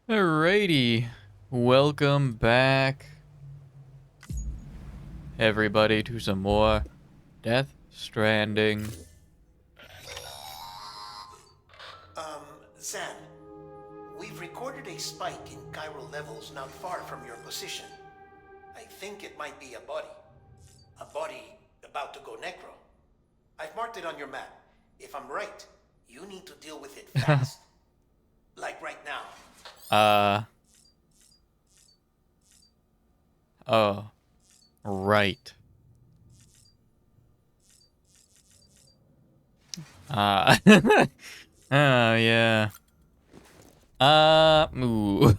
Alrighty, welcome back, everybody, to some more Death Stranding. Zan, we've recorded a spike in chiral levels not far from your position. I think it might be a body. A body about to go necro. I've marked it on your map. If I'm right, you need to deal with it fast. Like right now. Oh, right. Oh, yeah. Ooh.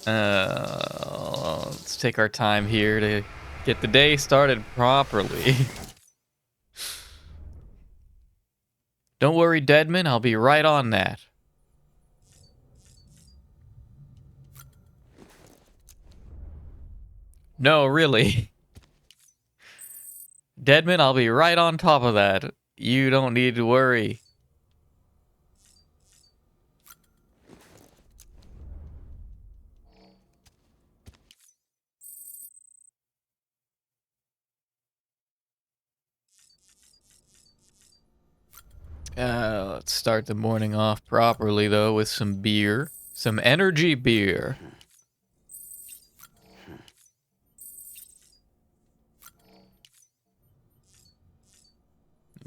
Let's take our time here to get the day started properly. Don't worry, Deadman, I'll be right on that. No, really. Deadman, I'll be right on top of that. You don't need to worry. Let's start the morning off properly, though, with some beer. Some energy beer.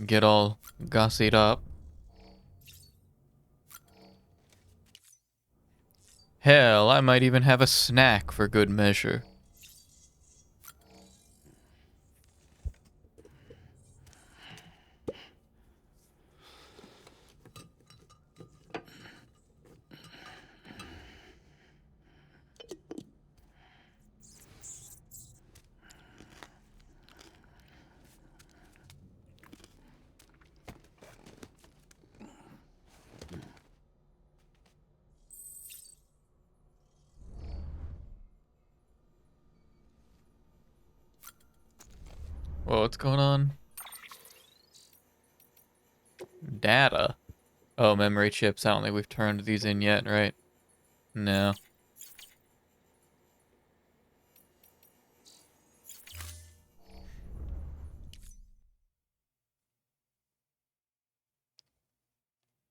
Get all gussied up. Hell, I might even have a snack for good measure. Whoa, what's going on? Data. Oh, memory chips. I don't think we've turned these in yet, right? No.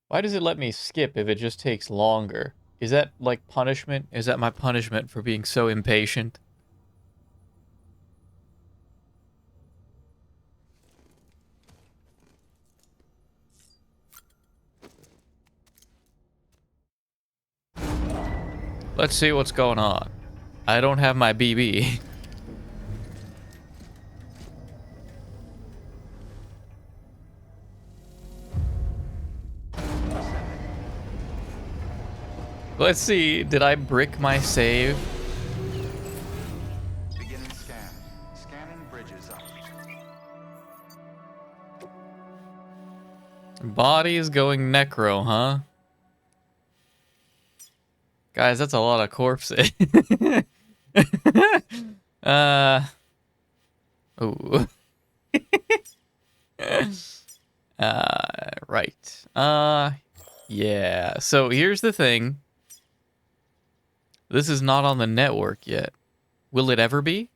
Why does it let me skip if it just takes longer? Is that like punishment? Is that my punishment for being so impatient? Let's see what's going on. I don't have my BB. Let's see, did I brick my save? Beginning scan. Scanning bridges up. Body is going necro, huh? Guys, that's a lot of corpses. Ooh. Right. Yeah. So here's the thing. This is not on the network yet. Will it ever be?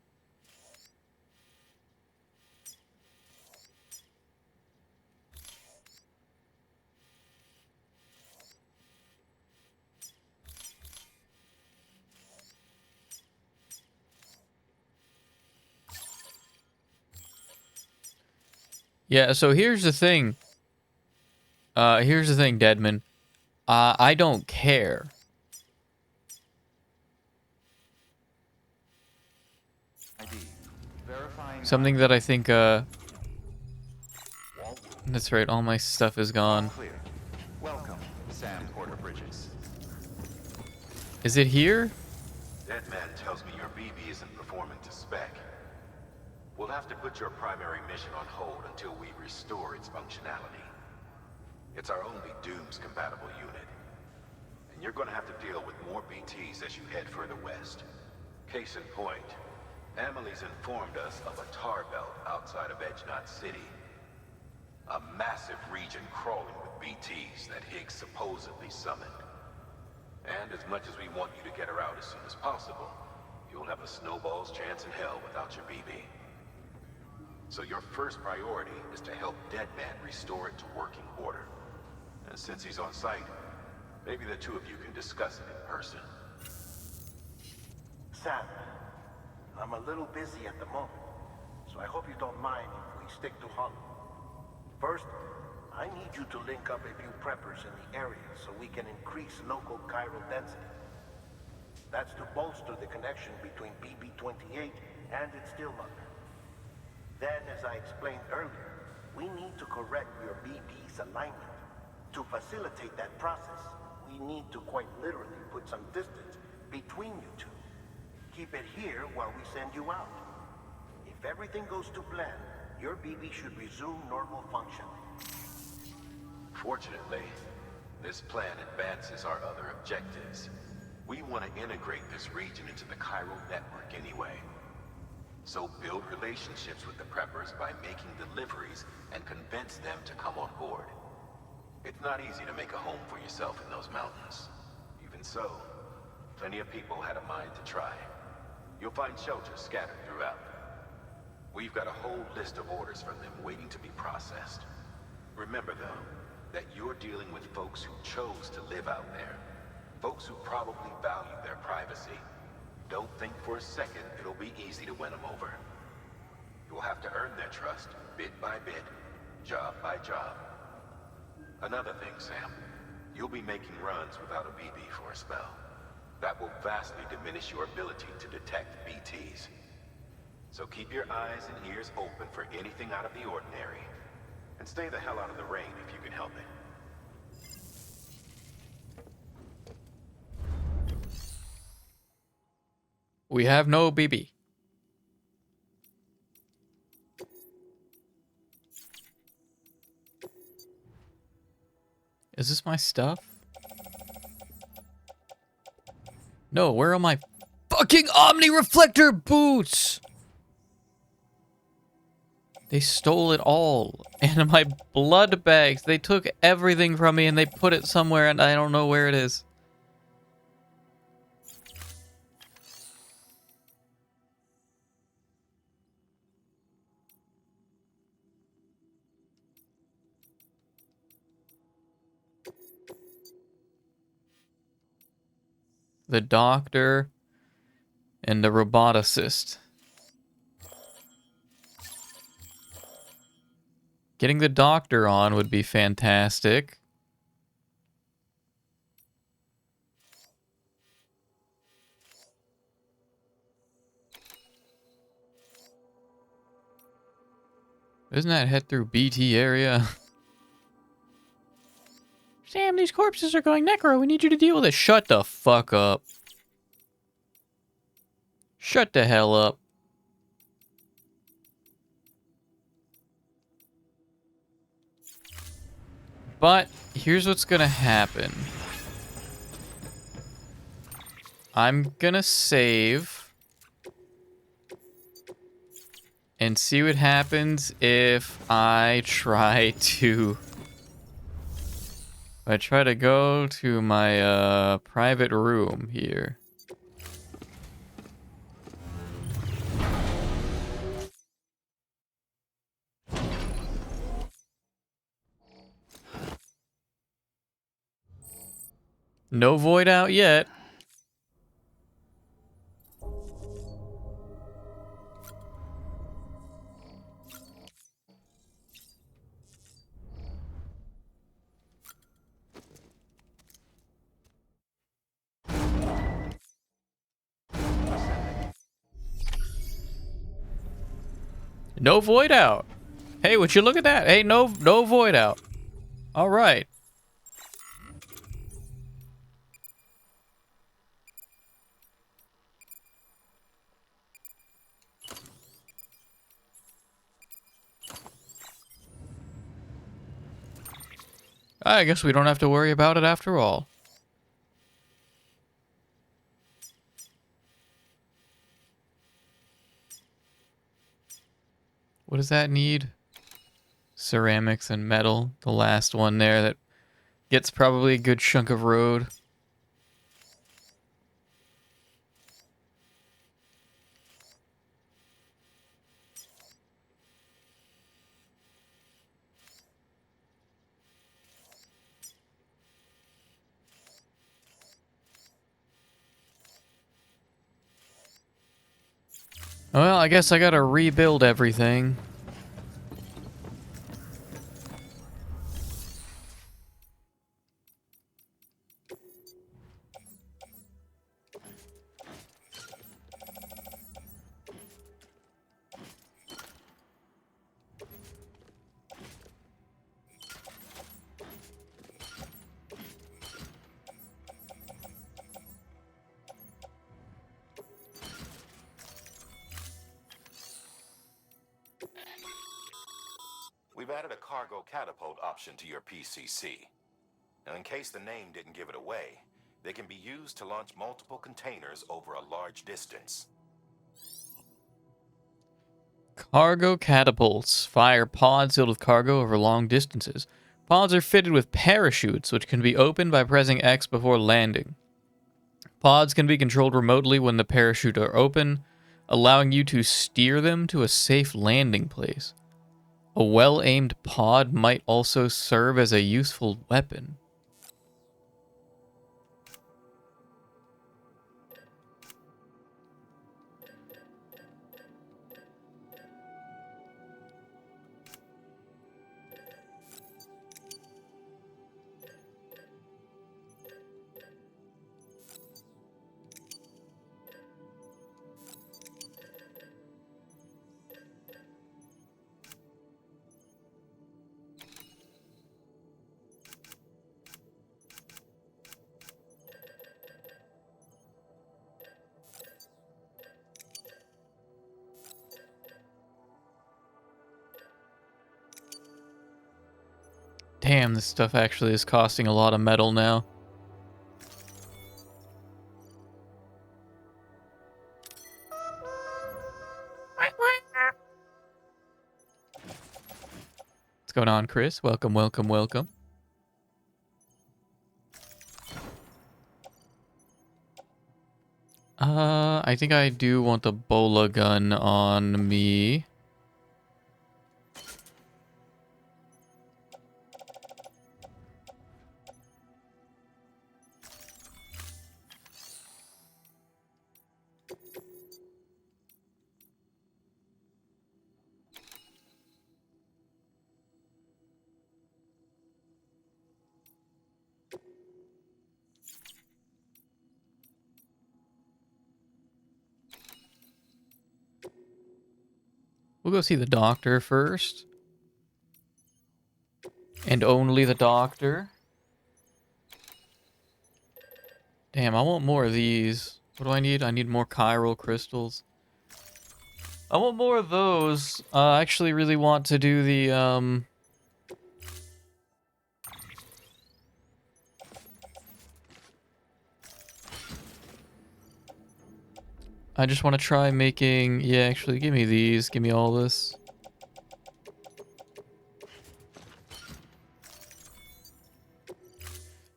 Yeah, so here's the thing. Here's the thing, Deadman. I don't care. Something that I think, that's right, all my stuff is gone. Clear. Welcome, Sam Porter Bridges. Is it here? That man tells me your BB isn't performing to spec. We'll have to put your primary mission on hold until we restore its functionality. It's our only Dooms-compatible unit. And you're gonna have to deal with more BTs as you head further west. Case in point, Amelie's informed us of a tar belt outside of Edgenot City. A massive region crawling with BTs that Higgs supposedly summoned. as much as we want you to get her out as soon as possible, you'll have a snowball's chance in hell without your BB. So your first priority is to help Deadman restore it to working order. And since he's on site, maybe the two of you can discuss it in person. Sam, I'm a little busy at the moment, so I hope you don't mind if we stick to Hollow. First, I need you to link up a few preppers in the area so we can increase local chiral density. That's to bolster the connection between BB-28 and its stillmother. Then, as I explained earlier, we need to correct your BB's alignment. To facilitate that process, we need to quite literally put some distance between you two. Keep it here while we send you out. If everything goes to plan, your BB should resume normal function. Fortunately, this plan advances our other objectives. We want to integrate this region into the chiral network anyway. So build relationships with the preppers by making deliveries and convince them to come on board. It's not easy to make a home for yourself in those mountains. Even so, plenty of people had a mind to try. You'll find shelters scattered throughout. We've got a whole list of orders from them waiting to be processed. Remember, though, that you're dealing with folks who chose to live out there. Folks who probably value their privacy. Don't think for a second it'll be easy to win them over. You'll have to earn their trust, bit by bit, job by job. Another thing, Sam. You'll be making runs without a BB for a spell. That will vastly diminish your ability to detect BTs. So keep your eyes and ears open for anything out of the ordinary. And stay the hell out of the rain if you can help it. We have no BB. Is this my stuff? No, where are my fucking Omni Reflector boots? They stole it all. And my blood bags. They took everything from me and they put it somewhere and I don't know where it is. The doctor and the roboticist. Getting the doctor on would be fantastic. Doesn't that head through BT area? Sam, these corpses are going necro. We need you to deal with it. Shut the fuck up. Shut the hell up. But here's what's gonna happen. I'm gonna save and see what happens if I try to go to my private room here. No void out yet. No void out. Hey, would you look at that? Hey, no void out. All right. I guess we don't have to worry about it after all. What does that need? Ceramics and metal. The last one there that gets probably a good chunk of road. Well, I guess I gotta rebuild everything. We've added a cargo catapult option to your PCC. Now, in case the name didn't give it away, they can be used to launch multiple containers over a large distance. Cargo catapults fire pods filled with cargo over long distances. Pods are fitted with parachutes, which can be opened by pressing X before landing. Pods can be controlled remotely when the parachute are open, allowing you to steer them to a safe landing place. A well-aimed pod might also serve as a useful weapon. Damn, this stuff actually is costing a lot of metal now. What's going on, Chris? Welcome, welcome, welcome. I think I do want the bola gun on me. We'll go see the doctor first. And only the doctor. Damn, I want more of these. What do I need? I need more chiral crystals. I want more of those. I actually really want to do the, I just want to try making... Yeah, actually, give me these. Give me all this.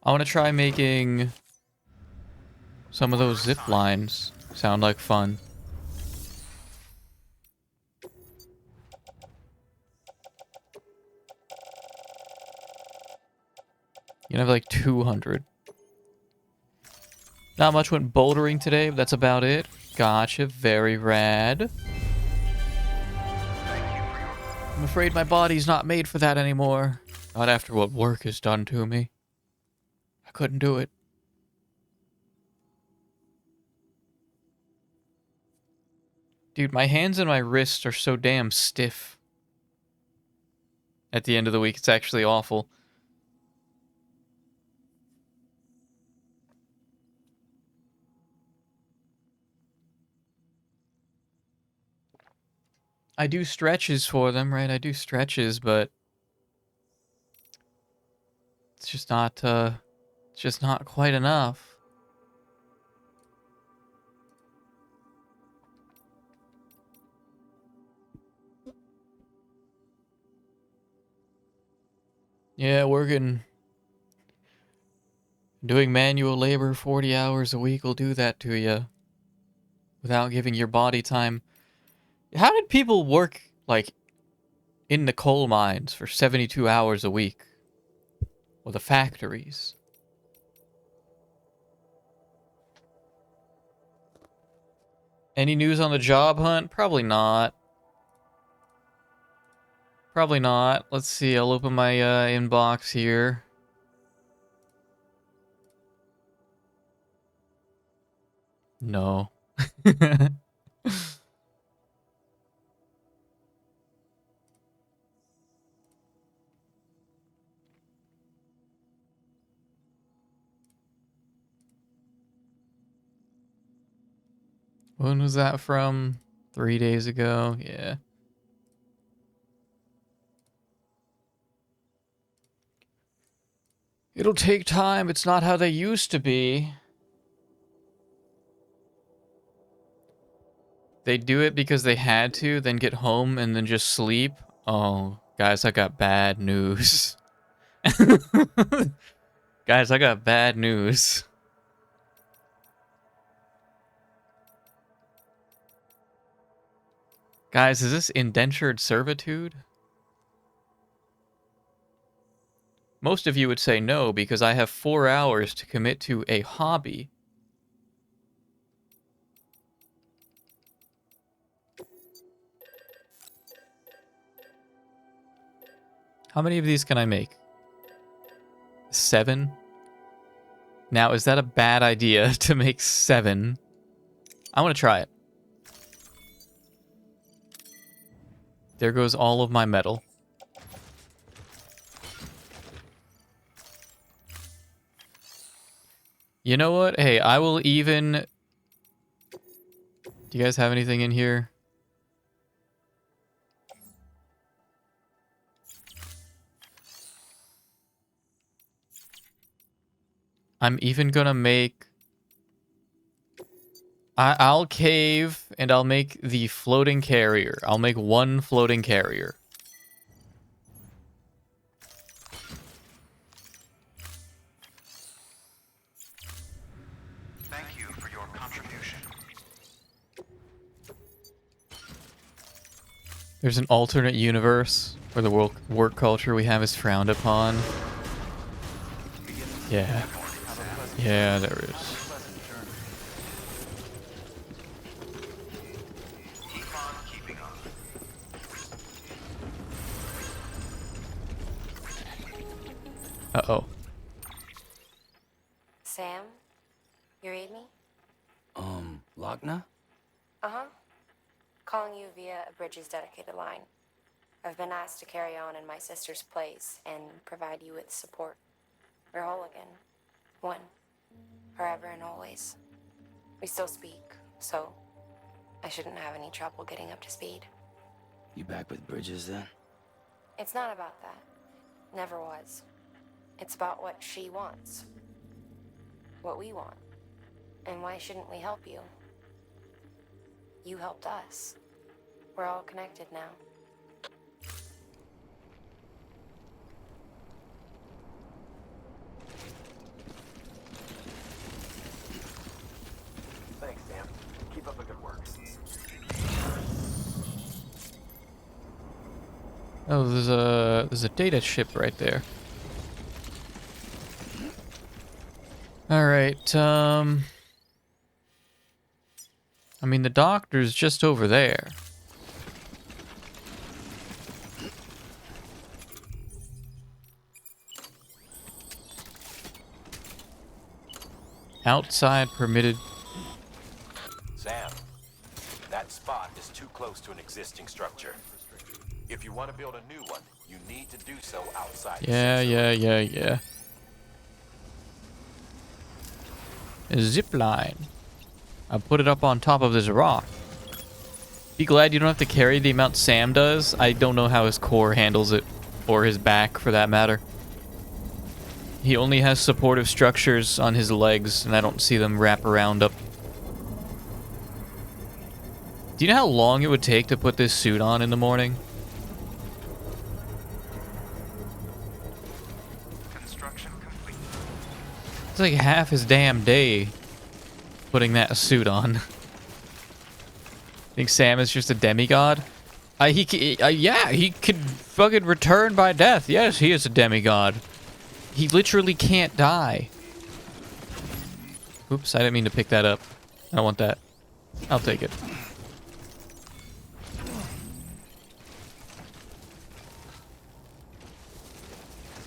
I want to try making some of those zip lines sound like fun. You can have like 200. Not much went bouldering today, but that's about it. Gotcha, very rad. I'm afraid my body's not made for that anymore. Not after what work has done to me. I couldn't do it. Dude, my hands and my wrists are so damn stiff. At the end of the week, it's actually awful. I do stretches for them, right? I do stretches, but it's just not quite enough. Yeah, doing manual labor 40 hours a week will do that to you without giving your body time. How did people work, like, in the coal mines for 72 hours a week? Or the factories? Any news on the job hunt? Probably not. Probably not. Let's see. I'll open my inbox here. No. When was that from? 3 days ago? Yeah. It'll take time. It's not how they used to be. They do it because they had to, then get home and then just sleep. Oh, guys, I got bad news. Guys, I got bad news. Guys, is this indentured servitude? Most of you would say no, because I have 4 hours to commit to a hobby. How many of these can I make? 7? Now, is that a bad idea to make 7? I want to try it. There goes all of my metal. You know what? Hey, I will even... Do you guys have anything in here? I'm even gonna make... I'll cave, and I'll make the floating carrier. I'll make 1 floating carrier. Thank you for your contribution. There's an alternate universe where the work culture we have is frowned upon. Yeah. Yeah, there is. Uh-oh. Sam? You read me? Lochna? Uh-huh. Calling you via a Bridges dedicated line. I've been asked to carry on in my sister's place and provide you with support. We're whole again. One. Forever and always. We still speak, so I shouldn't have any trouble getting up to speed. You back with Bridges then? It's not about that. Never was. It's about what she wants. What we want. And why shouldn't we help you? You helped us. We're all connected now. Thanks, Sam. Keep up the good work. Oh, there's a data ship right there. All right, I mean, the doctor's just over there. Outside permitted. Sam, that spot is too close to an existing structure. If you want to build a new one, you need to do so outside. Yeah. A zip line. I'll put it up on top of this rock. Be glad you don't have to carry the amount Sam does. I don't know how his core handles it, or his back for that matter. He only has supportive structures on his legs, and I don't see them wrap around up. Do you know how long it would take to put this suit on in the morning? Construction complete. It's like half his damn day putting that suit on. Think Sam is just a demigod? Yeah, he could fucking return by death. Yes, he is a demigod. He literally can't die. Oops, I didn't mean to pick that up. I don't want that. I'll take it.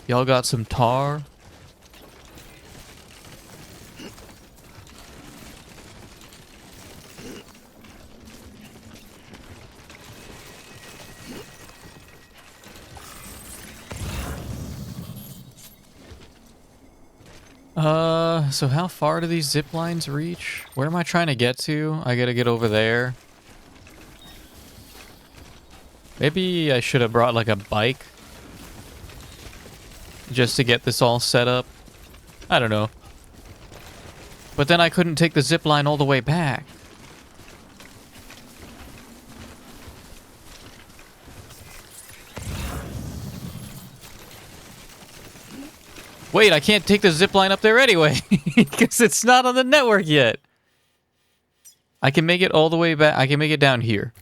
Y'all got some tar? So how far do these zip lines reach? Where am I trying to get to? I gotta get over there. Maybe I should have brought like a bike just to get this all set up. I don't know. But then I couldn't take the zip line all the way back. Wait, I can't take the zip line up there anyway because it's not on the network yet. I can make it all the way back. I can make it down here.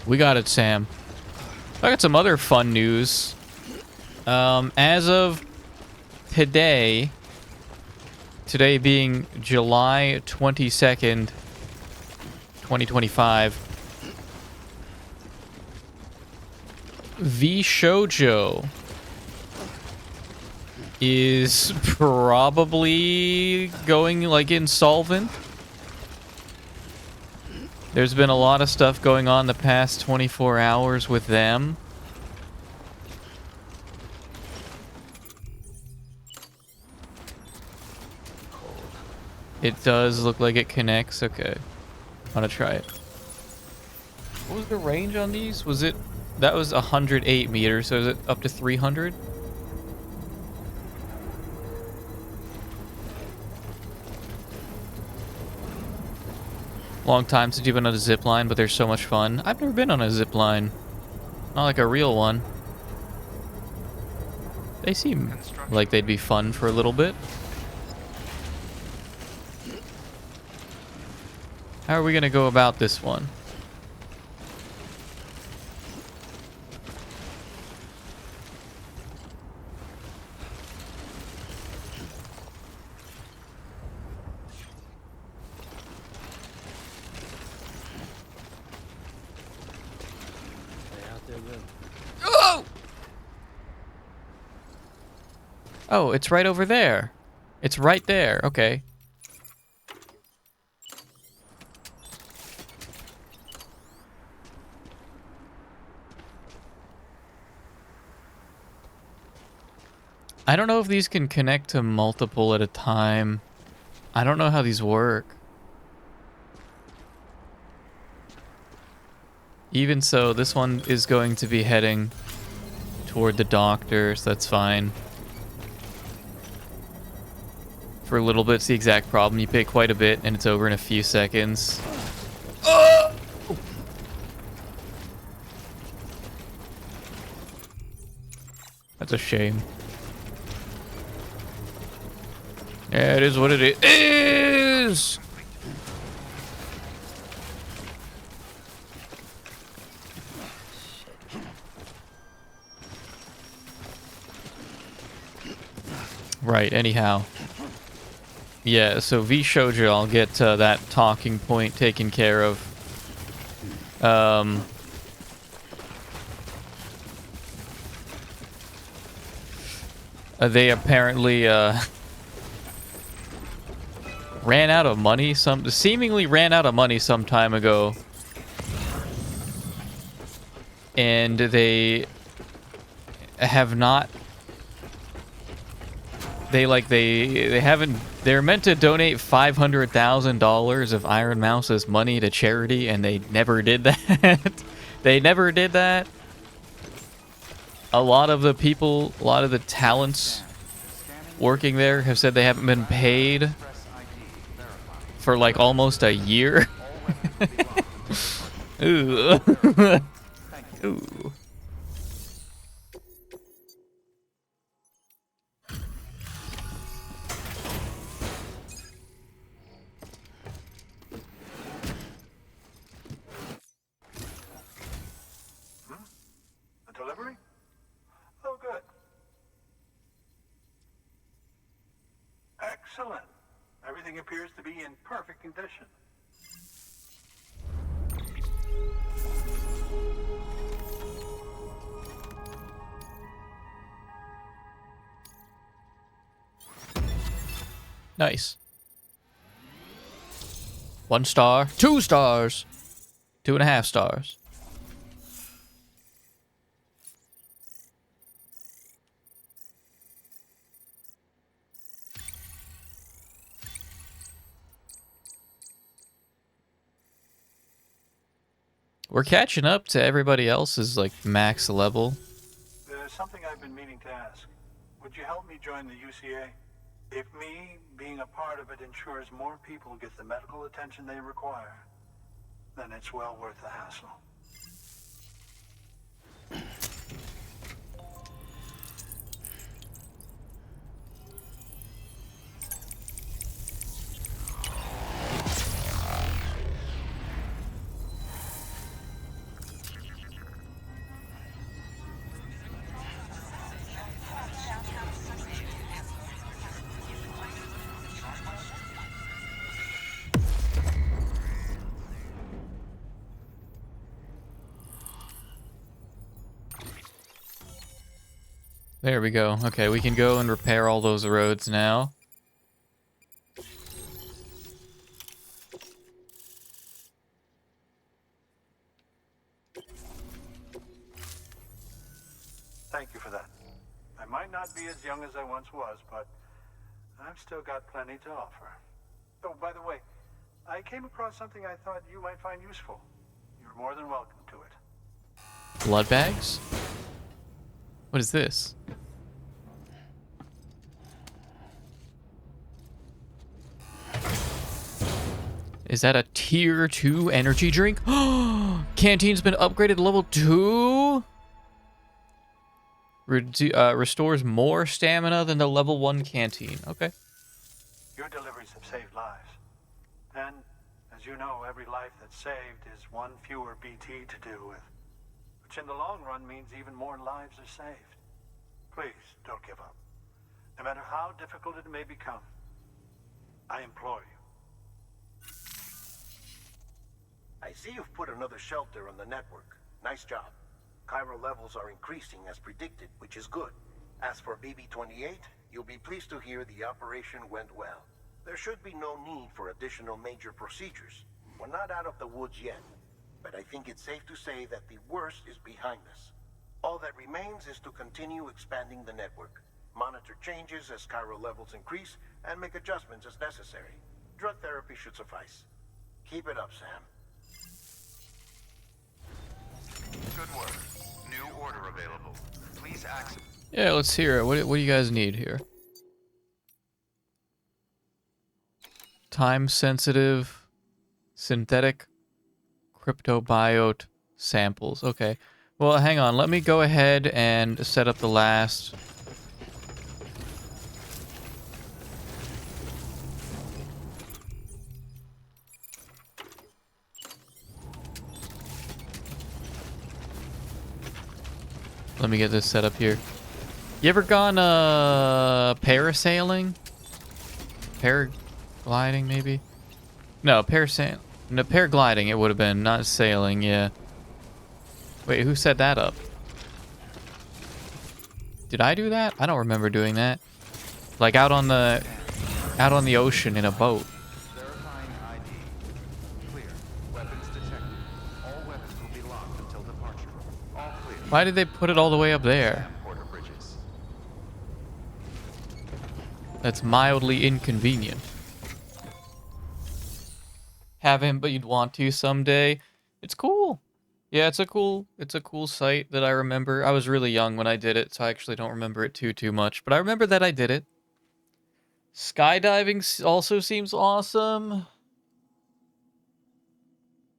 We got it, Sam. I got some other fun news. As of today being July 22nd, 2025, V Shoujo is probably going like insolvent. There's been a lot of stuff going on the past 24 hours with them. It does look like it connects. Okay. I'm gonna try it. What was the range on these? Was it... That was 108 meters, so is it up to 300? Long time since you've been on a zip line, but they're so much fun. I've never been on a zip line. Not like a real one. They seem like they'd be fun for a little bit. How are we gonna go about this one? Oh! Oh, it's right over there. It's right there. Okay. I don't know if these can connect to multiple at a time. I don't know how these work. Even so, this one is going to be heading toward the doctor, so that's fine. For a little bit, it's the exact problem. You pay quite a bit, and it's over in a few seconds. Oh! That's a shame. Yeah, it is what it is. Right, anyhow. Yeah, so V Shoujo, I'll get that talking point taken care of. They apparently ran out of money seemingly ran out of money some time ago. And they have not... They're meant to donate $500,000 of Iron Mouse's money to charity, and they never did that. They never did that. A lot of the people, a lot of the talents working there have said they haven't been paid for like almost a year. Ooh. Ooh. Excellent. Everything appears to be in perfect condition. Nice. 1 star. 2 stars. 2.5 stars. We're catching up to everybody else's, like, max level. There's something I've been meaning to ask. Would you help me join the UCA? If me being a part of it ensures more people get the medical attention they require, then it's well worth the hassle. There we go. Okay, we can go and repair all those roads now. Thank you for that. I might not be as young as I once was, but I've still got plenty to offer. Oh, by the way, I came across something I thought you might find useful. You're more than welcome to it. Blood bags? What is this? Is that a tier 2 energy drink? Canteen's been upgraded to level 2? Restores more stamina than the level 1 canteen. Okay. Your deliveries have saved lives. And, as you know, every life that's saved is one fewer BT to deal with. Which in the long run means even more lives are saved. Please, don't give up. No matter how difficult it may become, I implore you. I see you've put another shelter on the network. Nice job. Chiral levels are increasing as predicted, which is good. As for BB-28, you'll be pleased to hear the operation went well. There should be no need for additional major procedures. We're not out of the woods yet, but I think it's safe to say that the worst is behind us. All that remains is to continue expanding the network, monitor changes as chiral levels increase, and make adjustments as necessary. Drug therapy should suffice. Keep it up, Sam. Good work. New order available. Please access. Yeah, let's hear it. What do you guys need here? Time-sensitive, synthetic, cryptobiote samples. Okay. Well, hang on. Let me go ahead and set up the last... Let me get this set up here. You ever gone parasailing? Paragliding maybe? No, no, paragliding it would have been, not sailing, yeah. Wait, who set that up? Did I do that? I don't remember doing that. Like out on the ocean in a boat. Verifying ID. Clear. Weapons detected. All weapons will be locked until departure. All clear. Why did they put it all the way up there? Porter Bridges. That's mildly inconvenient. Haven't, but you'd want to someday. It's cool. Yeah, it's a cool site that I remember. I was really young when I did it, so I actually don't remember it too much. But I remember that I did it. Skydiving also seems awesome.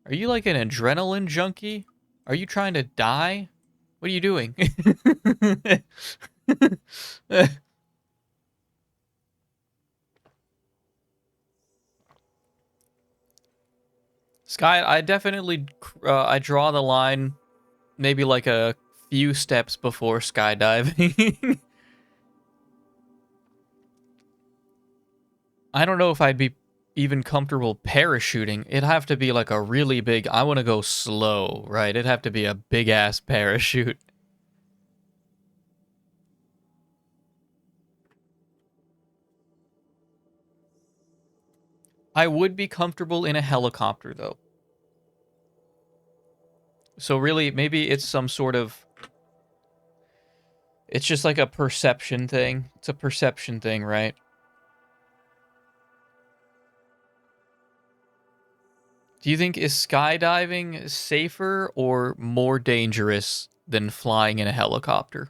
Are you like an adrenaline junkie? Are you trying to die? What are you doing? I definitely, I draw the line maybe like a few steps before skydiving. I don't know if I'd be even comfortable parachuting. It'd have to be like a really big... I want to go slow, right? It'd have to be a big-ass parachute. I would be comfortable in a helicopter, though. So really, maybe it's some sort of... It's just like a perception thing. It's a perception thing, right? Do you think is skydiving safer or more dangerous than flying in a helicopter?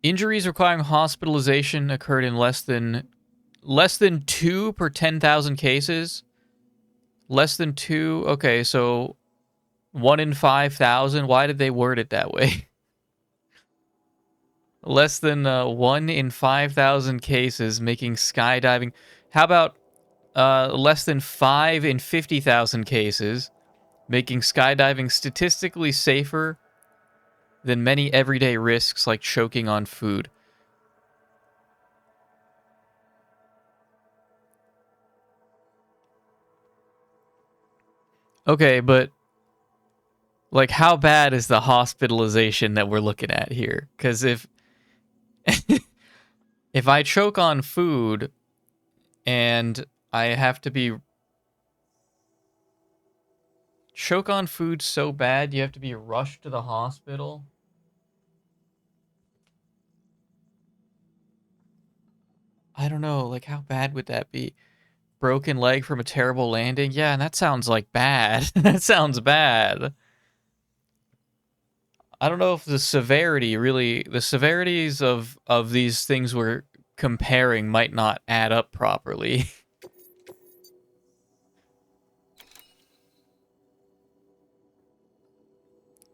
Injuries requiring hospitalization occurred in less than 2 per 10,000 cases. Less than 2. Okay, so 1 in 5,000. Why did they word it that way? Less than 1 in 5,000 cases making skydiving. How about less than 5 in 50,000 cases making skydiving statistically safer than many everyday risks like choking on food? Okay, but like how bad is the hospitalization that we're looking at here? Because if if I choke on food and I have to be choke on food so bad you have to be rushed to the hospital. I don't know, like how bad would that be? Broken leg from a terrible landing? Yeah, and that sounds like bad. That sounds bad. I don't know if the severities of these things we're comparing might not add up properly.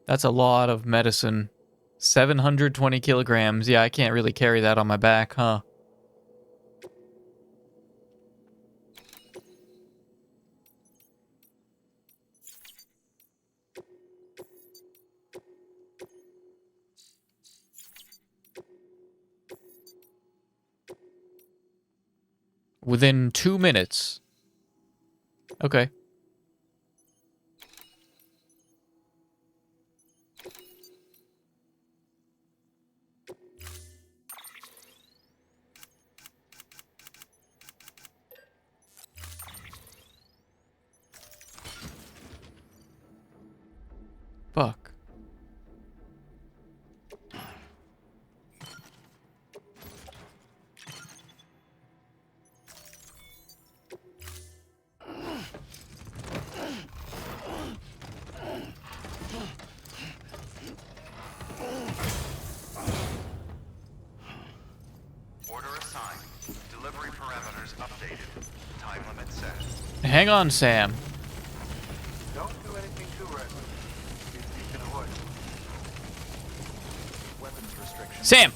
That's a lot of medicine. 720 kilograms. Yeah, I can't really carry that on my back, huh? Within 2 minutes. Okay. Fuck. Order assigned. Delivery parameters updated. Time limit set. Hang on, Sam. Don't do anything too reckless. See if you can avoid it. Weapons restrictions. Sam!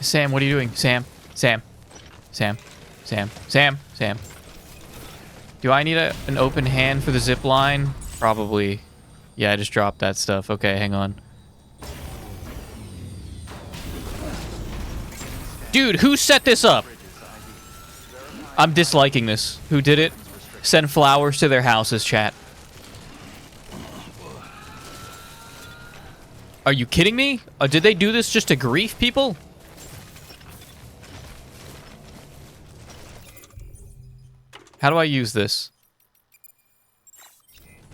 Sam, what are you doing? Sam. Sam. Sam. Sam. Sam. Sam. Do I need an open hand for the zip line? Probably. Yeah, I just dropped that stuff. Okay, hang on. Dude, who set this up? I'm disliking this. Who did it? Send flowers to their houses, chat. Are you kidding me? Did they do this just to grief people? How do I use this?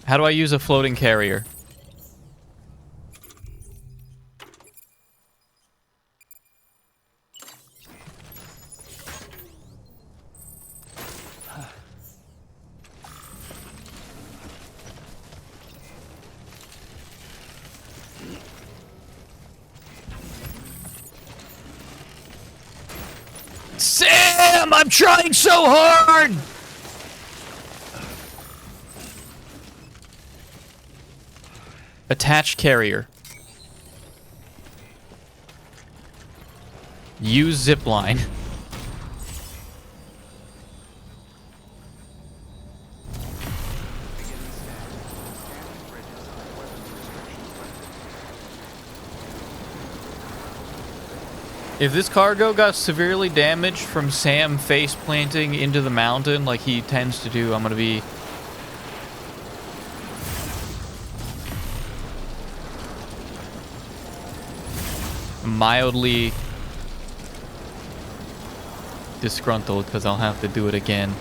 How do I use a floating carrier? Sam, I'm trying so hard! Attach carrier. Use zipline. If this cargo got severely damaged from Sam face planting into the mountain like he tends to do, I'm gonna be mildly disgruntled because I'll have to do it again.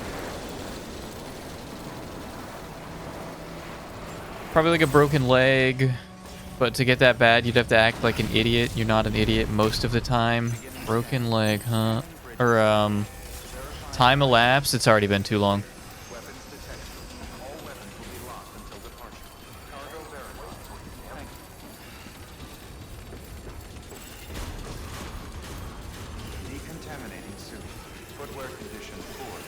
Probably like a broken leg, but to get that bad, you'd have to act like an idiot. You're not an idiot most of the time. Broken leg, huh? Or, time elapsed? It's already been too long. Weapons detected. All weapons will be locked until departure. Cargo verified. Thank you. Decontaminating suit. Footwear condition poor.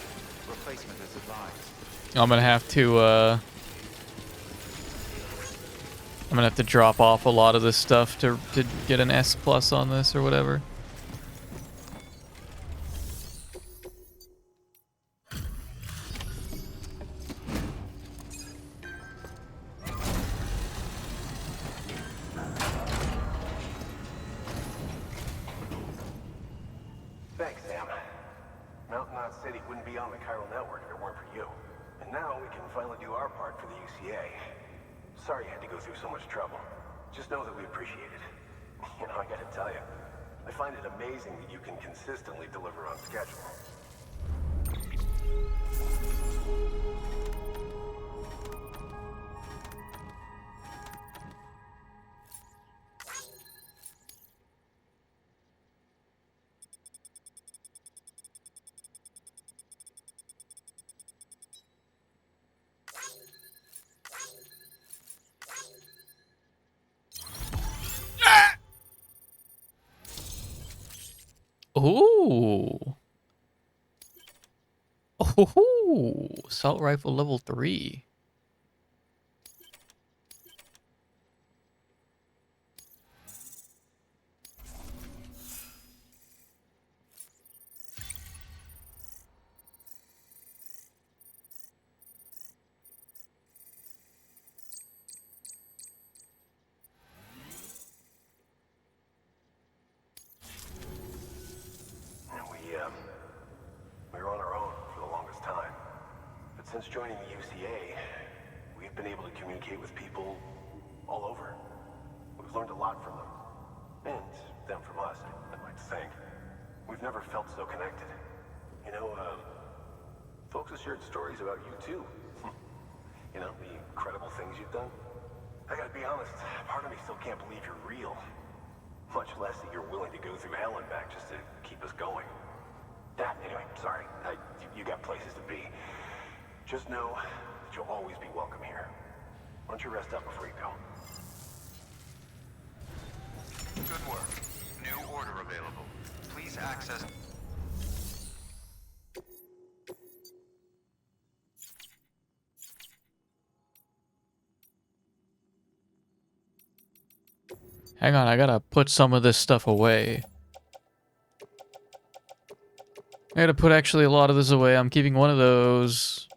Replacement is advised. I'm gonna have to, I'm gonna have to drop off a lot of this stuff to get an S+ on this or whatever. Thanks, Sam. Mountain Knot City wouldn't be on the chiral network if it weren't for you. And now we can finally do our part for the UCA. Sorry you had to go through so much trouble. Just know that we appreciate it. You know, I gotta tell you, I find it amazing that you can consistently deliver on schedule. Ooh. Ooh. Assault rifle level 3. We were on our own for the longest time. But since joining the UCA, we've been able to communicate with people all over. We've learned a lot from them. And them from us, I'd like to think. We've never felt so connected. You know, folks have shared stories about you too. You know, the incredible things you've done. I gotta be honest, part of me still can't believe you're real. Much less that you're willing to go through hell and back just to keep us going. Anyway, sorry. You got places to be. Just know that you'll always be welcome here. Why don't you rest up before you go? Good work. New order available. Please access... Hang on, I gotta put some of this stuff away. I gotta put actually a lot of this away. I'm keeping one of those.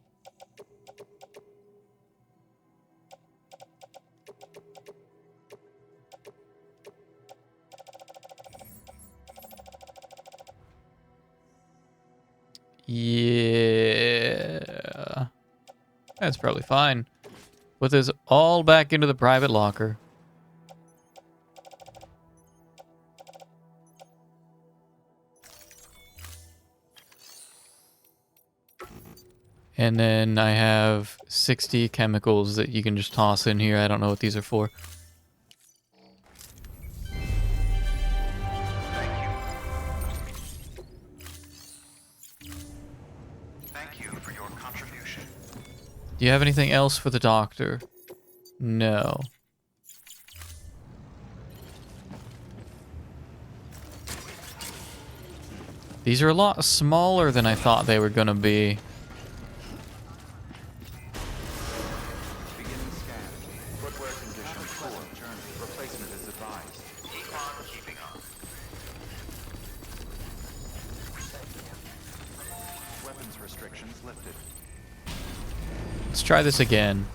Yeah. That's probably fine. Put this all back into the private locker. And then I have 60 chemicals that you can just toss in here. I don't know what these are for. Thank you for your contribution. Do you have anything else for the doctor? No. These are a lot smaller than I thought they were gonna be. Beginning scan. Footwear condition poor. Replacement is advised. Keep on keeping on. Weapons restrictions lifted. Let's try this again.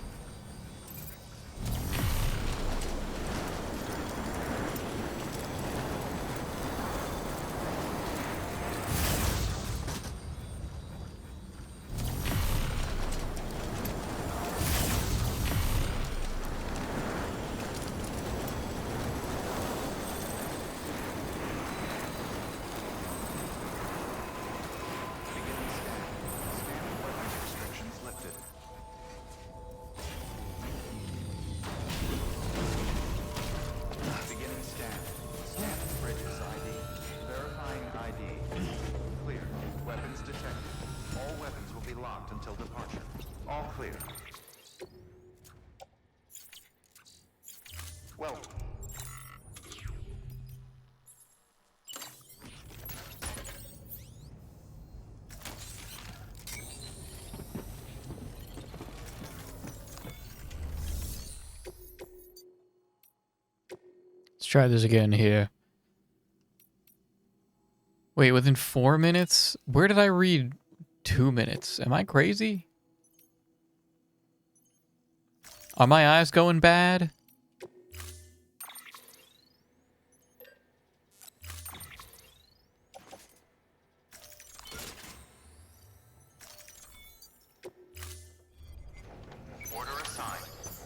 until departure. All clear. Well, Let's try this again here. Wait, within 4 minutes? Where did I read 2 minutes? Am I crazy? Are my eyes going bad? order assigned.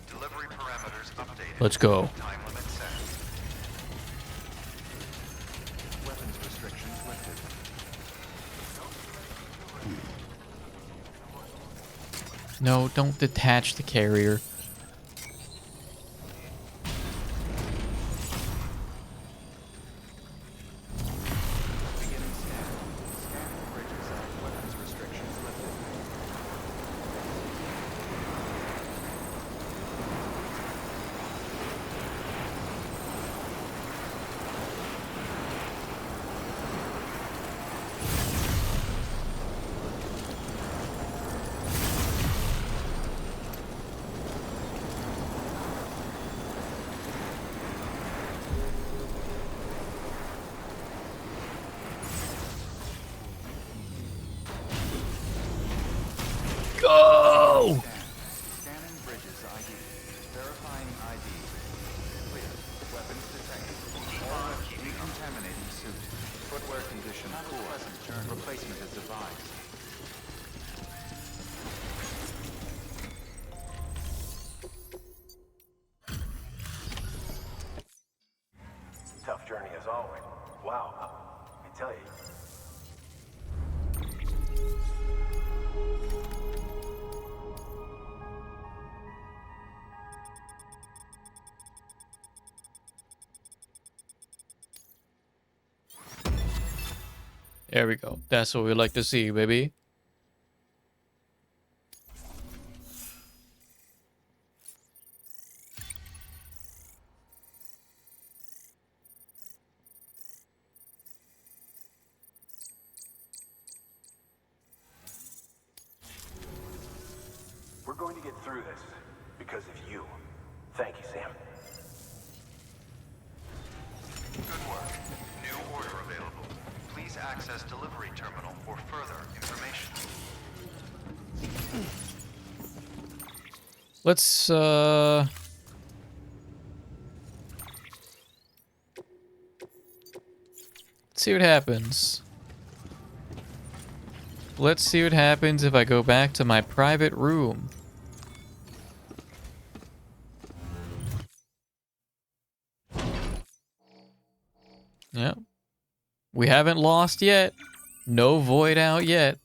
Delivery parameters updated. Let's go. Time limit set. Weapons restrictions lifted. No, don't detach the carrier. Beginning scan. Scanning bridges. Weapons restrictions lifted. Go! Scanning bridges ID. Verifying ID. Clear. Weapons detected. All decontaminating suit. Footwear condition poor. Replacement is advised. Tough journey as always. Wow. I tell you. There we go. That's what we like to see, baby. We're going to get through this because of you. Thank you, Sam. Good work. New order available. Please access delivery terminal for further information. Let's see what happens. Let's see what happens if I go back to my private room. Yep. We haven't lost yet. No void out yet.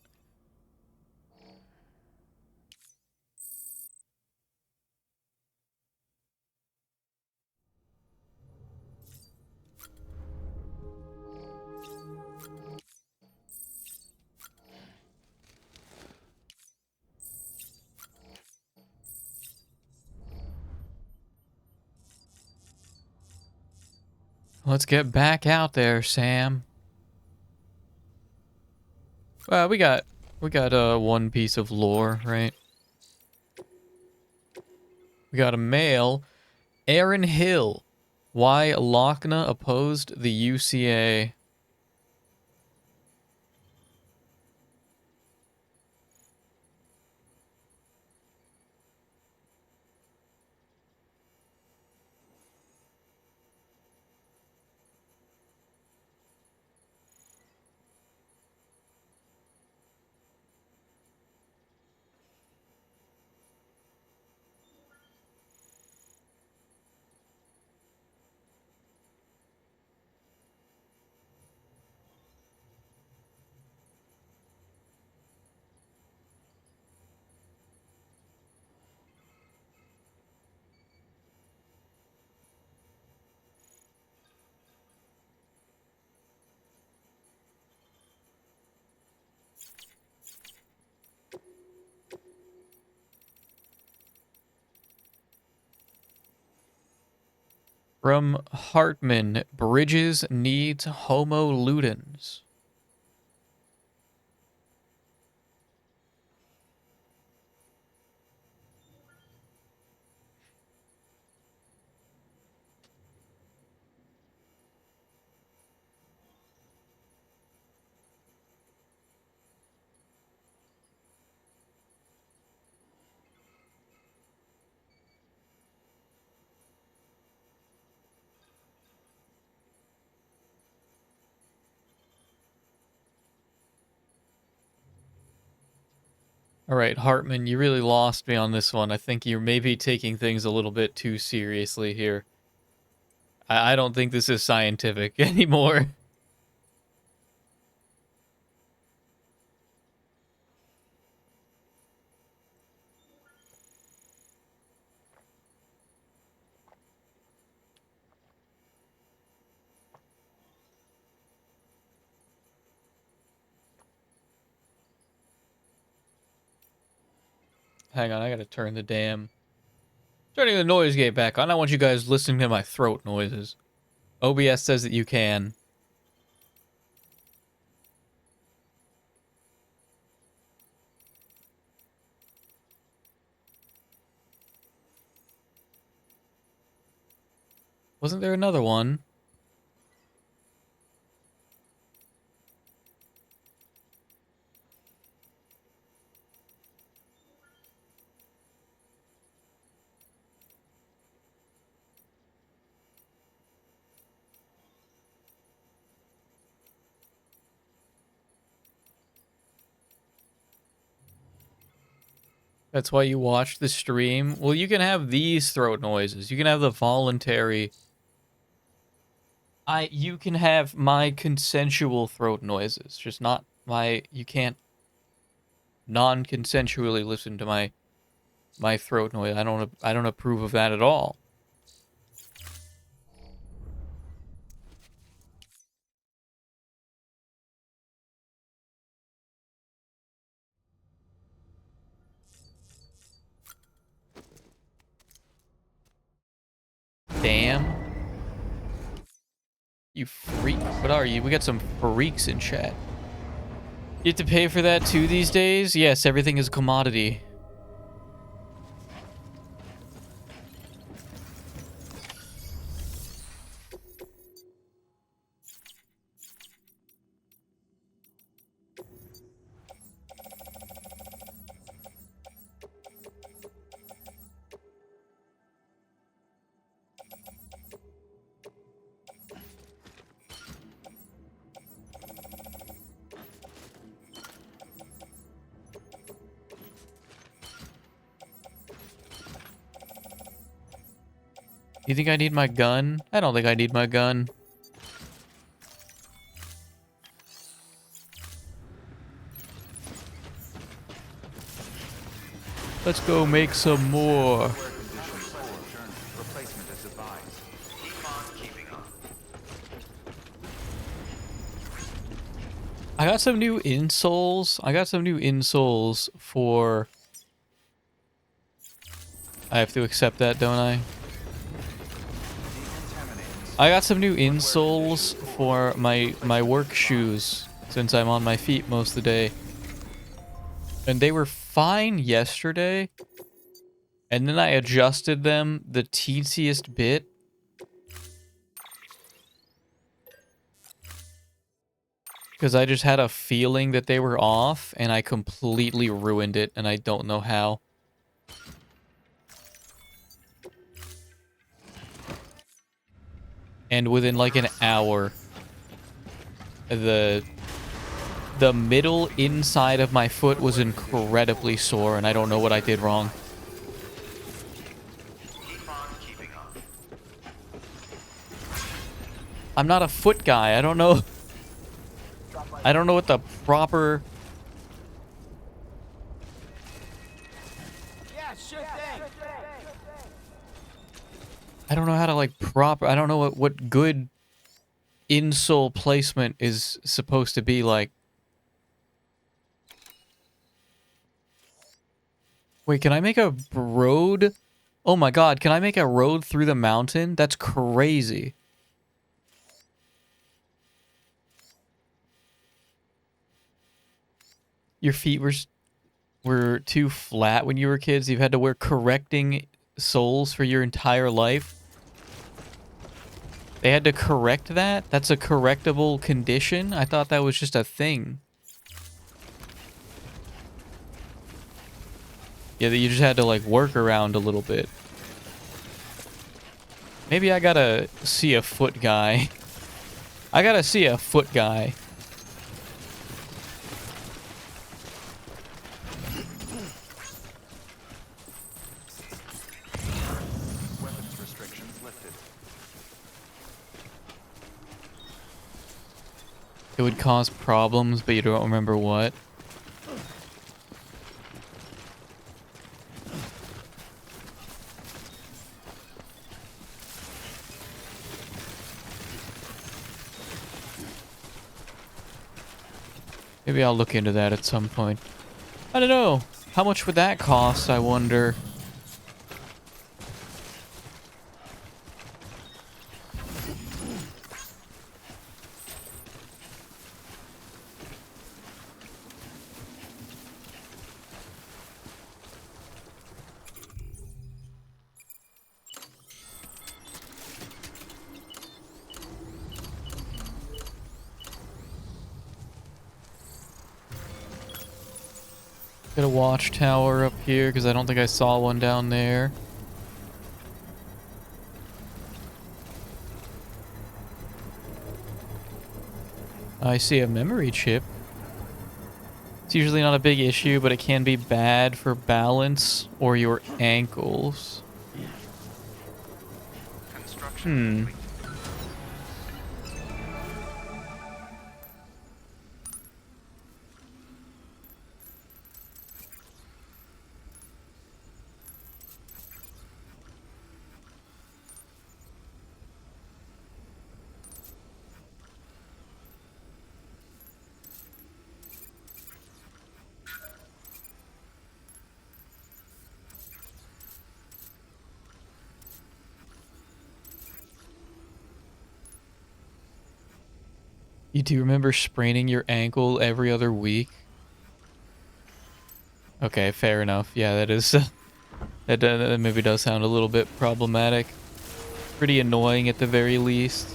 Let's get back out there, Sam. Well, we got one piece of lore, right? We got a mail. Aaron Hill. Why Lochna opposed the UCA. From Hartman, Bridges needs Homo Ludens. All right, Hartman, you really lost me on this one. I think you're maybe taking things a little bit too seriously here. I don't think this is scientific anymore. Hang on, I gotta turn the turning the noise gate back on. I want you guys listening to my throat noises. OBS says that you can. Wasn't there another one? That's why you watch the stream. Well, you can have these throat noises. You can have the voluntary. You can have my consensual throat noises, just not my. You can't non-consensually listen to my throat noise. I don't approve of that at all. Damn. You freak. What are you? We got some freaks in chat. You have to pay for that too these days? Yes, everything is a commodity. You think I need my gun? I don't think I need my gun. Let's go make some more. Replacement is advised. Keep on keeping on. I got some new insoles. I got some new insoles for... I have to accept that, don't I? I got some new insoles for my work shoes since I'm on my feet most of the day. And they were fine yesterday. And then I adjusted them the teensiest bit. Because I just had a feeling that they were off, and I completely ruined it, and I don't know how. And within like an hour, the middle inside of my foot was incredibly sore, and I don't know what I did wrong. I'm not a foot guy. I don't know. I don't know what the proper... I don't know how to like I don't know what good insole placement is supposed to be like. Wait, can I make a road Oh my god, can I make a road through the mountain? That's crazy. Your feet were too flat when you were kids. You've had to wear correcting soles for your entire life. They had to correct that? That's a correctable condition? I thought that was just a thing. Yeah, that you just had to like work around a little bit. Maybe I gotta see a foot guy. I gotta see a foot guy. Weapons restrictions lifted. It would cause problems, but you don't remember what. Maybe I'll look into that at some point. I don't know. How much would that cost, I wonder? Get a watchtower up here, because I don't think I saw one down there. I see a memory chip. It's usually not a big issue, but it can be bad for balance or your ankles. Construction complete. You do remember spraining your ankle every other week? Okay, fair enough. Yeah, that is... that maybe does sound a little bit problematic. Pretty annoying at the very least.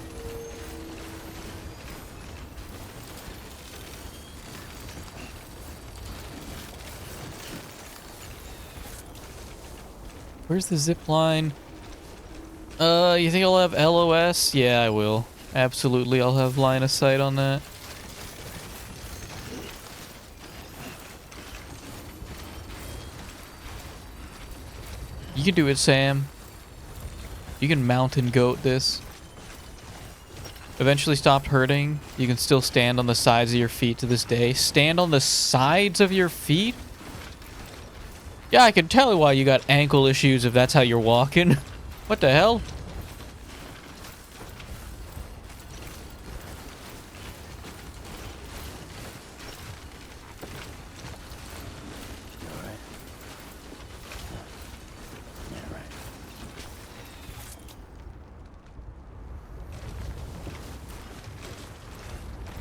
Where's the zip line? You think I'll have LOS? Yeah, I will. Absolutely, I'll have line of sight on that. You can do it, Sam. You can mountain goat this. Eventually stopped hurting. You can still stand on the sides of your feet to this day. Stand on the sides of your feet? Yeah, I can tell why you got ankle issues if that's how you're walking. What the hell?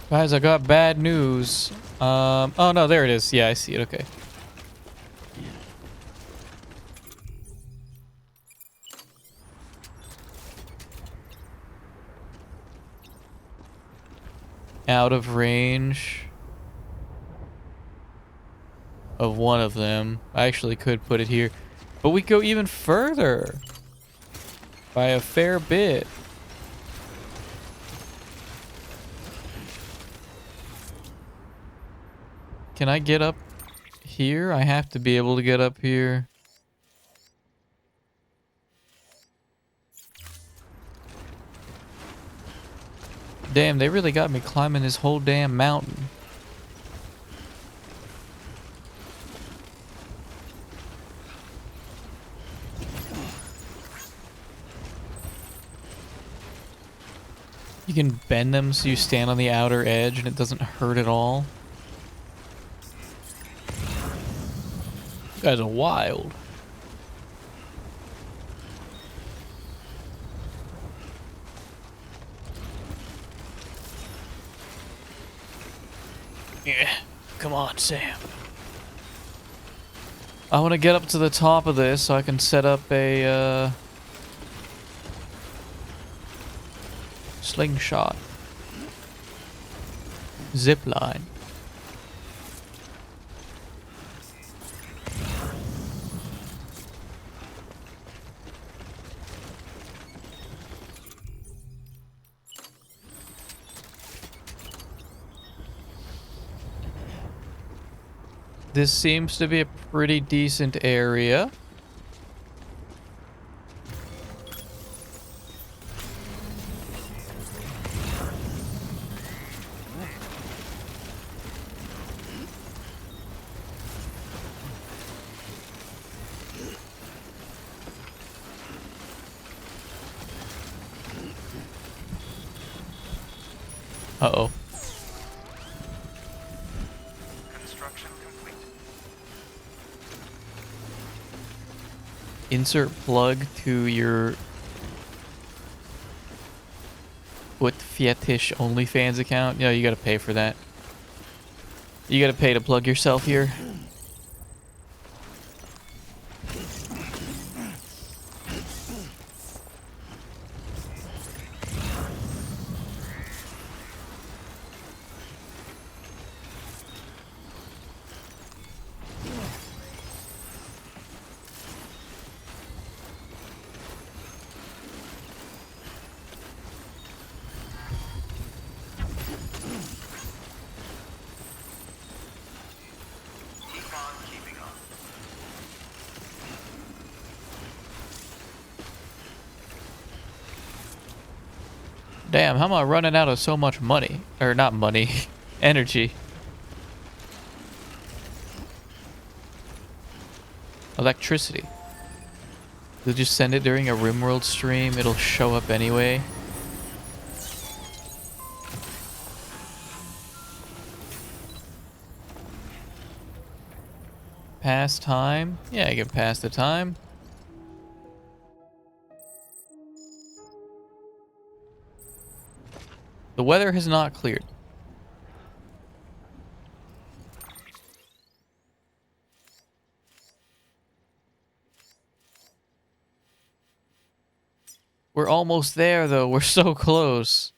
Guys, I got bad news. Oh no, there it is. Yeah, I see it. Okay. Out of range of one of them. I actually could put it here, but we go even further by a fair bit. Can I get up here? I have to be able to get up here. Damn, they really got me climbing this whole damn mountain. You can bend them so you stand on the outer edge and it doesn't hurt at all. You guys are wild. come on, Sam. I want to get up to the top of this so I can set up a slingshot. Zip line. This seems to be a pretty decent area. Uh-oh. Construction complete. Insert plug to your foot fetish OnlyFans account. Yeah, you gotta pay for that. You gotta pay to plug yourself here. Keep on keeping on. Damn, how am I running out of so much money? Or not money, energy. Electricity. You'll just send it during a RimWorld stream, it'll show up anyway. Pass time? Yeah, I can pass the time. The weather has not cleared. We're almost there, though. We're so close.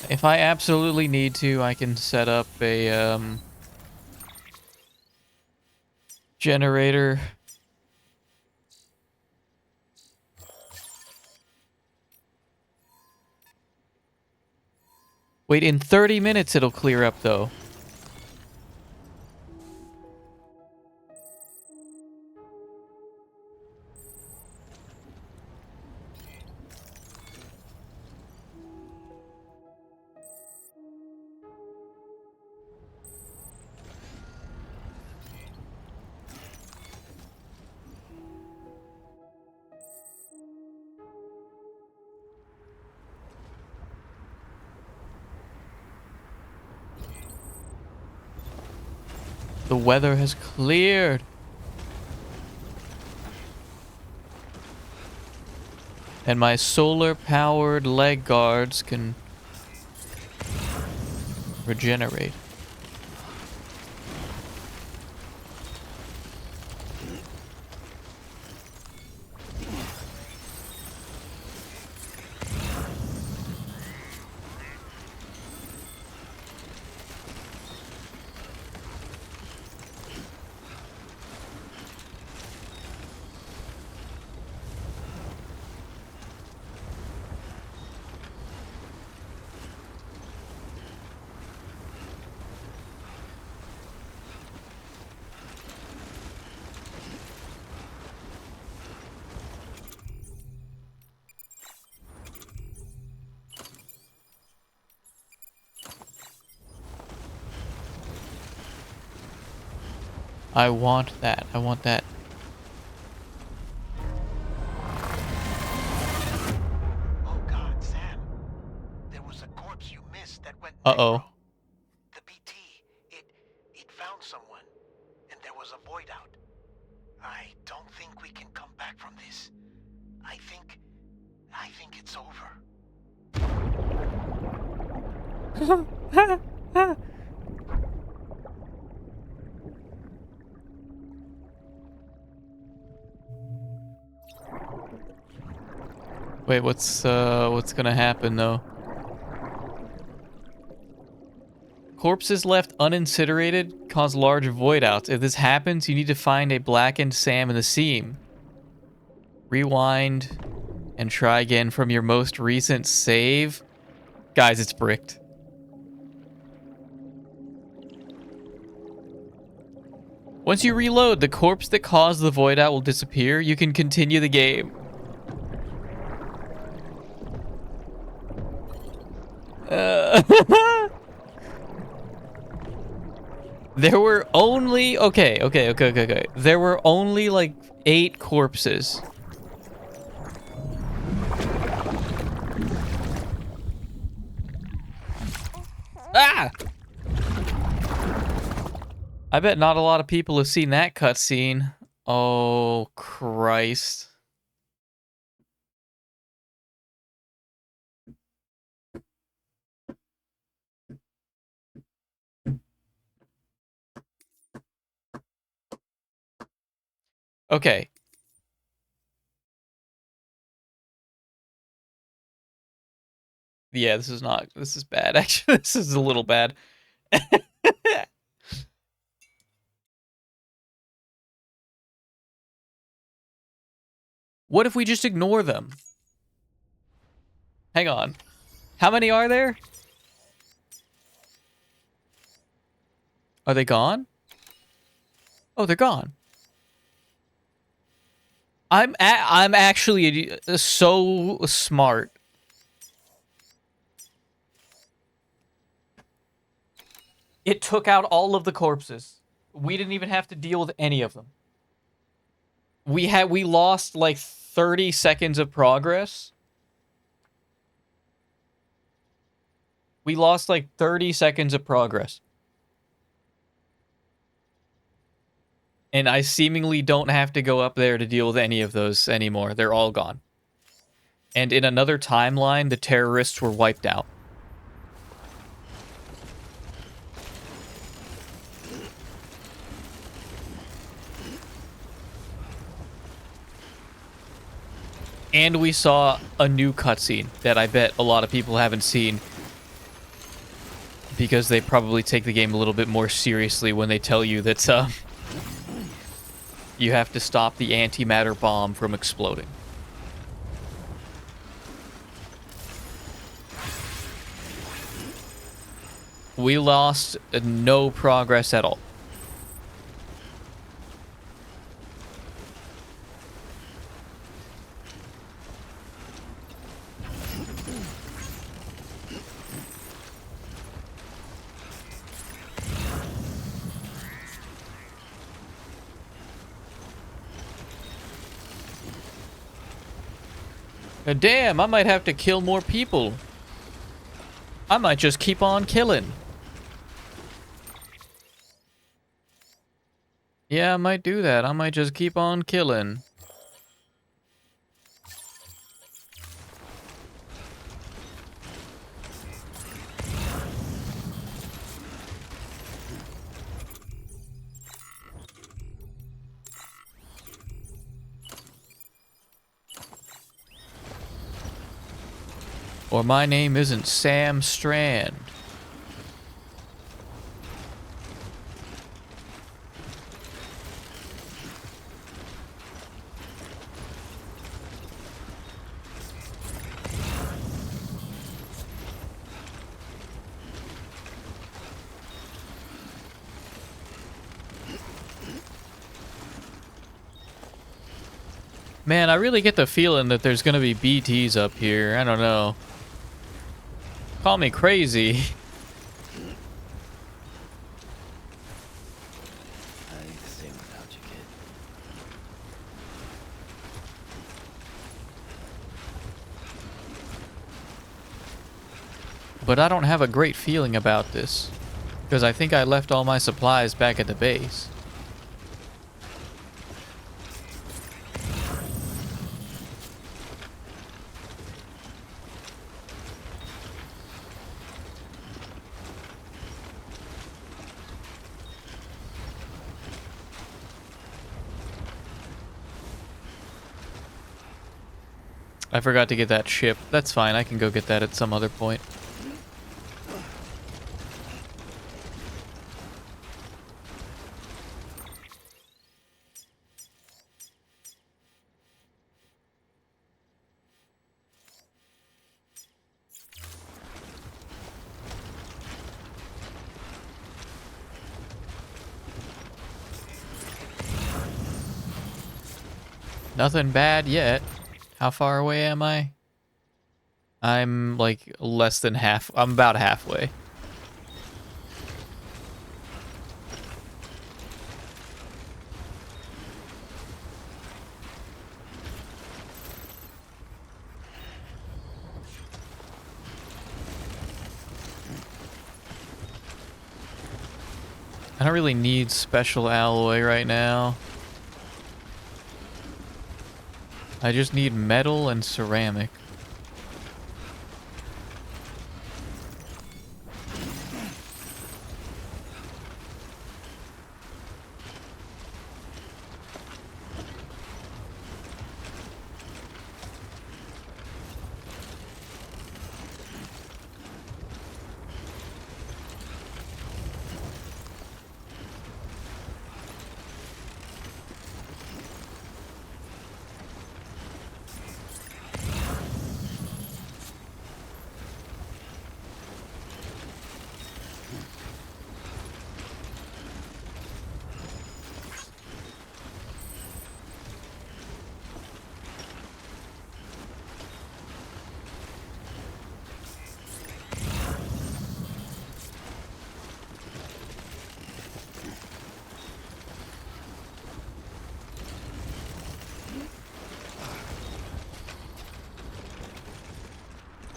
If I absolutely need to, I can set up a generator. Wait, in 30 minutes it'll clear up though. The weather has cleared. And my solar-powered leg guards can regenerate. I want that. I want that. Oh God, Sam. There was a corpse you missed that went Uh-oh. necro. The BT, it found someone, and there was a void out. I don't think we can come back from this. I think it's over. Wait, what's gonna happen though? Corpses left unincinerated cause large void outs. If this happens, you need to find a blackened Sam in the seam. Rewind and try again from your most recent save. Guys, it's bricked. Once you reload, the corpse that caused the void out will disappear. You can continue the game. There were only... Okay. There were only, like, 8 corpses. Ah! I bet not a lot of people have seen that cutscene. Oh, Christ. Okay. Yeah, this is bad, actually. This is a little bad. What if we just ignore them? Hang on. How many are there? Are they gone? Oh, they're gone. I'm actually so smart. It took out all of the corpses. We didn't even have to deal with any of them. We lost like 30 seconds of progress. We lost like 30 seconds of progress. And I seemingly don't have to go up there to deal with any of those anymore. They're all gone. And in another timeline, the terrorists were wiped out. And we saw a new cutscene that I bet a lot of people haven't seen, because they probably take the game a little bit more seriously when they tell you that you have to stop the antimatter bomb from exploding. We lost no progress at all. Damn, I might have to kill more people. I might just keep on killing. Yeah, I might do that. I might just keep on killing. Or my name isn't Sam Strand. Man, I really get the feeling that there's gonna be BTs up here. I don't know. Call me crazy. I nothing without you, kid. But I don't have a great feeling about this, because I think I left all my supplies back at the base. I forgot to get that ship. That's fine, I can go get that at some other point. Nothing bad yet. How far away am I? I'm like less than half. I'm about halfway. I don't really need special alloy right now. I just need metal and ceramic.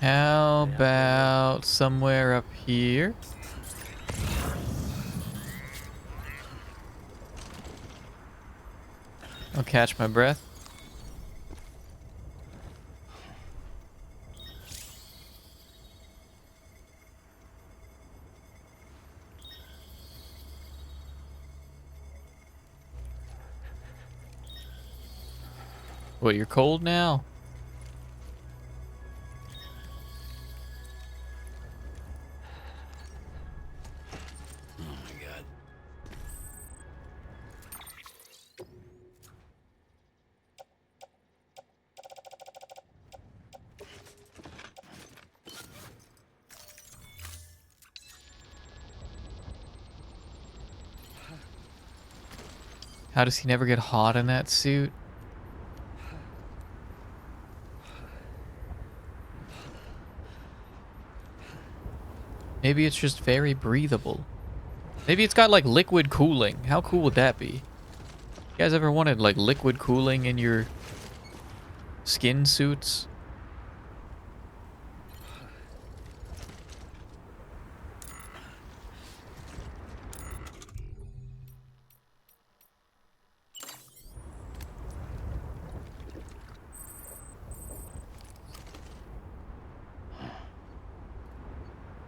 How about somewhere up here? I'll catch my breath. What, you're cold now? Oh my god. How does he never get hot in that suit? Maybe it's just very breathable. Maybe it's got like liquid cooling. How cool would that be? You guys ever wanted like liquid cooling in your skin suits?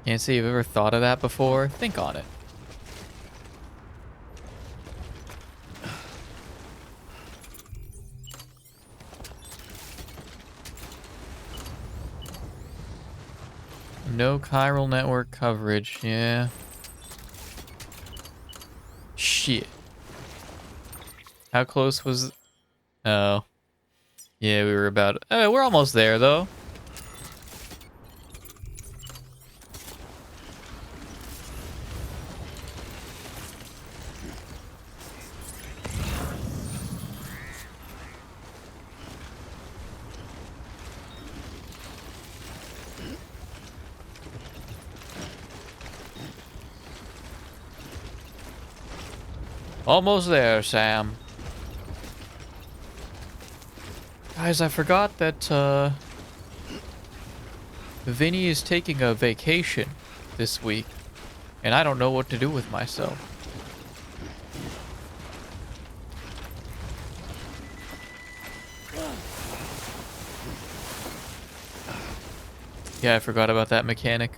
Can't say you've ever thought of that before. Think on it. No chiral network coverage, yeah. Shit. How close was... Oh. Yeah, we were about... Oh, we're almost there, though. Almost there, Sam. Guys, I forgot that, Vinny is taking a vacation this week, and I don't know what to do with myself. Yeah, I forgot about that mechanic.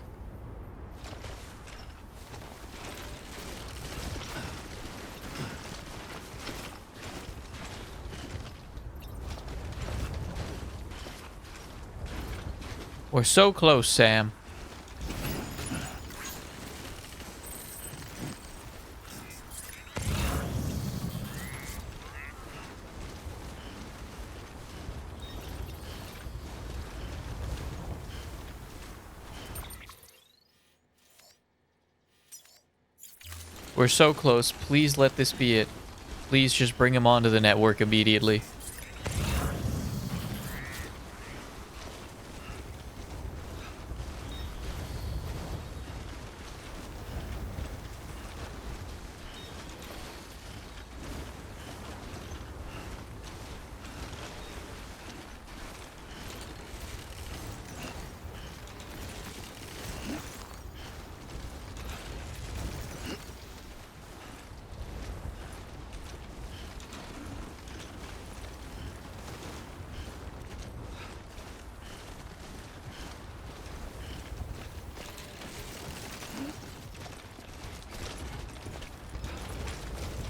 We're so close, Sam. We're so close. Please let this be it. Please just bring him onto the network immediately.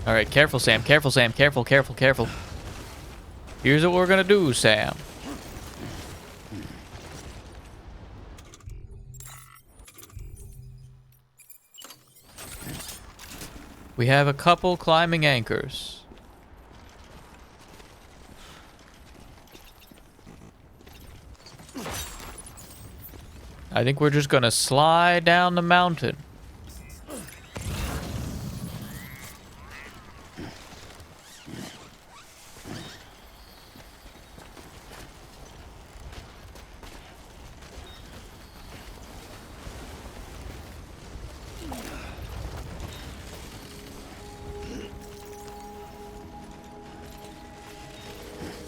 Alright, careful, Sam. Careful, Sam. Careful, careful, careful. Here's what we're gonna do, Sam. We have a couple climbing anchors. I think we're just gonna slide down the mountain.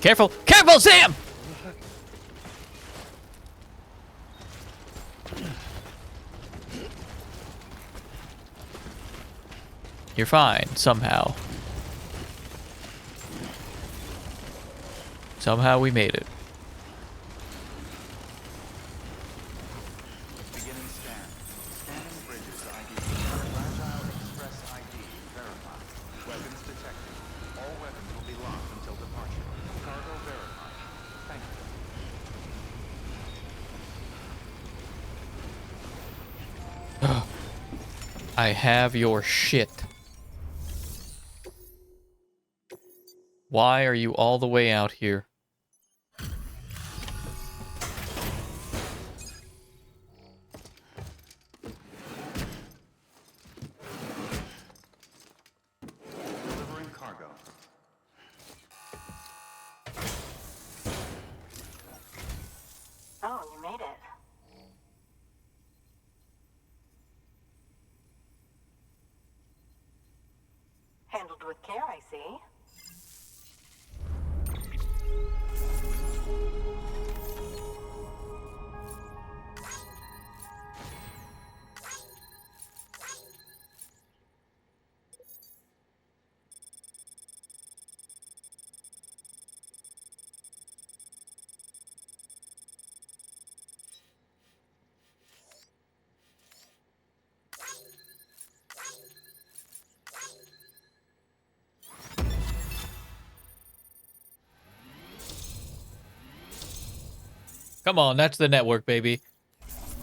Careful! Careful, Sam! You're fine, somehow. Somehow we made it. Beginning scan. Scanning bridges ID. Fragile Express ID verified. Weapons detected. All weapons will be locked until departure. Cargo verified. Thank you. I have your shit. Why are you all the way out here? Delivering cargo. Oh, you made it. Handled with care, I see. Come on, that's the network, baby.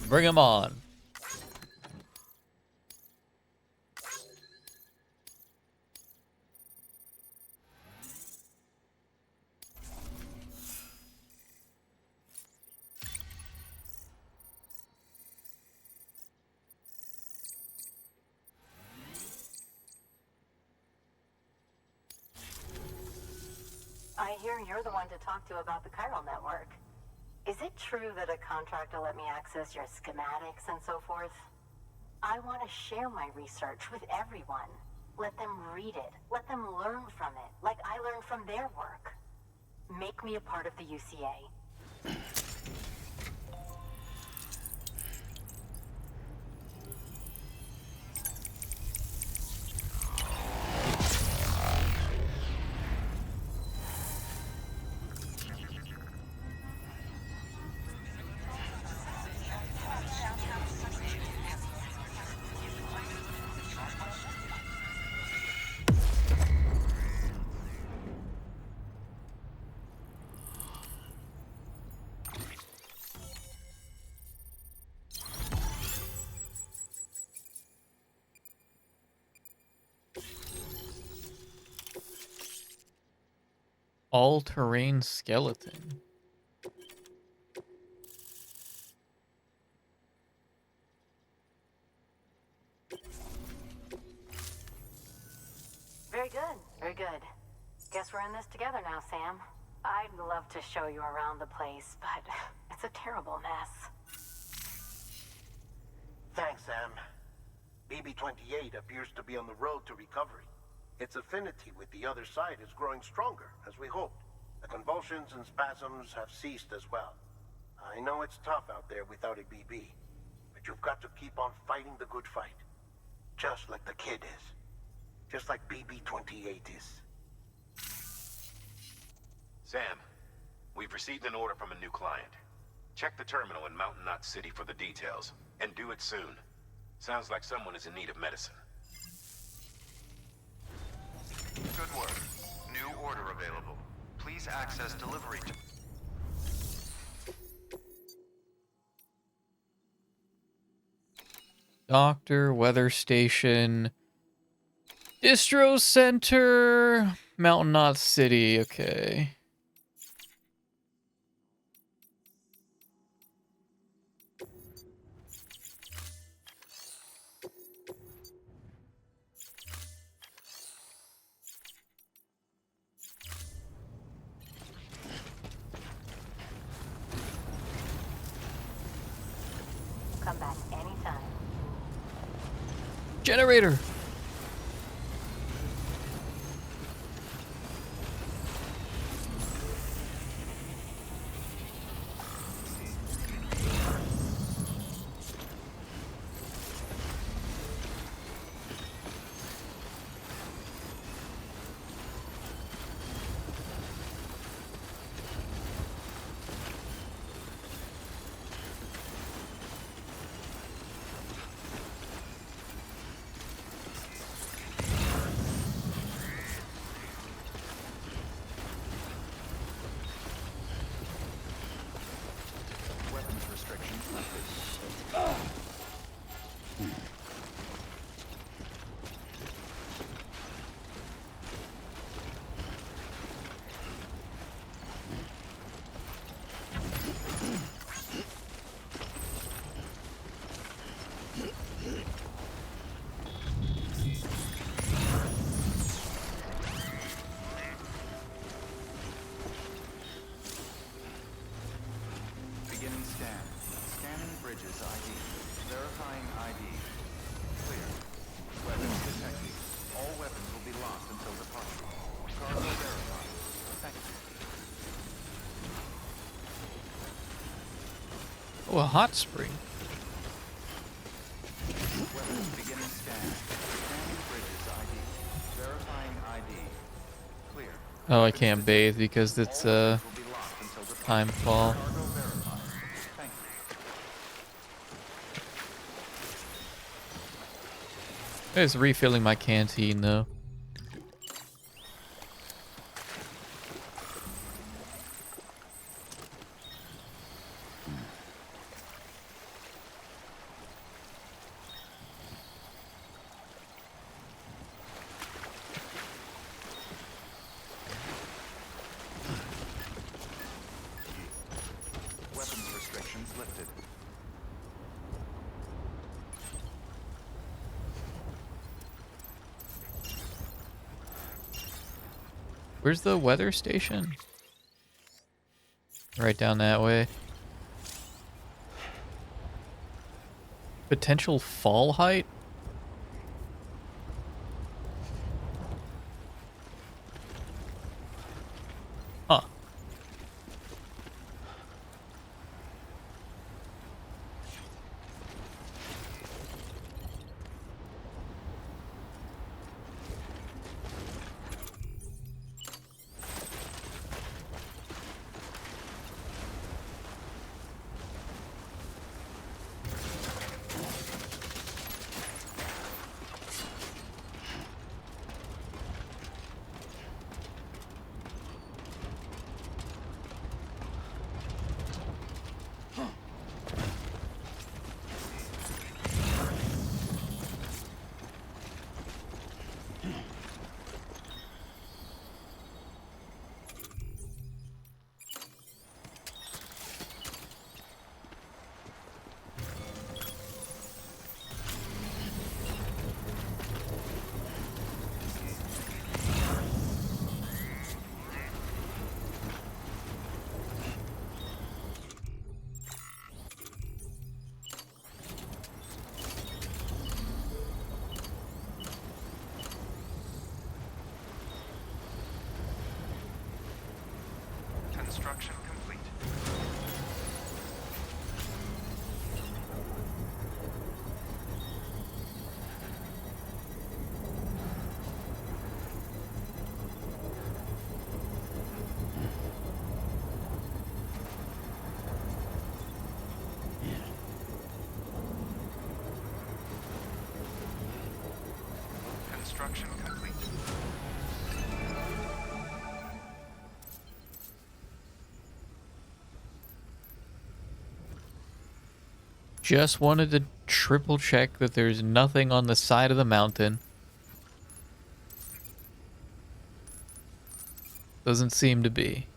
Bring them on. I hear you're the one to talk to about the chiral network. Is it true that a contractor let me access your schematics and so forth? I want to share my research with everyone. Let them read it. Let them learn from it, like I learned from their work. Make me a part of the UCA. All-terrain skeleton. Very good, very good. Guess we're in this together now, Sam. I'd love to show you around the place, but it's a terrible mess. Thanks, Sam. BB-28 appears to be on the road to recovery. Its affinity with the other side is growing stronger, as we hoped. The convulsions and spasms have ceased as well. I know it's tough out there without a BB, but you've got to keep on fighting the good fight. Just like the kid is. Just like BB-28 is. Sam, we've received an order from a new client. Check the terminal in Mountain Knot City for the details, and do it soon. Sounds like someone is in need of medicine. Good work. New order available. Please access delivery to... Doctor, weather station, distro center, Mountain Knot City. Okay. Come back anytime. Generator. Weapons restrictions lifted. Beginning scan. Scanning bridges ID. Verifying ID. Clear. Weapons detected. All weapons will be lost until departure. Cargo verified. Thank you. Oh, a hot spring. Weapons beginning scan. Scanning bridges ID. Verifying ID. Clear. Oh, I can't bathe because it's All weapons will be lost until departure. time fall. Cargo verified. Thank you. I was refilling my canteen though. Weapons restrictions lifted. Where's the weather station? Right down that way. Potential fall height? Construction complete. Construction complete. Just wanted to triple check that there's nothing on the side of the mountain. Doesn't seem to be.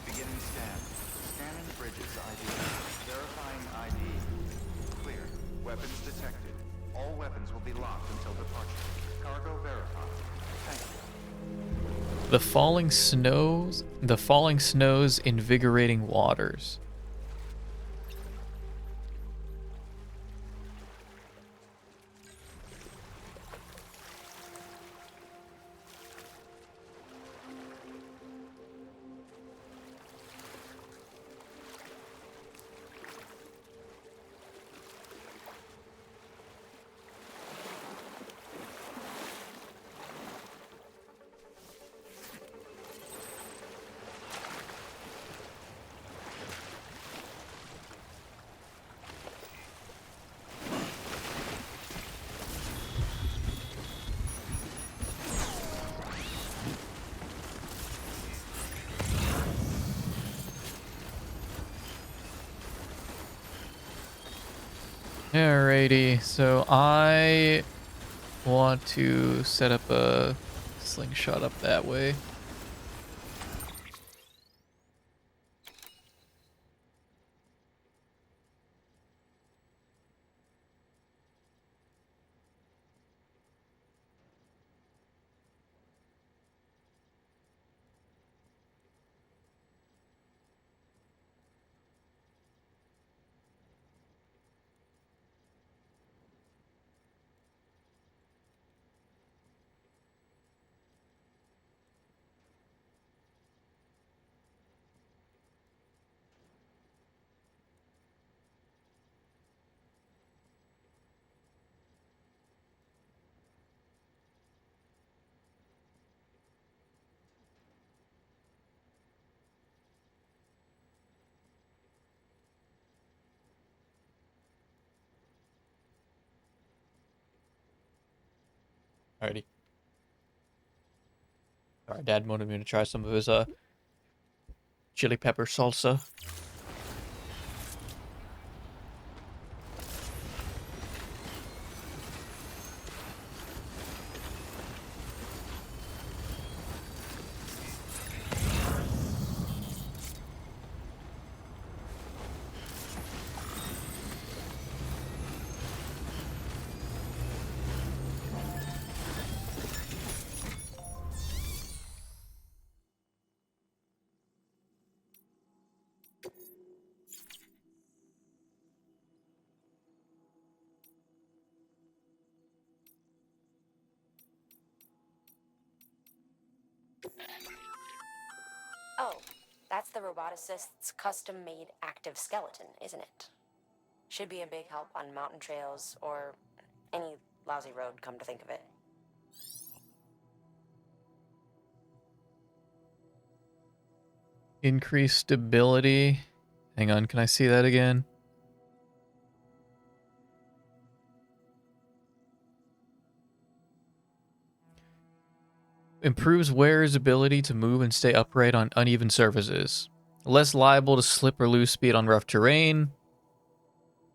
Beginning scan. Scanning bridges ID. Verifying ID. Clear. Weapons detected. All weapons will be locked until departure. Cargo verified. Thank you. The falling snow's invigorating waters. Alrighty, so I want to set up a slingshot up that way. Alrighty. Alright, Dad wanted me to try some of his chili pepper salsa. Oh, that's the roboticist's custom-made active skeleton, isn't it? Should be a big help on mountain trails or any lousy road, come to think of it. Increased stability. Hang on, can I see that again? Improves wearer's ability to move and stay upright on uneven surfaces. Less liable to slip or lose speed on rough terrain.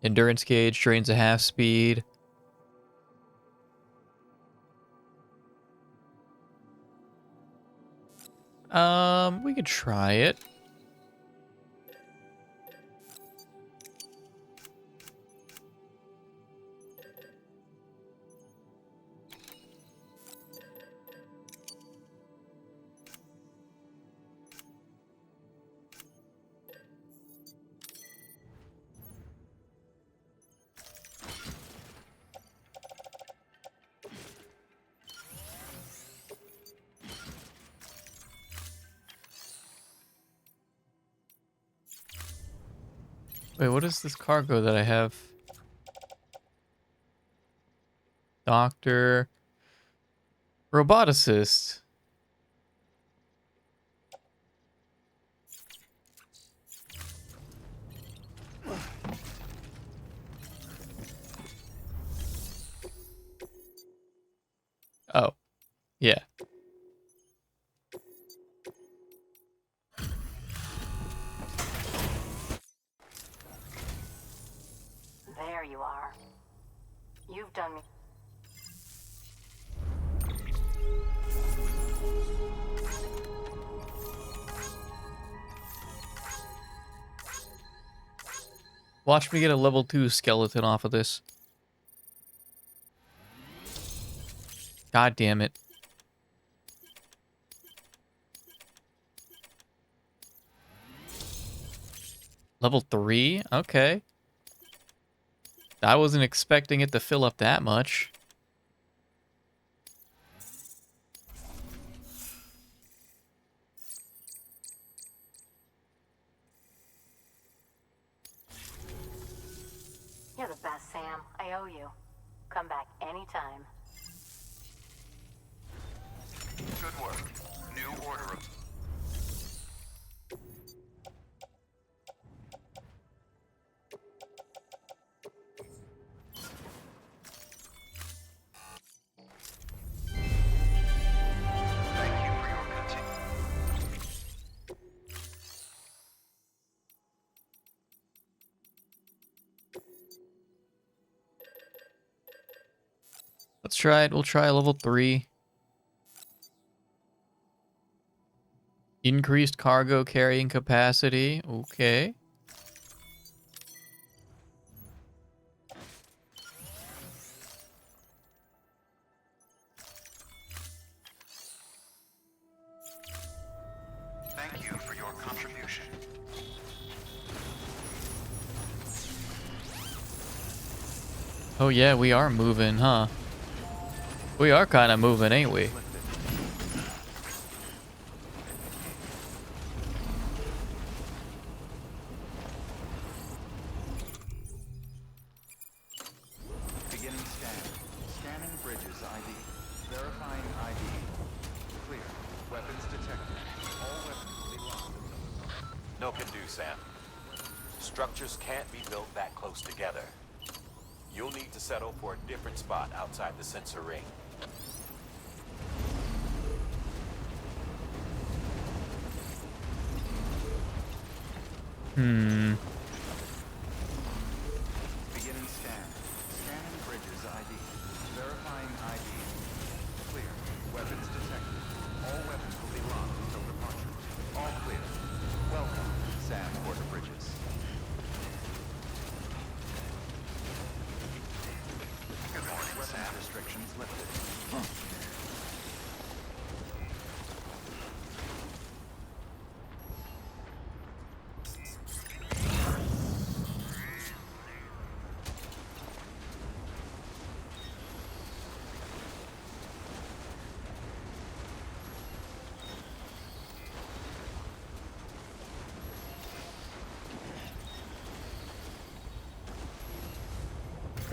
Endurance gauge trains a half speed. We could try it. Wait, what is this cargo that I have? Doctor. Roboticist. Oh, yeah. There you are. You've done me. Watch me get a level 2 skeleton off of this. God damn it. Level 3? Okay. I wasn't expecting it to fill up that much. You're the best, Sam. I owe you. Come back anytime. Good work. New order of... Thank you for your continued... Let's try it. We'll try level 3. Increased cargo carrying capacity. Okay. Thank you for your contribution. Oh yeah, we are moving, huh? We are kind of moving, ain't we? Beginning scan. Scanning bridges ID. Verifying ID. Clear. Weapons detected. All weapons will be locked. No can do, Sam. Structures can't be built that close together. You'll need to settle for a different spot outside the sensor ring. Beginning scan. Scanning bridges ID. Verifying ID. Clear. Weapons detected. All weapons will be locked until departure. All clear. Welcome, Sam Porter Bridges. Good morning, Sam. Restrictions lifted.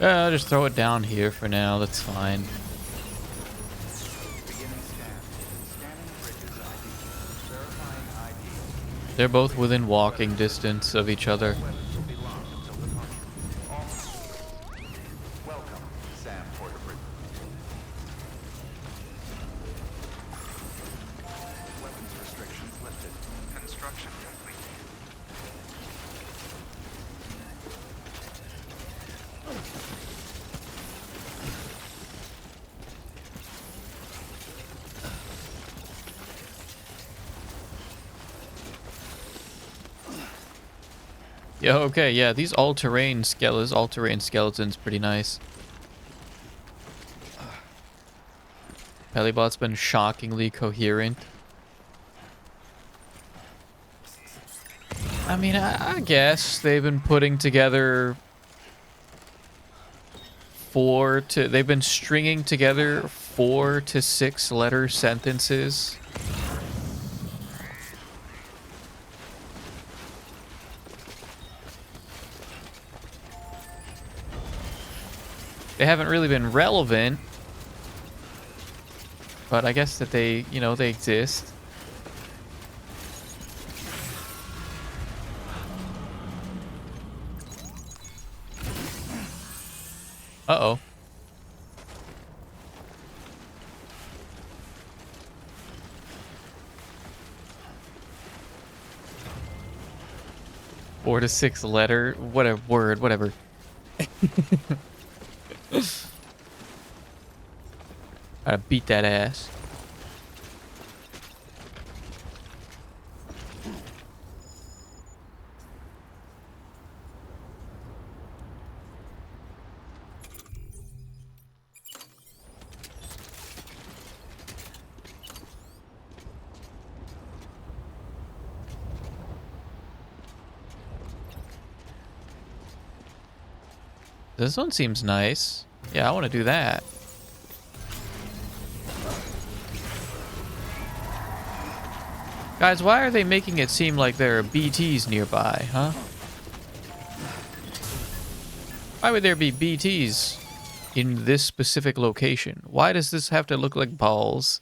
I'll just throw it down here for now. That's fine. Beginning scan. Scanning bridges ID. Verifying ID. They're both within walking distance of each other. Weapons will be locked until departure. All... Welcome, Sam Porter Bridges. Weapons restrictions lifted. Construction complete. Yeah, okay, yeah, these all-terrain skeletons pretty nice. Pelibot's been shockingly coherent. I mean, I guess they've been putting together they've been stringing together 4 to 6 letter sentences. They haven't really been relevant. But I guess that they, you know, they exist. Uh-oh. Four to six letter, whatever word, whatever. Gotta beat that ass. This one seems nice. Yeah, I want to do that. Guys, why are they making it seem like there are BTs nearby, huh? Why would there be BTs in this specific location? Why does this have to look like balls?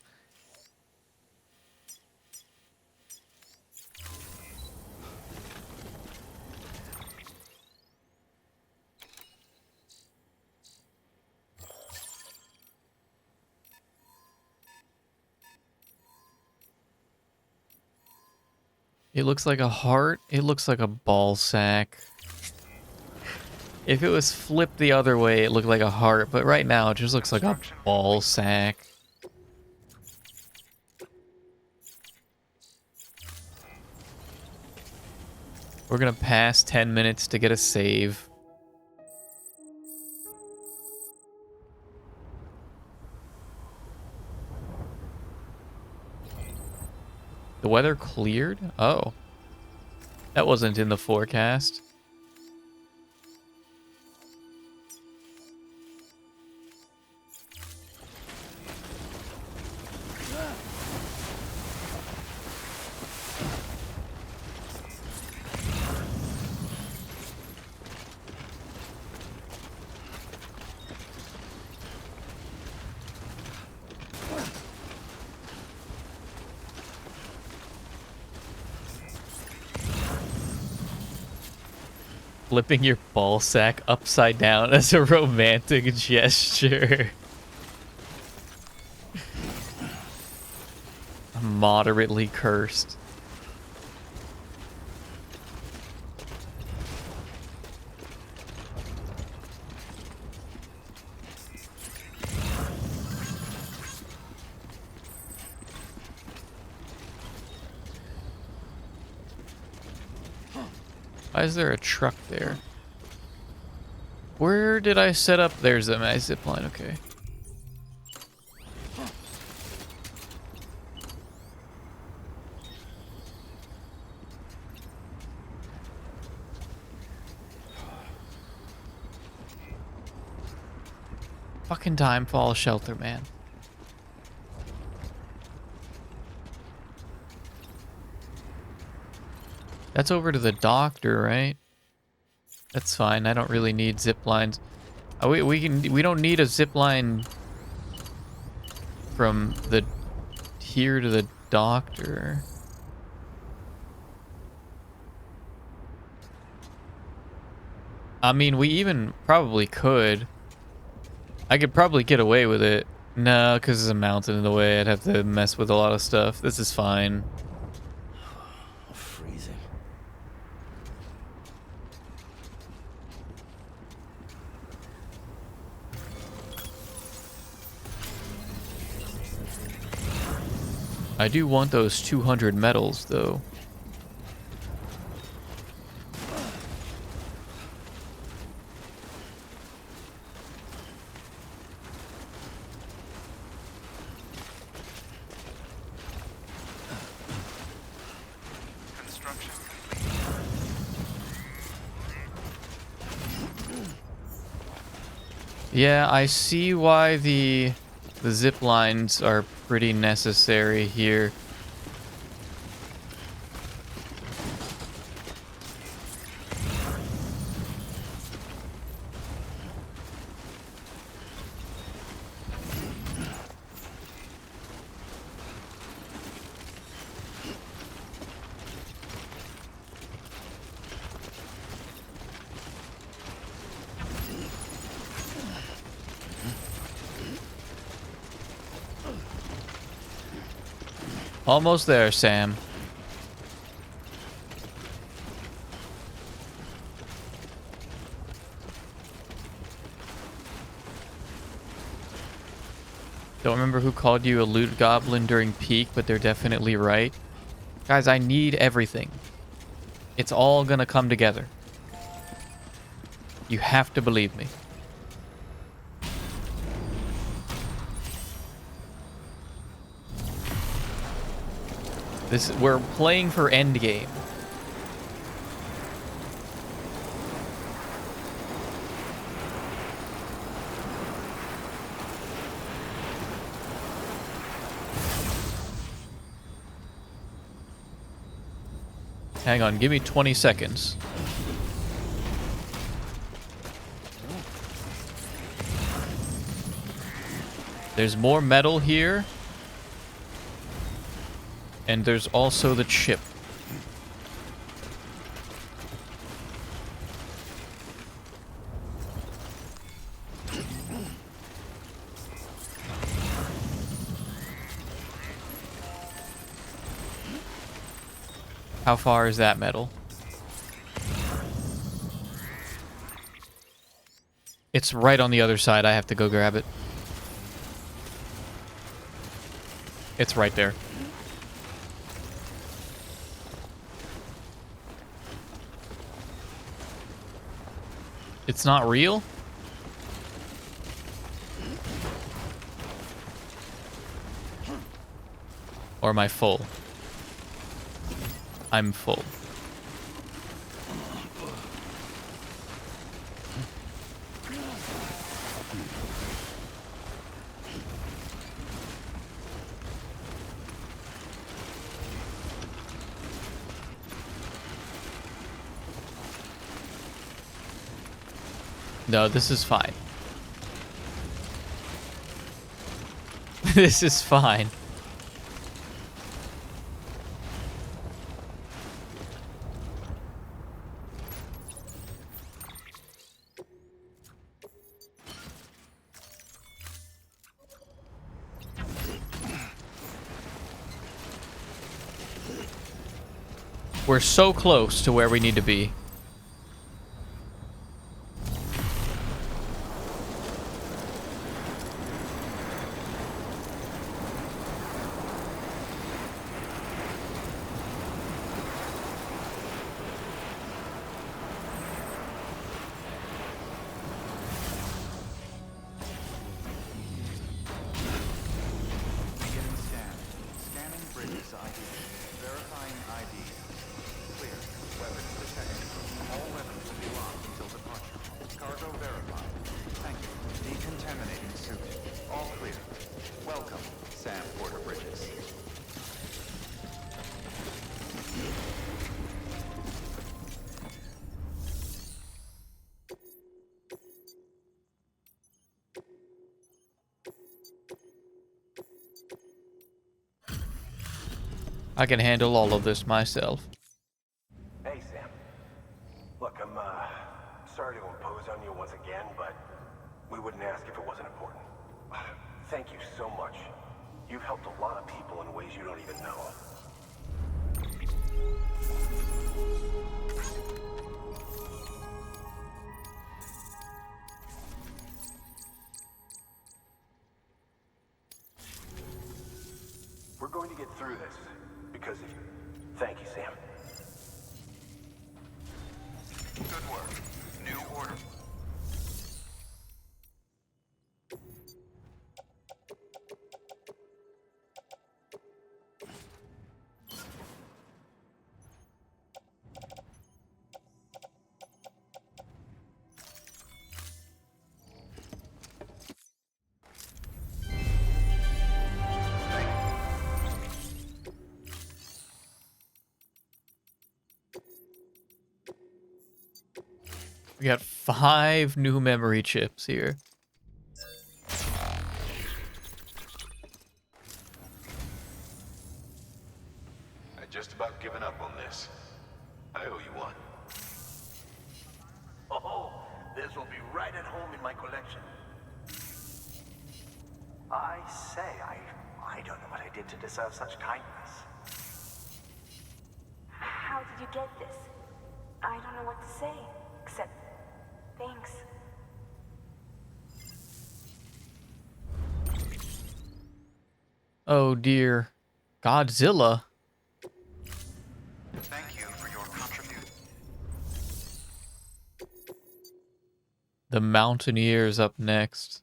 It looks like a heart. It looks like a ball sack. If it was flipped the other way, it looked like a heart, but right now it just looks like a ball sack. We're gonna pass 10 minutes to get a save. The weather cleared? Oh. That wasn't in the forecast. Flipping your ball sack upside down as a romantic gesture. Moderately cursed. Why is there a truck there? Where did I set up? There's my zipline, okay. Fucking Timefall shelter, man. That's over to the doctor, right? That's fine. I don't really need zip lines. We don't need a zip line from the here to the doctor. I mean, we even probably could. I could probably get away with it. No, because there's a mountain in the way. I'd have to mess with a lot of stuff. This is fine. Freezing. I do want those 200 medals, though. Construction Yeah, I see why the zip lines are pretty necessary here. Almost there, Sam. Don't remember who called you a loot goblin during peak, but they're definitely right. Guys, I need everything. It's all gonna come together. You have to believe me. We're playing for endgame. Hang on, give me 20 seconds. There's more metal here. And there's also the chip. How far is that metal? It's right on the other side. I have to go grab it. It's right there. It's not real? Or am I full? I'm full. No, this is fine. This is fine. We're so close to where we need to be. I can handle all of this myself. Hey, Sam. Look, I'm sorry to impose on you once again, but we wouldn't ask if it wasn't important. Thank you so much. You've helped a lot of people in ways you don't even know. We're going to get through this because of you. Thank you, Sam. Good work. New order. We got 5 new memory chips here. I just about given up on this. I owe you one. Oh, this will be right at home in my collection. I say, I don't know what I did to deserve such kindness. How did you get this? I don't know what to say, except thanks. Oh dear. Godzilla? Thank you for your contribution. The Mountaineer's up next.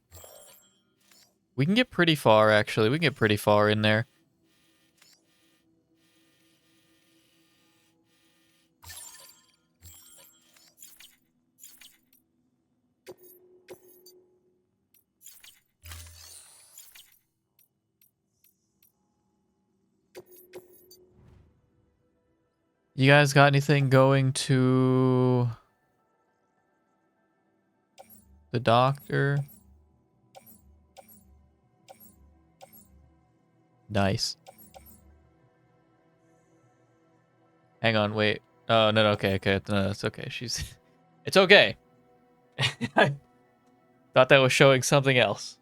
We can get pretty far, actually. We can get pretty far in there. You guys got anything going to the doctor? Nice. Hang on, wait. Oh, no, okay. No, it's okay. She's... It's okay. I thought that was showing something else.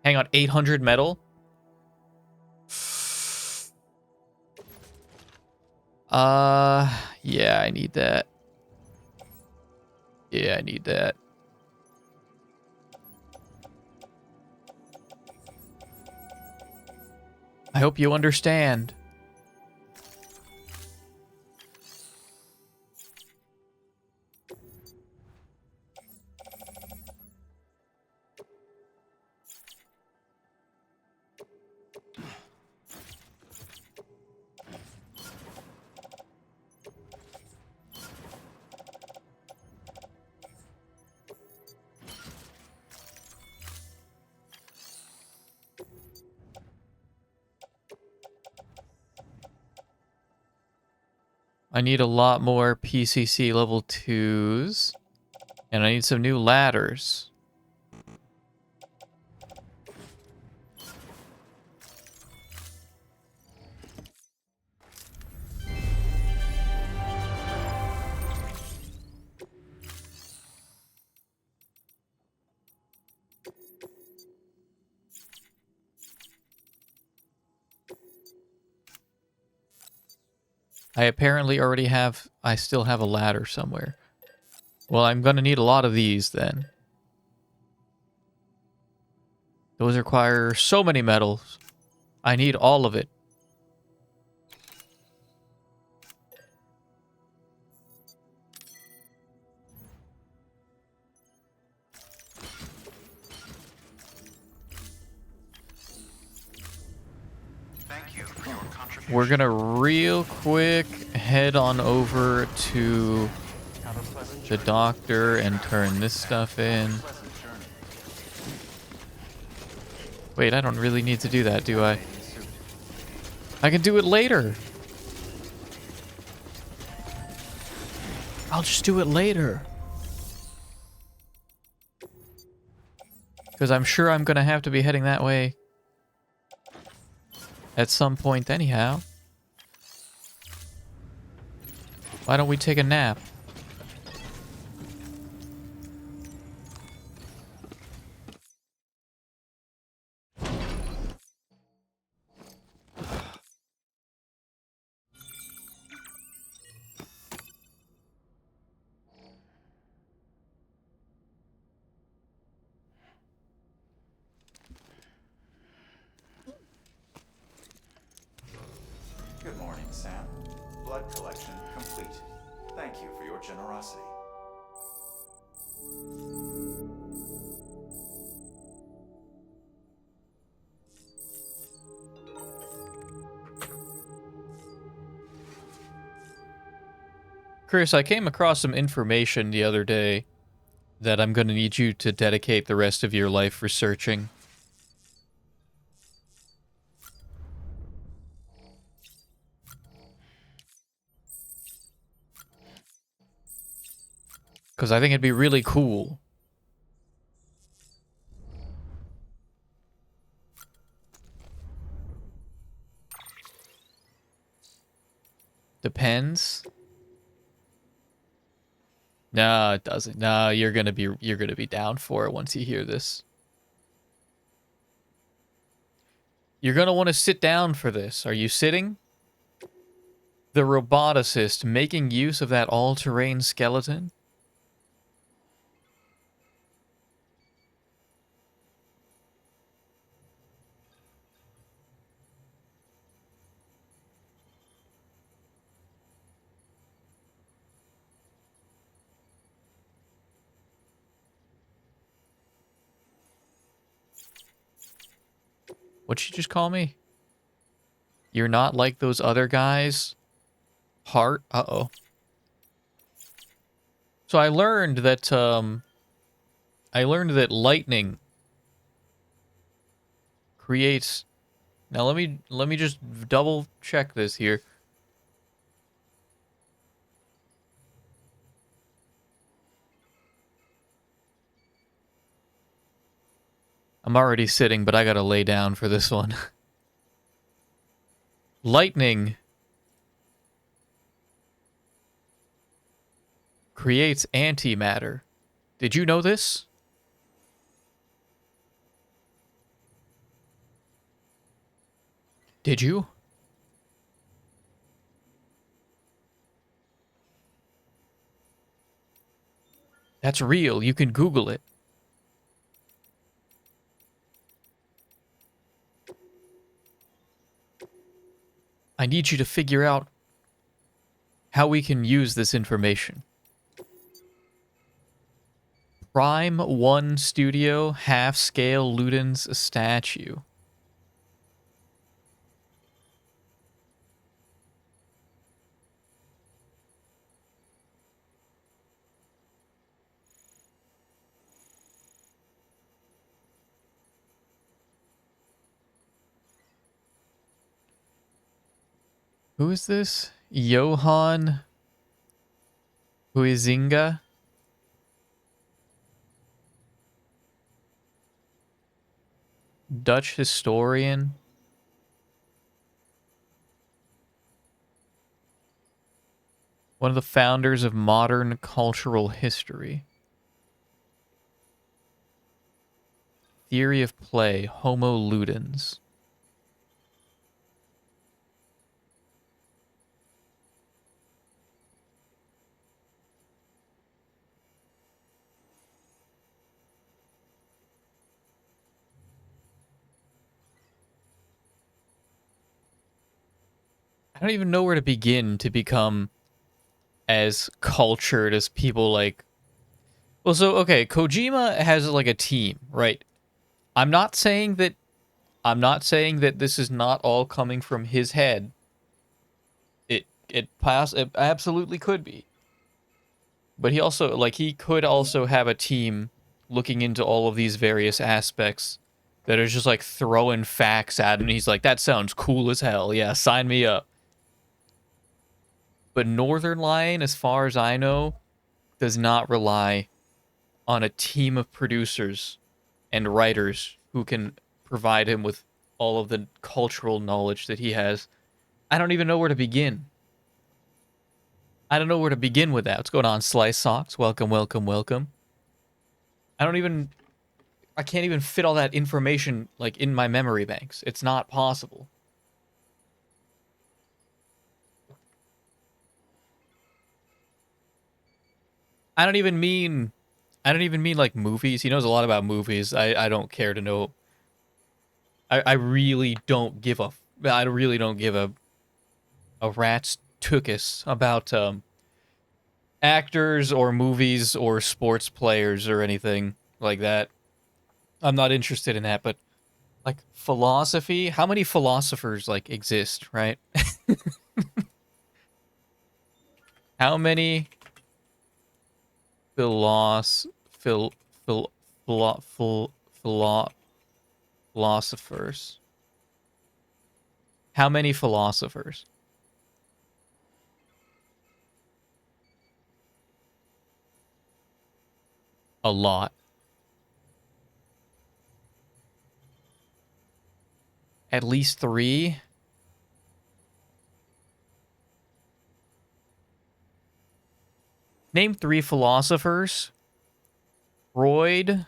Hang on, 800 metal? Yeah, I need that. Yeah, I need that. I hope you understand. I need a lot more PCC level 2s. And I need some new ladders. I apparently already have... I still have a ladder somewhere. Well, I'm gonna need a lot of these then. Those require so many metals. I need all of it. Thank you for your contribution. We're gonna real quick head on over to the doctor and turn this stuff in. Wait, I don't really need to do that, do I? I can do it later. I'll just do it later. Because I'm sure I'm gonna have to be heading that way at some point anyhow. Why don't we take a nap? Good morning, Sam. Blood collection complete. Thank you for your generosity. Chris, I came across some information the other day that I'm going to need you to dedicate the rest of your life researching. Because I think it'd be really cool. Depends. No, it doesn't. No, you're gonna be down for it once you hear this. You're gonna want to sit down for this. Are you sitting? The roboticist making use of that all-terrain skeleton? What'd she just call me? You're not like those other guys? Heart? Uh-oh. So I learned that lightning creates. Now let me just double check this here. I'm already sitting, but I gotta lay down for this one. Lightning creates antimatter. Did you know this? Did you? That's real. You can Google it. I need you to figure out how we can use this information. Prime 1 Studio half-scale Ludens statue. Who is this? Johan Huizinga? Dutch historian? One of the founders of modern cultural history. Theory of play, Homo Ludens. I don't even know where to begin to become as cultured as people like. Well, so okay, Kojima has like a team, right? I'm not saying that this is not all coming from his head. It absolutely could be. But he could also have a team looking into all of these various aspects that are just like throwing facts at him. And he's like, that sounds cool as hell. Yeah, sign me up. But Northern Lion, as far as I know, does not rely on a team of producers and writers who can provide him with all of the cultural knowledge that he has. I don't even know where to begin. I don't know where to begin with that. What's going on, Slice Socks? Welcome, welcome, welcome. I can't even fit all that information like in my memory banks. It's not possible. I don't even mean like movies. He knows a lot about movies. I don't care to know. I really don't give a rat's tuchus about actors or movies or sports players or anything like that. I'm not interested in that, but like philosophy, how many philosophers like exist, right? How many philosophers? How many philosophers? A lot. At least 3? Name 3 philosophers. Freud,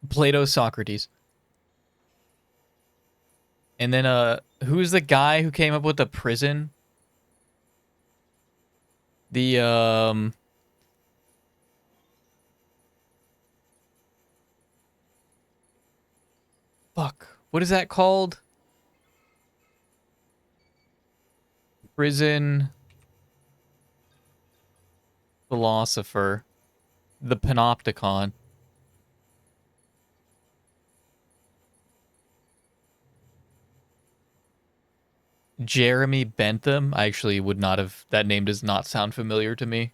Plato, Socrates. And then, who's the guy who came up with the prison? The, fuck. What is that called? Prison philosopher. The Panopticon. Jeremy Bentham. I actually would not have... That name does not sound familiar to me.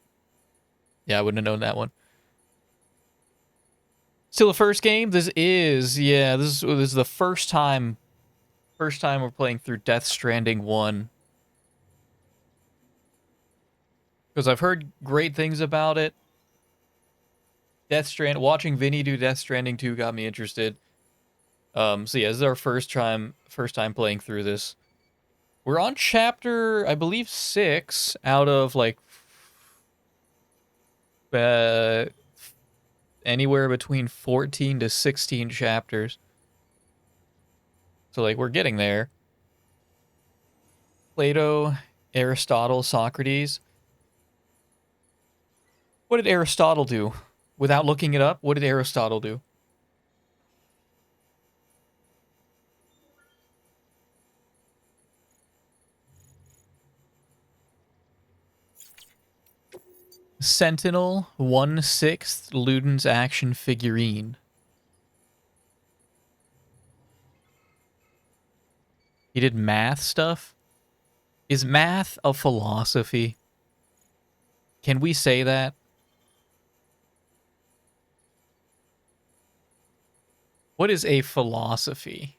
Yeah, I wouldn't have known that one. Still the first game? This is... Yeah, this is the first time... First time we're playing through Death Stranding 1. Because I've heard great things about it. Watching Vinny do Death Stranding 2 got me interested. So yeah, this is our first time playing through this. We're on chapter, I believe, 6 out of, like, anywhere between 14 to 16 chapters. So, like, we're getting there. Plato, Aristotle, Socrates. What did Aristotle do? Without looking it up, what did Aristotle do? Sentinel 1/6 Luden's action figurine. He did math stuff? Is math a philosophy? Can we say that? What is a philosophy?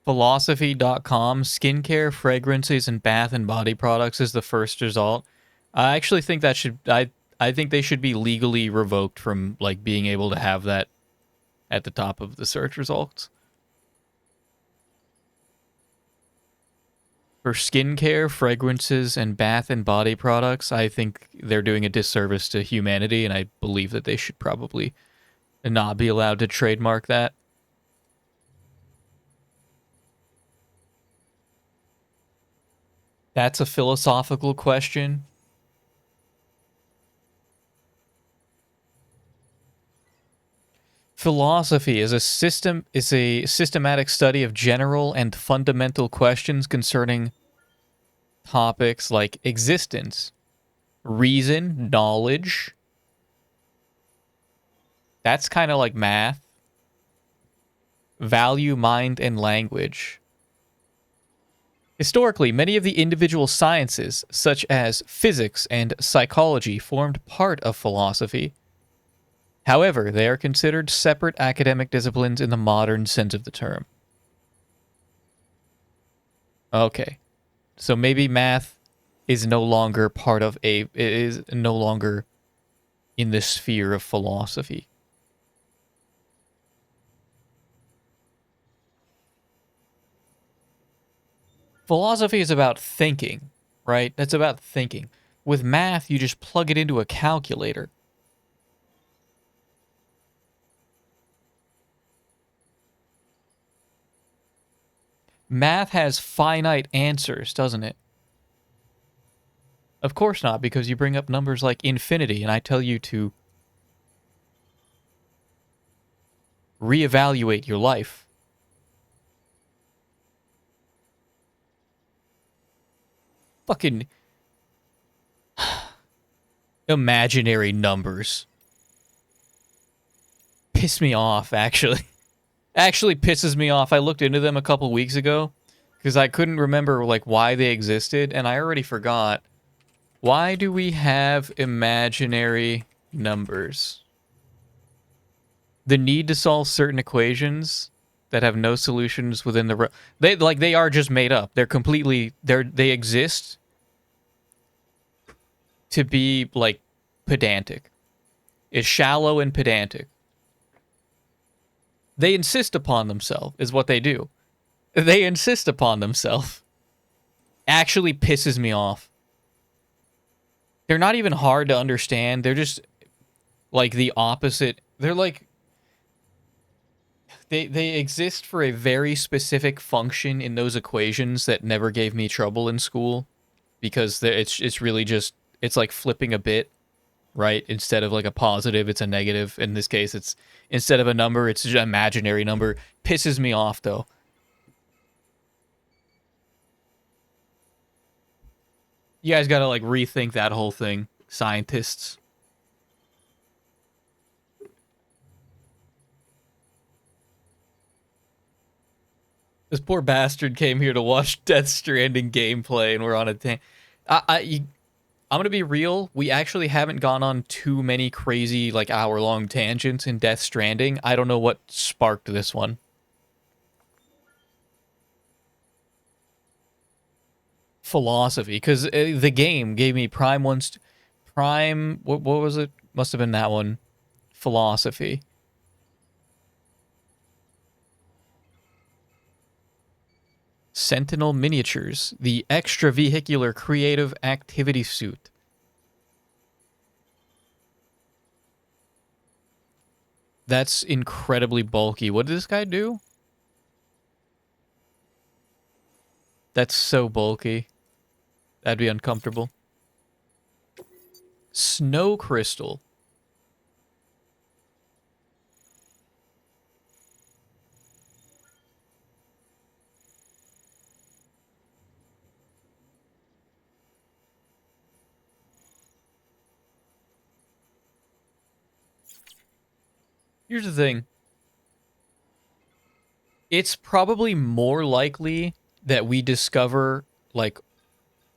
Philosophy.com, skincare, fragrances, and bath and body products is the first result. I actually think that should... I think they should be legally revoked from, like, being able to have that at the top of the search results. For skincare, fragrances, and bath and body products, I think they're doing a disservice to humanity, and I believe that they should probably not be allowed to trademark that. That's a philosophical question. Philosophy is a systematic study of general and fundamental questions concerning topics like existence, reason, knowledge. That's kind of like math. Value, mind, and language. Historically, many of the individual sciences, such as physics and psychology, formed part of philosophy. However, they are considered separate academic disciplines in the modern sense of the term. Okay. So maybe math is no longer part of is no longer in the sphere of philosophy. Philosophy is about thinking, right? That's about thinking. With math, you just plug it into a calculator. Math has finite answers, doesn't it? Of course not, because you bring up numbers like infinity, and I tell you to reevaluate your life. Fucking imaginary numbers. Piss me off, actually. Actually pisses me off. I looked into them a couple weeks ago because I couldn't remember, like, why they existed, and I already forgot. Why do we have imaginary numbers? The need to solve certain equations that have no solutions within the... They are just made up. They're completely... They exist to be, like, pedantic. is shallow and pedantic. They insist upon themselves, is what they do. They insist upon themselves. Actually pisses me off. They're not even hard to understand. They're just like the opposite. They're like they exist for a very specific function in those equations that never gave me trouble in school, because it's really just, it's like flipping a bit, right? Instead of like a positive, it's a negative. In this case, it's instead of a number, it's just an imaginary number. Pisses me off though. You guys gotta like rethink that whole thing, scientists. This poor bastard came here to watch Death Stranding gameplay, and we're on a I'm gonna be real. We actually haven't gone on too many crazy like hour-long tangents in Death Stranding. I don't know what sparked this one. Philosophy, because the game gave me Prime what was it? Must have been that one. Philosophy. Sentinel Miniatures, the extravehicular creative activity suit. That's incredibly bulky. What did this guy do? That's so bulky. That'd be uncomfortable. Snow crystal. Here's the thing. It's probably more likely that we discover like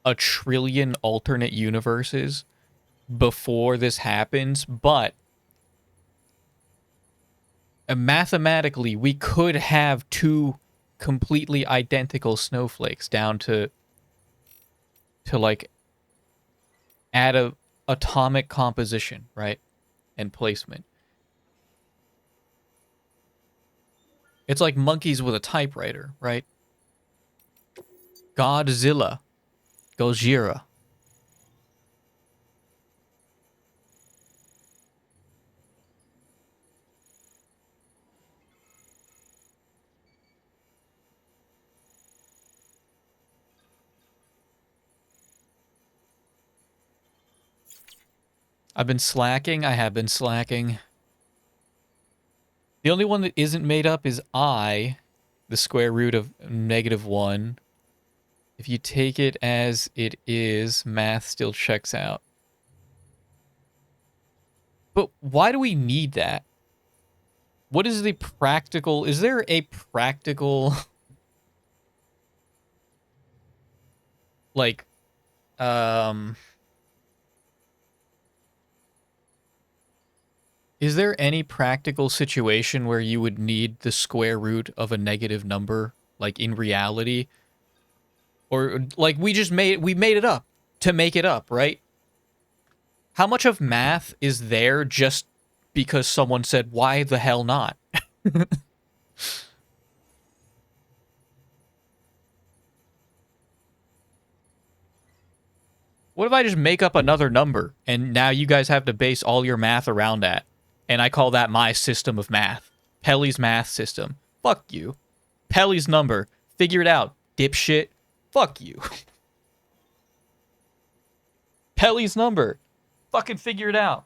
a trillion alternate universes before this happens, but mathematically we could have two completely identical snowflakes down to like add a atomic composition, right? And placement. It's like monkeys with a typewriter, right? Godzilla. Gojira. I've been slacking. I have been slacking. The only one that isn't made up is I, the square root of -1. If you take it as it is, math still checks out. But why do we need that? What is the practical... Is there a practical... like, is there any practical situation where you would need the square root of a negative number, like in reality? Or like we made it up to make it up, right? How much of math is there just because someone said, why the hell not? What if I just make up another number and now you guys have to base all your math around that? And I call that my system of math. Pelly's math system. Fuck you. Pelly's number. Figure it out, dipshit. Fuck you. Pelly's number. Fucking figure it out.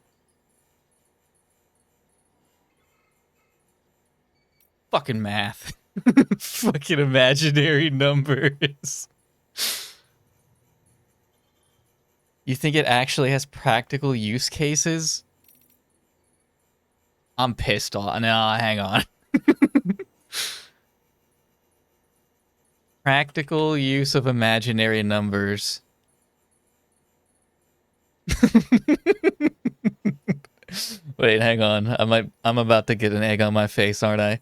Fucking math. Fucking imaginary numbers. You think it actually has practical use cases? I'm pissed off. No, hang on. Practical use of imaginary numbers. Wait, hang on. I'm about to get an egg on my face, aren't I?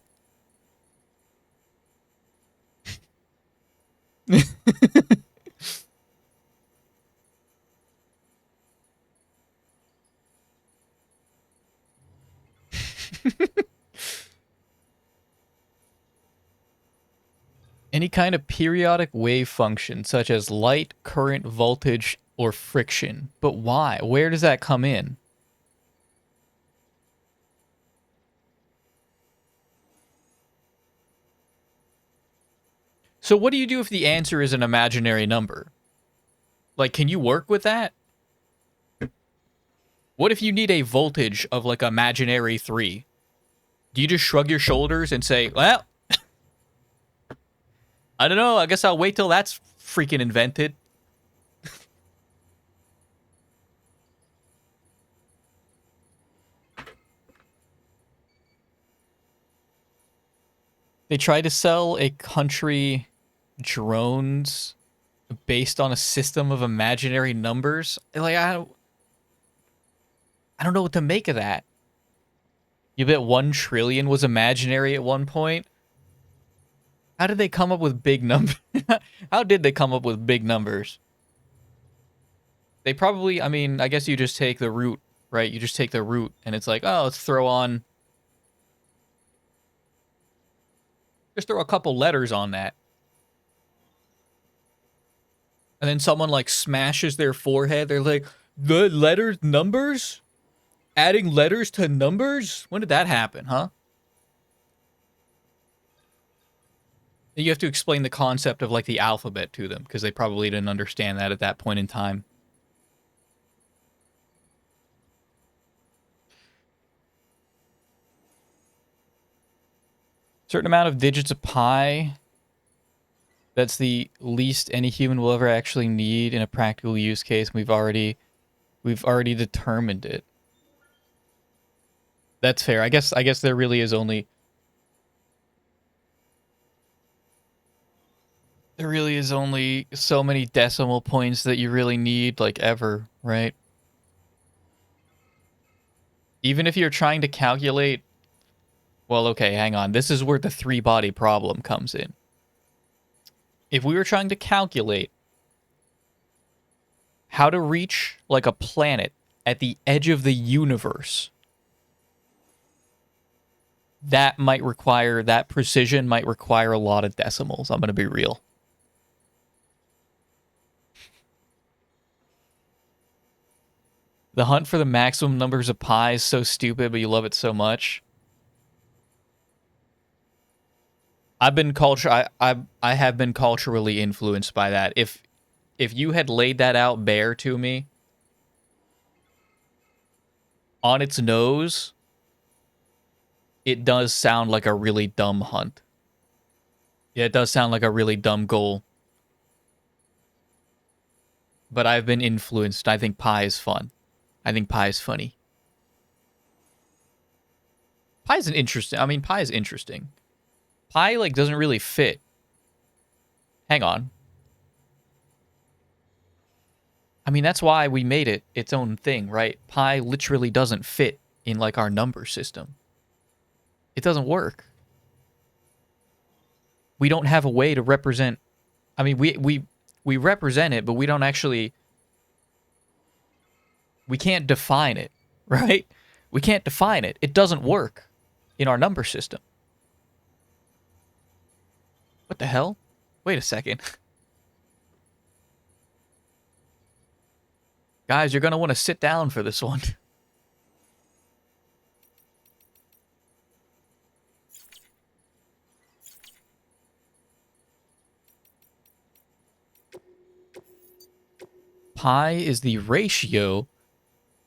Any kind of periodic wave function, such as light, current, voltage, or friction. But why? Where does that come in? So what do you do if the answer is an imaginary number? Like, can you work with that? What if you need a voltage of, like, imaginary 3? Do you just shrug your shoulders and say, well, I don't know, I guess I'll wait till that's freaking invented? They tried to sell a country drones based on a system of imaginary numbers. Like, I don't know what to make of that. You bet 1 trillion was imaginary at one point? How did they come up with big numbers? How did they come up with big numbers? They probably, I mean, I guess you just take the root, right? You just take the root, and it's like, oh, let's throw on... Just throw a couple letters on that. And then someone, like, smashes their forehead. They're like, the letters, numbers? Adding letters to numbers? When did that happen, huh? You have to explain the concept of, like, the alphabet to them, because they probably didn't understand that at that point in time. Certain amount of digits of pi. That's the least any human will ever actually need in a practical use case. We've already determined it. That's fair. I guess there really is only... There really is only so many decimal points that you really need, like, ever, right? Even if you're trying to calculate... Well, okay, hang on. This is where the 3-body problem comes in. If we were trying to calculate how to reach, like, a planet at the edge of the universe, that precision might require a lot of decimals. I'm going to be real. The hunt for the maximum numbers of pi is so stupid, but you love it so much. I have been culturally influenced by that. If you had laid that out bare to me on its nose, it does sound like a really dumb hunt. Yeah, it does sound like a really dumb goal. But I've been influenced. I think pi is fun. I think pi is funny. Pi is interesting. Pi, like, doesn't really fit. Hang on. I mean, that's why we made it its own thing, right? Pi literally doesn't fit in, like, our number system. It doesn't work. We don't have a way to represent... I mean, we represent it, but we don't actually... We can't define it, right? We can't define it. It doesn't work in our number system. What the hell? Wait a second. Guys, you're going to want to sit down for this one. Pi is the ratio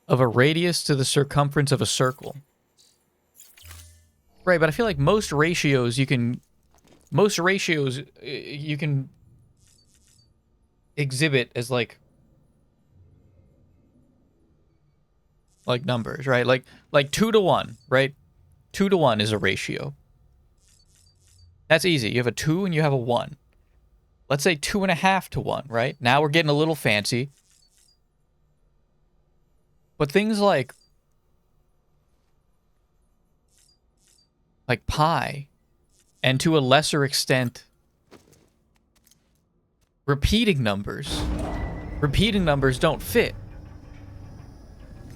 of a radius to the circumference of a circle. Right, but I feel like most ratios you can exhibit as like numbers, right? Like 2 to 1, right? 2 to 1 is a ratio. That's easy. You have a 2 and you have a 1. Let's say 2.5 to 1, right? Now we're getting a little fancy. But things like pi, and to a lesser extent, repeating numbers don't fit.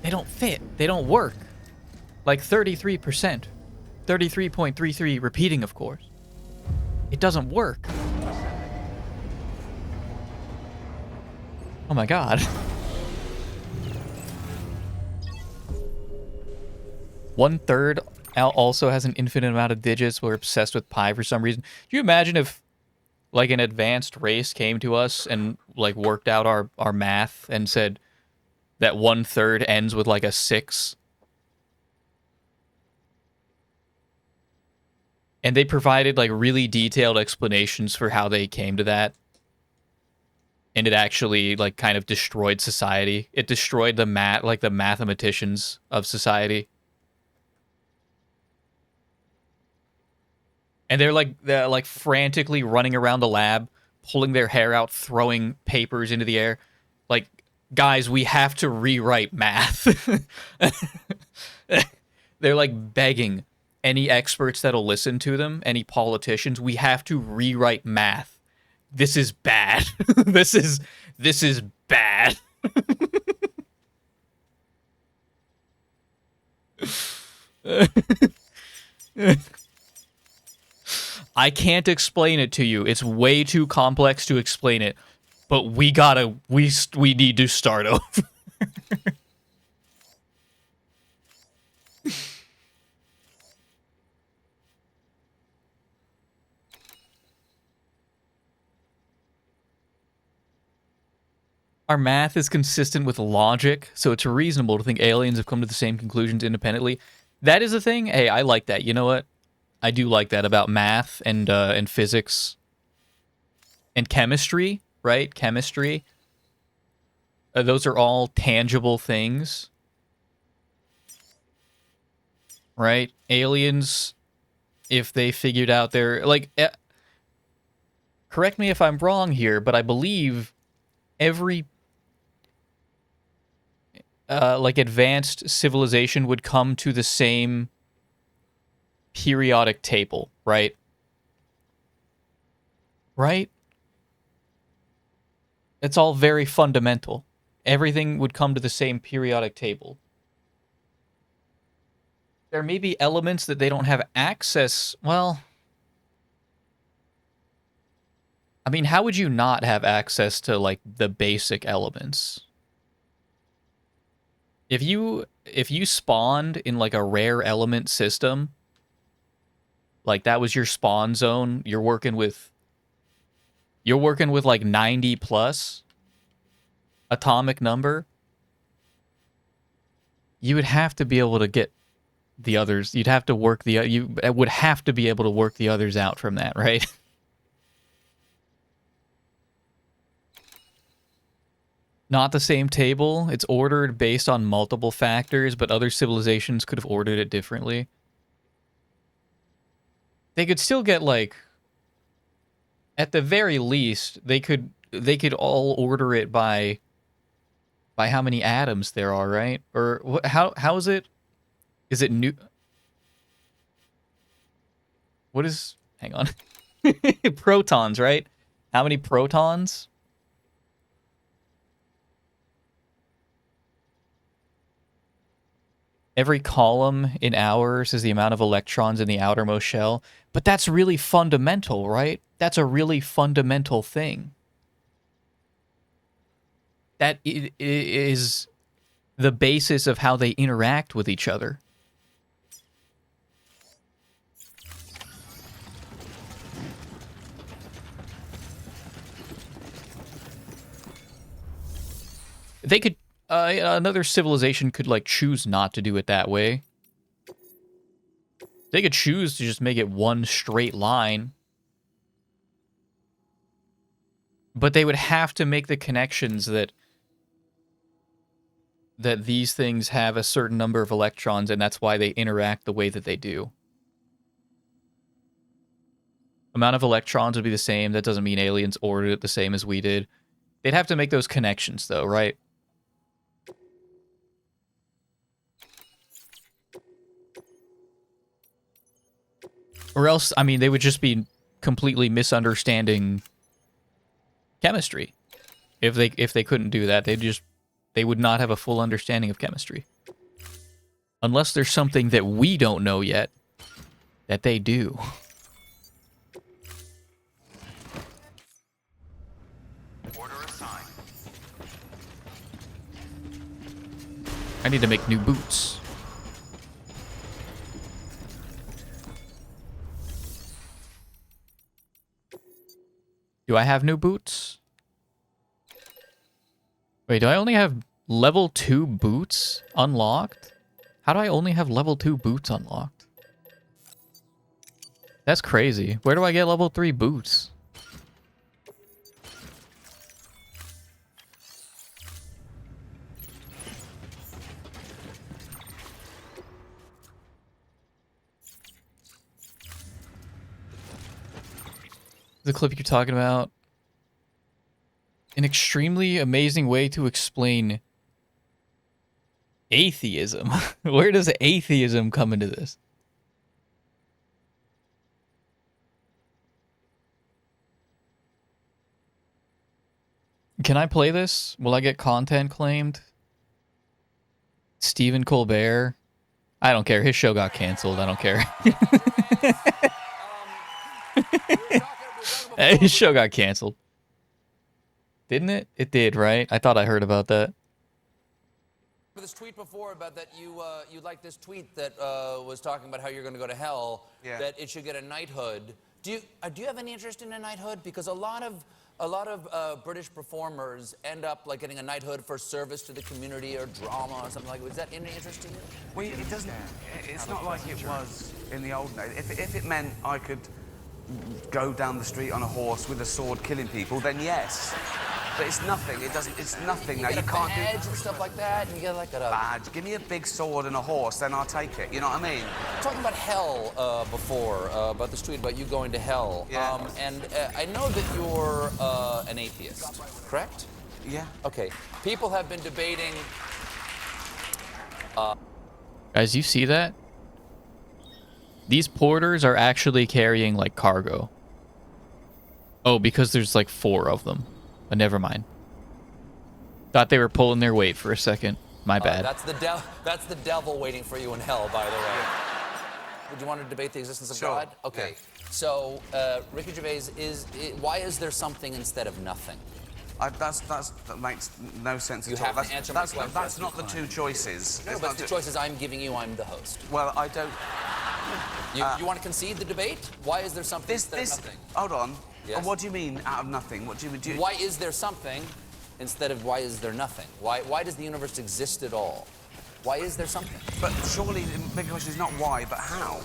They don't fit. They don't work. Like 33%. 33.33 repeating, of course. It doesn't work. Oh my god. 1/3 also has an infinite amount of digits. We're obsessed with pi for some reason. Do you imagine if, like, an advanced race came to us and, like, worked out our math and said that 1/3 ends with, like, a 6? And they provided, like, really detailed explanations for how they came to that. And it actually, like, kind of destroyed society. It destroyed the mathematicians of society. And they're like frantically running around the lab, pulling their hair out, throwing papers into the air. Like, guys, we have to rewrite math. They're like begging any experts that'll listen to them, any politicians, we have to rewrite math. This is bad. This is bad. I can't explain it to you. It's way too complex to explain it. But we need to start over. Our math is consistent with logic, so it's reasonable to think aliens have come to the same conclusions independently. That is a thing. Hey, I like that. You know what? I do like that about math and physics and chemistry, right? Chemistry. Those are all tangible things, right? Aliens, if they figured out their, like, correct me if I'm wrong here, but I believe every like advanced civilization would come to the same periodic table, right? Right? It's all very fundamental. Everything would come to the same periodic table. There may be elements that they don't have access. Well, I mean, how would you not have access to, like, the basic elements? If you spawned in, like, a rare element system, like, that was your spawn zone, you're working with like 90 plus atomic number, you would have to be able to get the others. You'd have to work you would have to be able to work the others out from that, right? Not the same table. It's ordered based on multiple factors, but other civilizations could have ordered it differently. They could still get, like, at the very least, they could all order it by how many atoms there are, right? Or how is it? Is it new? What is? Hang on. Protons, right? How many protons? Every column in ours is the amount of electrons in the outermost shell. But that's really fundamental, right? That's a really fundamental thing. That is the basis of how they interact with each other. They could... another civilization could, like, choose not to do it that way. They could choose to just make it one straight line. But they would have to make the connections that these things have a certain number of electrons, and that's why they interact the way that they do. Amount of electrons would be the same. That doesn't mean aliens ordered it the same as we did. They'd have to make those connections, though, right? Or else, I mean, they would just be completely misunderstanding chemistry. If they couldn't do that, they would not have a full understanding of chemistry. Unless there's something that we don't know yet that they do. Order assigned. I need to make new boots. Do I have new boots? Wait, do I only have level 2 boots unlocked? How do I only have level 2 boots unlocked? That's crazy. Where do I get level 3 boots? The clip you're talking about. An extremely amazing way to explain atheism. Where does atheism come into this? Can I play this? Will I get content claimed? Stephen Colbert? I don't care. His show got canceled. I don't care. His show got canceled. Didn't it? It did, right? I thought I heard about that. This tweet before about that you like this tweet that was talking about how you're going to go to hell. Yeah. That it should get a knighthood. Do you have any interest in a knighthood? Because a lot of British performers end up like getting a knighthood for service to the community or drama or something like that. Is that any interest to you? Well, it doesn't. It's not like it was in the old days. If it meant I could go down the street on a horse with a sword killing people, then yes. But it's nothing. It doesn't. It's nothing now. You can't do badge and stuff like that. And you get like a badge. Give me a big sword and a horse, then I'll take it. You know what I mean? Talking about hell before, about this tweet about you going to hell. Yeah. And I know that you're an atheist, correct? Yeah. Okay. People have been debating. Guys, you see that? These porters are actually carrying like cargo. Oh, because there's like 4 of them. But never mind. Thought they were pulling their weight for a second. My bad. That's the devil waiting for you in hell, by the way. Would you want to debate the existence of God? Okay. Yeah. So, Ricky Gervais, why is there something instead of nothing? That makes no sense You at all. have to answer my question. That's not the 2 choices. No, but the choices I'm giving you, I'm the host. Well, I don't. You want to concede the debate? Why is there something instead of nothing? Hold on. Yes. What do you mean out of nothing? What do you mean? Why is there something instead of why is there nothing? Why does the universe exist at all? Why is there something? But surely the big question is not why, but how.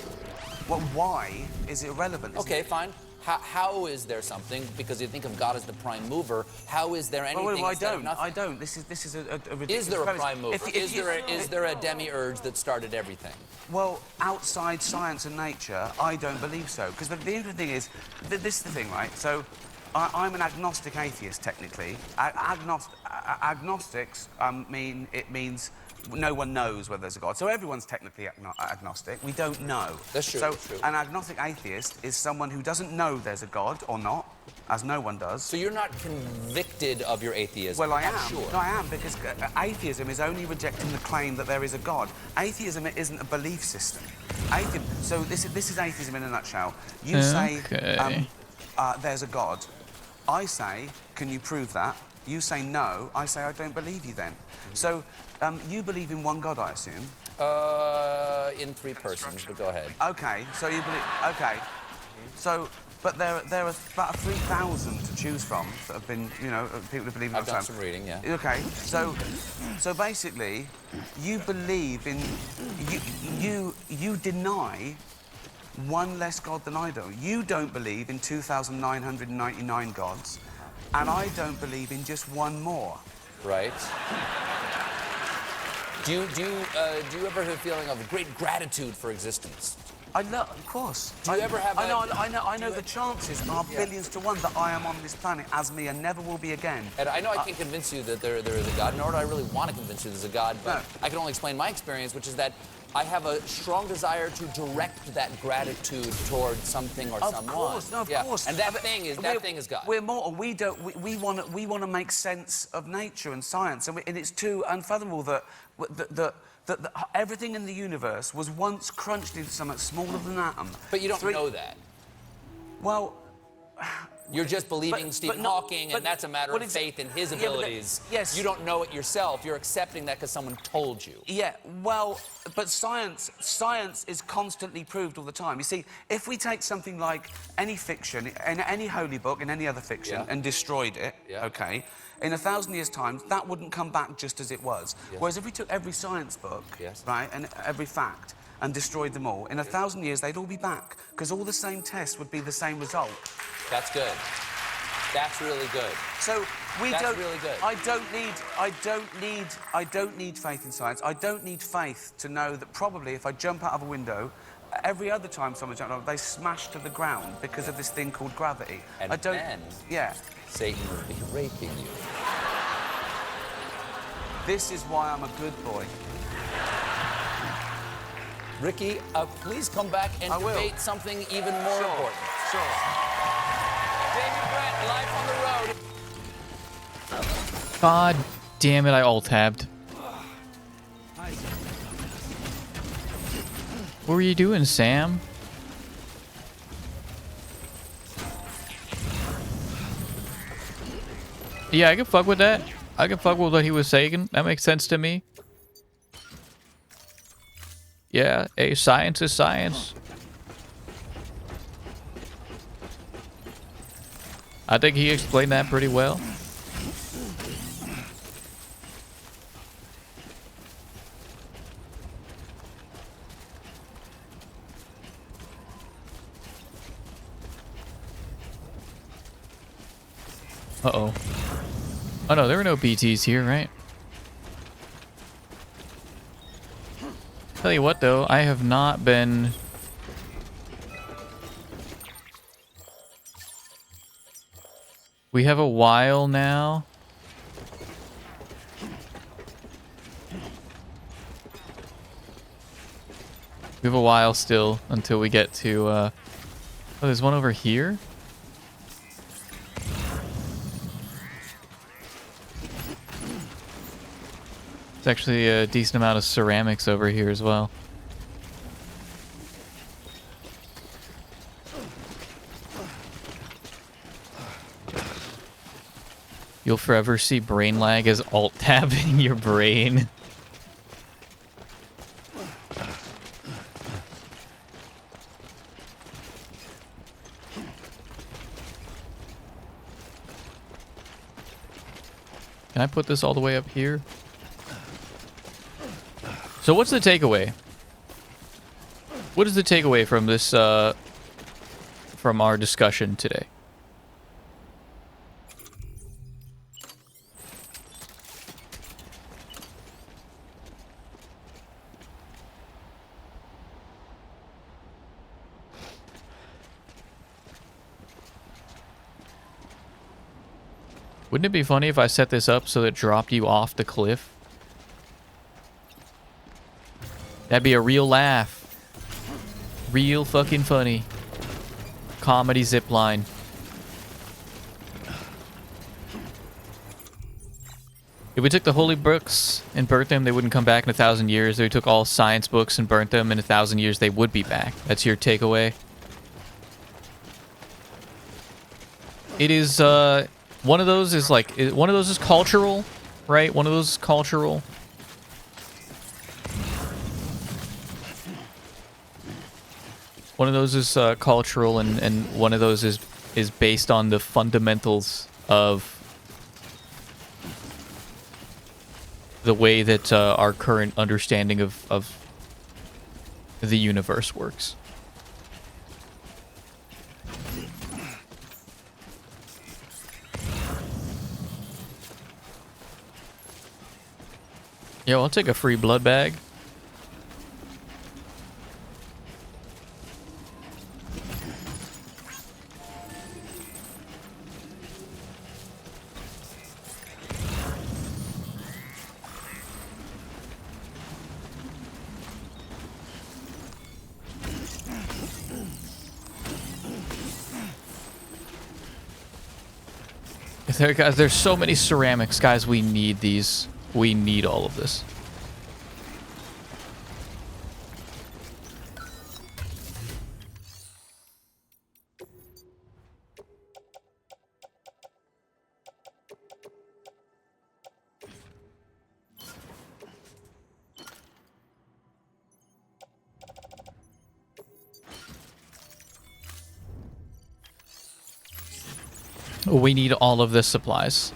Well, why is irrelevant? Okay, fine. How is there something? Because you think of God as the prime mover. How is there anything instead of nothing? I don't. This is a ridiculous Is there a premise. prime mover? Is there a demiurge that started everything? Well, outside science and nature, I don't believe so. Because the interesting thing is, this is the thing, right? So, I'm an agnostic atheist, technically. Agnostics means no one knows whether there's a God. So everyone's technically agnostic. We don't know. That's true. So that's true. an agnostic atheist is someone who doesn't know there's a God or not, as no one does. So you're not convicted of your atheism? Well, I am. Sure. No, I am, because atheism is only rejecting the claim that there is a God. Atheism isn't a belief system. So this is atheism in a nutshell. You say there's a God. I say, can you prove that? You say no. I say I don't believe you then. So you believe in one God, I assume? In 3 persons, but go ahead. Okay, so you believe. Okay, so. But there are about 3,000 to choose from that have been, people who believe in. I've done some reading, yeah. Okay, so basically, you believe in, you deny one less God than I do. You don't believe in 2,999 gods, and I don't believe in just one more. Right. Do you ever have a feeling of great gratitude for existence? Of course. Do you ever have? I know the chances are billions to 1 that I am on this planet as me and never will be again. And I know I can't convince you that there is a God, nor do I really want to convince you there's a God, but I can only explain my experience, which is that I have a strong desire to direct that gratitude toward something or someone. Of course. And that thing is God. We're mortal. We want to make sense of nature and science, and it's too unfathomable that everything in the universe was once crunched into something smaller than an atom. But you don't know that. Well, you're just believing Stephen Hawking, and that's a matter of faith in his abilities. Yes. You don't know it yourself. You're accepting that because someone told you. Yeah, well, but science is constantly proved all the time. You see, if we take something like any fiction, in any holy book, in any other fiction, and destroyed it, okay, in 1,000 years' time, that wouldn't come back just as it was. Whereas if we took every science book, right, and every fact, and destroyed them all, in 1,000 years, they'd all be back, because all the same tests would be the same result. That's good. That's really good. So That's really good. I don't need faith in science. I don't need faith to know that probably if I jump out of a window, every other time someone jumps out, they smash to the ground because of this thing called gravity. And then Satan will be raping you. This is why I'm a good boy. Ricky, please come back and debate something even more important. Sure. David Brent, live on the road. God damn it, I alt-tabbed. What were you doing, Sam? Yeah, I can fuck with that. I can fuck with what he was saying. That makes sense to me. Yeah, hey, science is science. I think he explained that pretty well. Uh-oh. Oh no, there were no BTs here, right? Tell you what though, I have not been... We have a while now. We have a while still until we get to, oh, there's one over here? There's actually a decent amount of ceramics over here as well. You'll forever see brain lag as alt-tabbing your brain. Can I put this all the way up here? So what's the takeaway? What is the takeaway from this, from our discussion today? Wouldn't it be funny if I set this up so that it dropped you off the cliff? That'd be a real laugh. Real fucking funny. Comedy zipline. If we took the holy books and burnt them, they wouldn't come back in 1,000 years. If we took all science books and burnt them in 1,000 years, they would be back. That's your takeaway. It is, one of those is like, one of those is cultural, right? One of those is cultural. One of those is cultural, and one of those is based on the fundamentals of the way that our current understanding of the universe works. Yo, I'll take a free blood bag. guys, there's so many ceramics, guys. We need these. We need all of this. We need all of this supplies.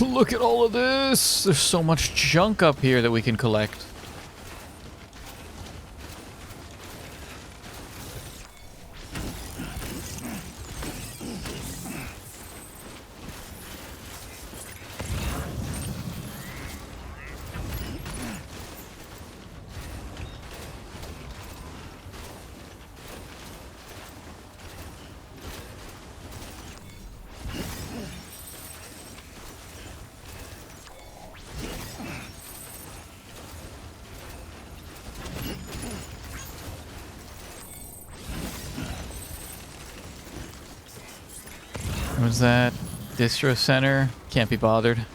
Look at all of this! There's so much junk up here that we can collect. What's that? Distro Center? Can't be bothered.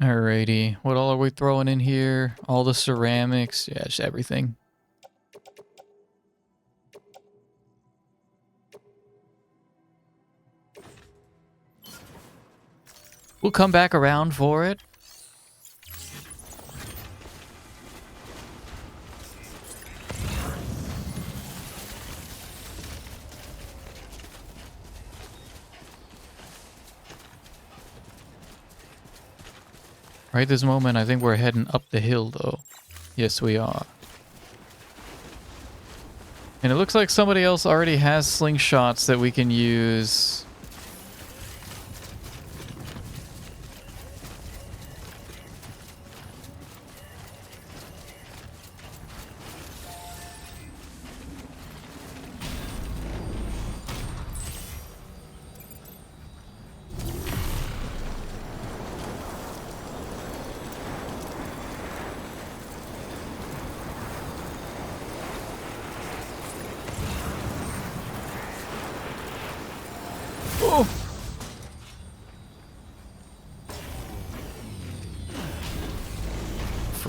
Alrighty, what all are we throwing in here? All the ceramics, yeah, just everything. We'll come back around for it. Right this moment, I think we're heading up the hill, though. Yes, we are. And it looks like somebody else already has slingshots that we can use.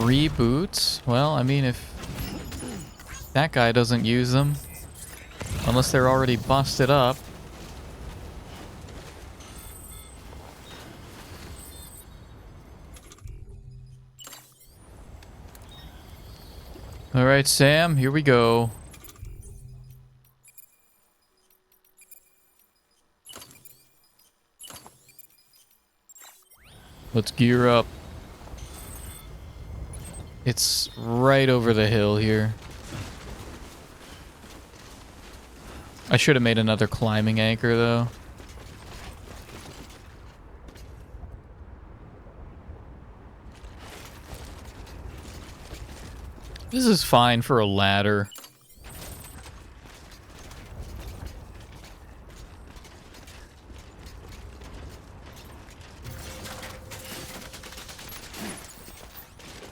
Free boots? Well, I mean, if that guy doesn't use them, unless they're already busted up. All right, Sam, here we go. Let's gear up. It's right over the hill here. I should have made another climbing anchor, though. This is fine for a ladder.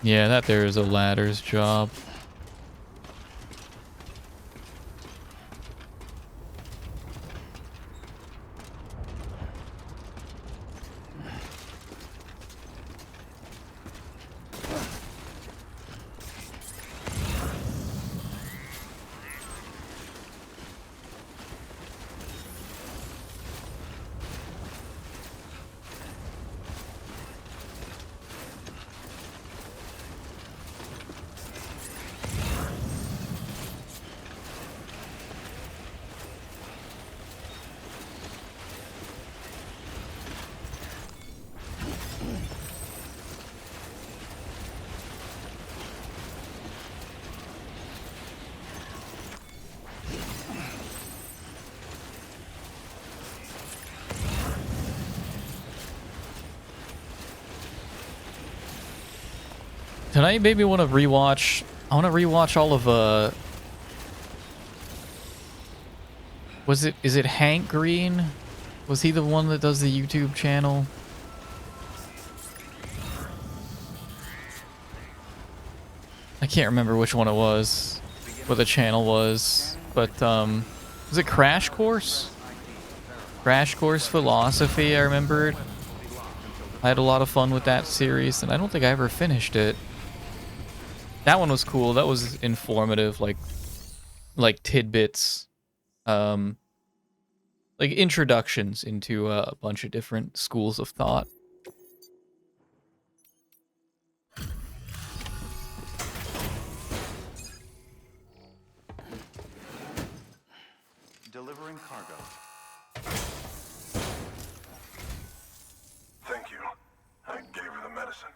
Yeah, that there is a ladder's job. Tonight made me want to rewatch. I want to rewatch all of is it Hank Green? Was he the one that does the YouTube channel? I can't remember which one it was, what the channel was, but was it Crash Course? Crash Course Philosophy, I remembered. I had a lot of fun with that series, and I don't think I ever finished it. That one was cool. That was informative, like tidbits, like introductions into a bunch of different schools of thought. Delivering cargo. Thank you. I gave her the medicine.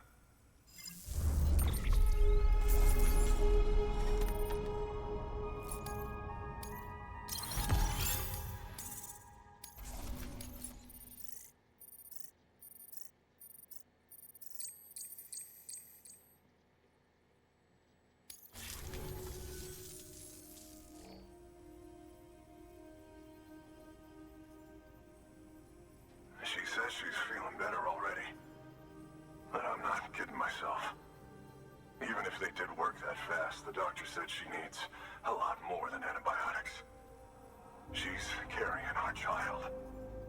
She says she's feeling better already. But I'm not kidding myself. Even if they did work that fast, the doctor said she needs a lot more than antibiotics. She's carrying our child.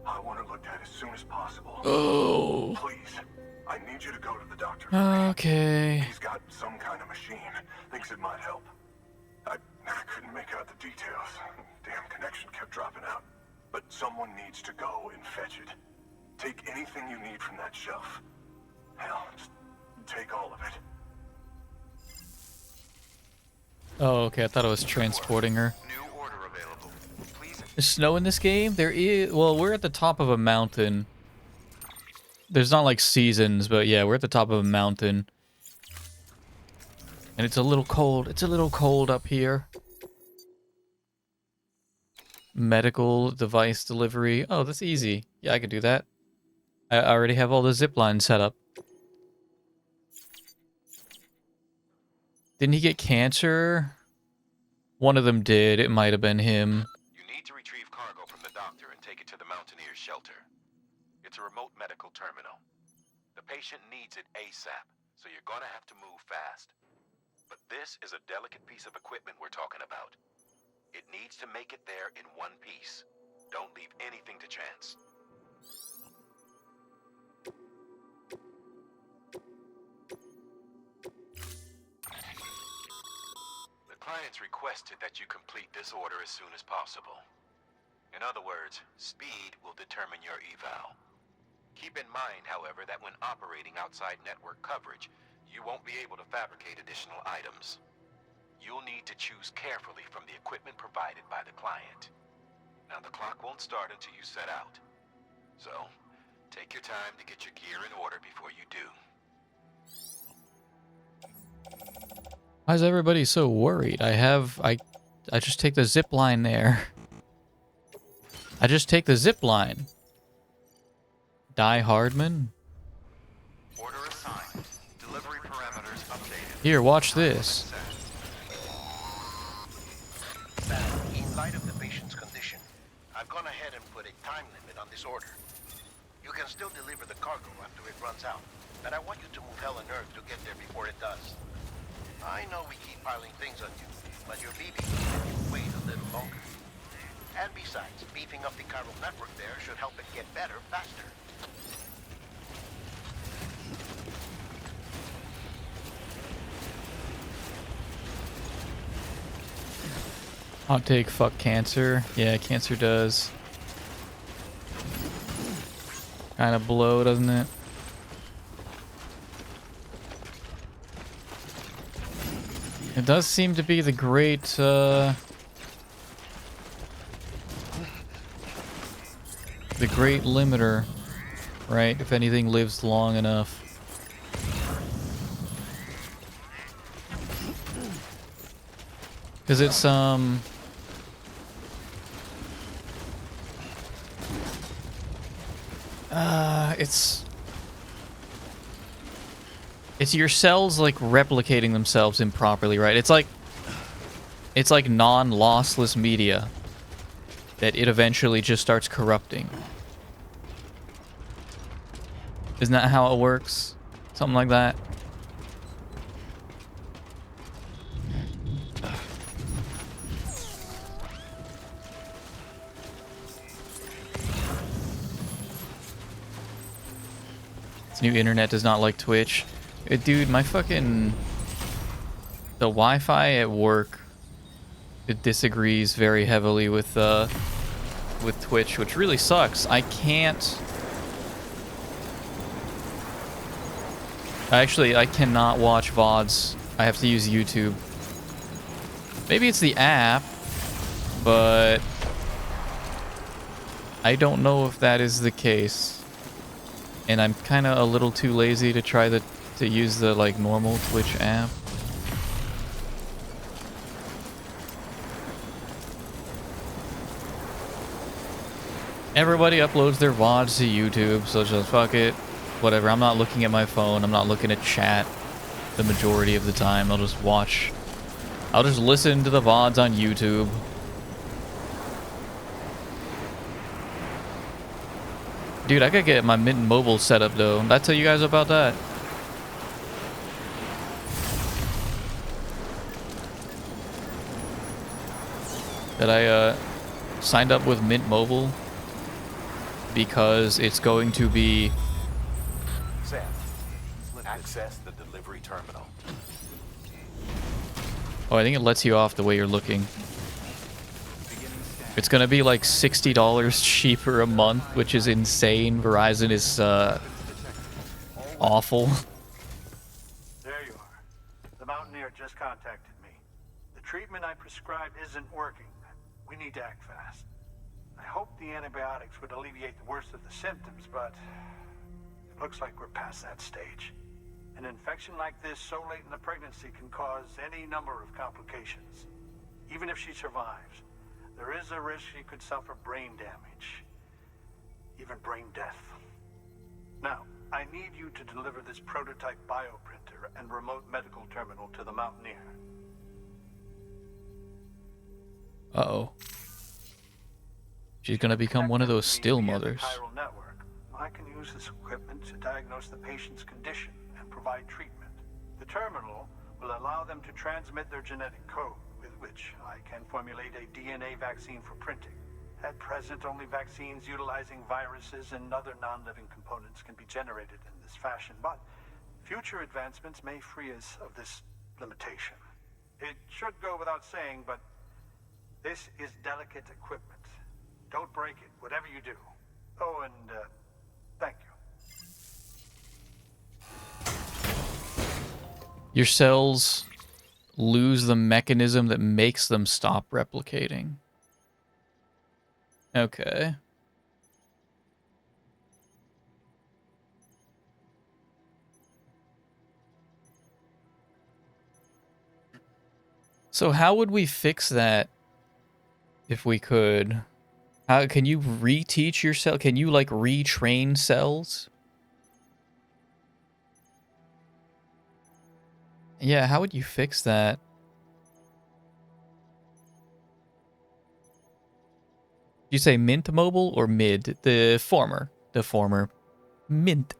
I want her looked at as soon as possible. Oh. Please, I need you to go to the doctor. Okay. He's got some kind of machine. Thinks it might help. I couldn't make out the details. Damn connection kept dropping out. But someone needs to go and fetch it. Take anything you need from that shelf. Hell, just take all of it. Oh, okay. I thought I was transporting her. New order available. Please. There's snow in this game? There is. Well, we're at the top of a mountain. There's not like seasons, but yeah, we're at the top of a mountain. And it's a little cold. It's a little cold up here. Medical device delivery. Oh, that's easy. Yeah, I could do that. I already have all the zip lines set up. Didn't he get cancer? One of them did. It might have been him. You need to retrieve cargo from the doctor and take it to the Mountaineers' shelter. It's a remote medical terminal. The patient needs it ASAP, so you're gonna have to move fast. But this is a delicate piece of equipment we're talking about. It needs to make it there in one piece. Don't leave anything to chance. The clients requested that you complete this order as soon as possible. In other words, speed will determine your eval. Keep in mind, however, that when operating outside network coverage, you won't be able to fabricate additional items. You'll need to choose carefully from the equipment provided by the client. Now, the clock won't start until you set out. So, take your time to get your gear in order before you do. Why is everybody so worried? I just take the zip line there. I just take the zip line. Die Hardman. Order assigned. Delivery parameters updated. Here, watch this. In light of the patient's condition, I've gone ahead and put a time limit on this order. You can still deliver the cargo after it runs out, but I want you to move hell and earth to get there before it does. I know we keep piling things on you, but your BB can you wait a little longer. And besides, beefing up the chiral network there should help it get better faster. Hot take, fuck cancer. Yeah, cancer does kind of blow, doesn't it? It does seem to be the great, the great limiter, right? If anything lives long enough. Because it's, It's your cells like replicating themselves improperly, right? It's like non-lossless media that it eventually just starts corrupting. Isn't that how it works? Something like that. This new internet does not like Twitch. Dude, my fucking... The Wi-Fi at work, it disagrees very heavily with Twitch, which really sucks. I can't... Actually, I cannot watch VODs. I have to use YouTube. Maybe it's the app, but... I don't know if that is the case. And I'm kind of a little too lazy to try to use the like normal Twitch app. Everybody uploads their VODs to YouTube, so just fuck it. Whatever, I'm not looking at my phone, I'm not looking at chat the majority of the time. I'll just listen to the VODs on YouTube. Dude, I gotta get my Mint Mobile set up though. Did I tell you guys about that? That I signed up with Mint Mobile because it's going to be... Sam, access the delivery terminal. Oh, I think it lets you off the way you're looking. It's gonna be like $60 cheaper a month, which is insane. Verizon is awful. There you are. The Mountaineer just contacted me. The treatment I prescribed isn't working. We need to act fast. I hope the antibiotics would alleviate the worst of the symptoms, but it looks like we're past that stage. An infection like this so late in the pregnancy can cause any number of complications. Even if she survives, there is a risk she could suffer brain damage, even brain death. Now, I need you to deliver this prototype bioprinter and remote medical terminal to the Mountaineer. Uh-oh. She's gonna become one of those still mothers. I can use this equipment to diagnose the patient's condition and provide treatment. The terminal will allow them to transmit their genetic code, with which I can formulate a DNA vaccine for printing. At present, only vaccines utilizing viruses and other non-living components can be generated in this fashion, but future advancements may free us of this limitation. It should go without saying, but this is delicate equipment. Don't break it, whatever you do. Oh, and thank you. Your cells lose the mechanism that makes them stop replicating. Okay. So how would we fix that if we could? How can you reteach your cell? Can you like retrain cells? Yeah, how would you fix that? You say Mint Mobile or Mid? The former. The former. Mint.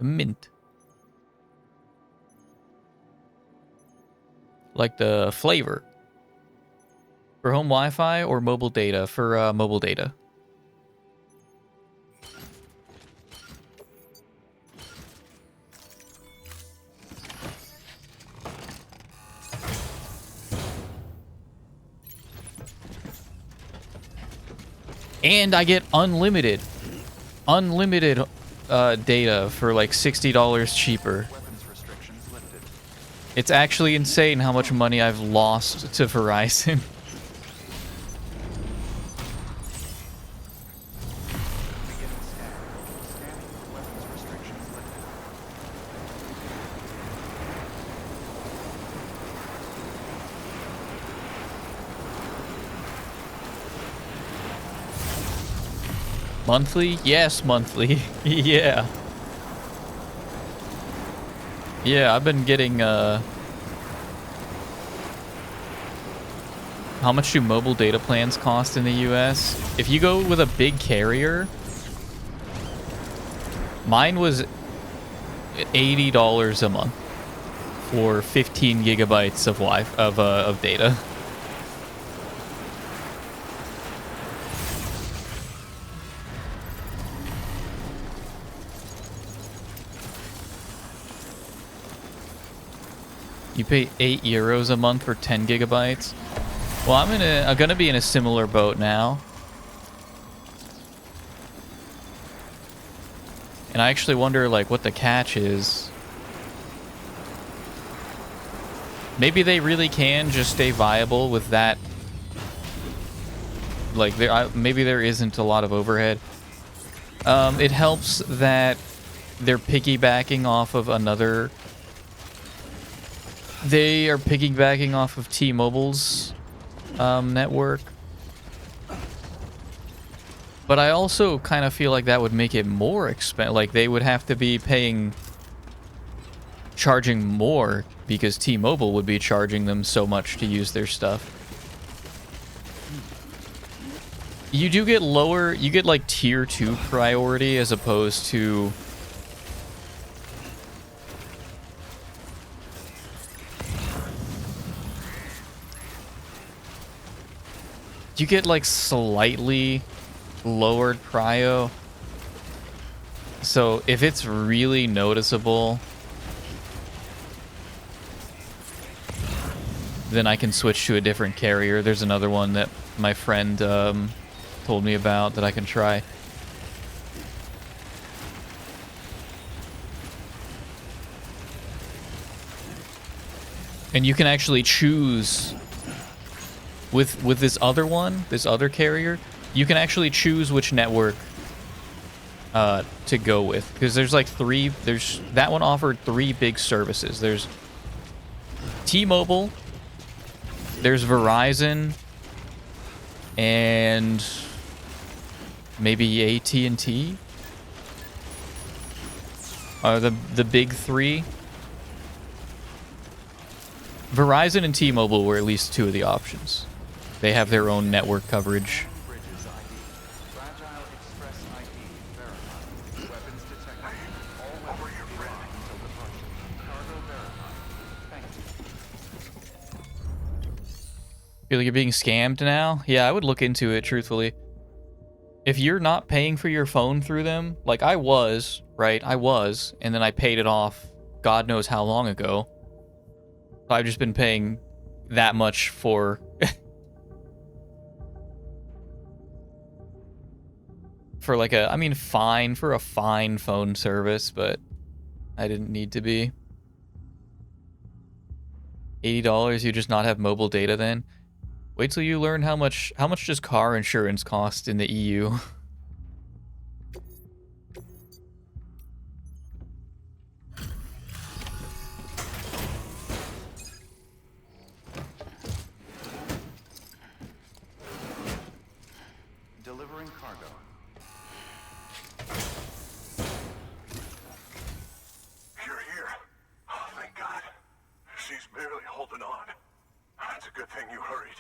Mint. Like the flavor. For home Wi-Fi or mobile data? For mobile data. And I get unlimited data for like $60 cheaper. It's actually insane how much money I've lost to Verizon. Monthly? Yes, monthly. Yeah. Yeah, I've been getting, how much do mobile data plans cost in the US? If you go with a big carrier, mine was $80 a month for 15 gigabytes of of data. You pay €8 a month for 10 gigabytes. Well, I'm gonna be in a similar boat now. And I actually wonder like what the catch is. Maybe they really can just stay viable with that. Like maybe there isn't a lot of overhead. It helps that they're piggybacking off of another. They are piggybacking off of T-Mobile's network. But I also kind of feel like that would make it more expensive. Like they would have to be charging more because T-Mobile would be charging them so much to use their stuff. You do get lower, you get like tier 2 priority as opposed to you get like slightly lowered prio. So if it's really noticeable, then I can switch to a different carrier. There's another one that my friend told me about that I can try. And you can actually choose with this other one, this other carrier, you can actually choose which network to go with, because there's like that one offered 3 big services. There's T-Mobile, there's Verizon, and maybe AT&T are the big 3. Verizon and T-Mobile were at least 2 of the options. They have their own network coverage. Feel like you're being scammed now? Yeah, I would look into it, truthfully. If you're not paying for your phone through them, like I was, right? I was, and then I paid it off God knows how long ago. I've just been paying that much for... for like a... I mean, fine, for a fine phone service, but I didn't need to be. $80, you just not have mobile data then? Wait till you learn how much does car insurance cost in the EU. Delivering cargo. You're here. Oh, thank God. She's barely holding on. It's a good thing you hurried.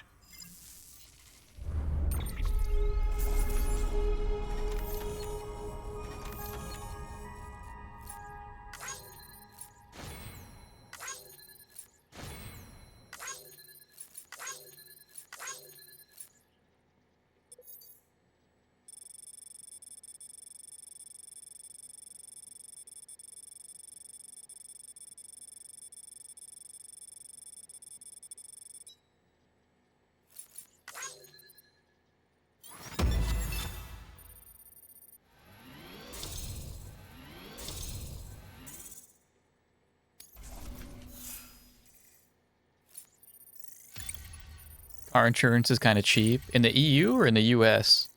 Car insurance is kind of cheap. In the EU or in the US?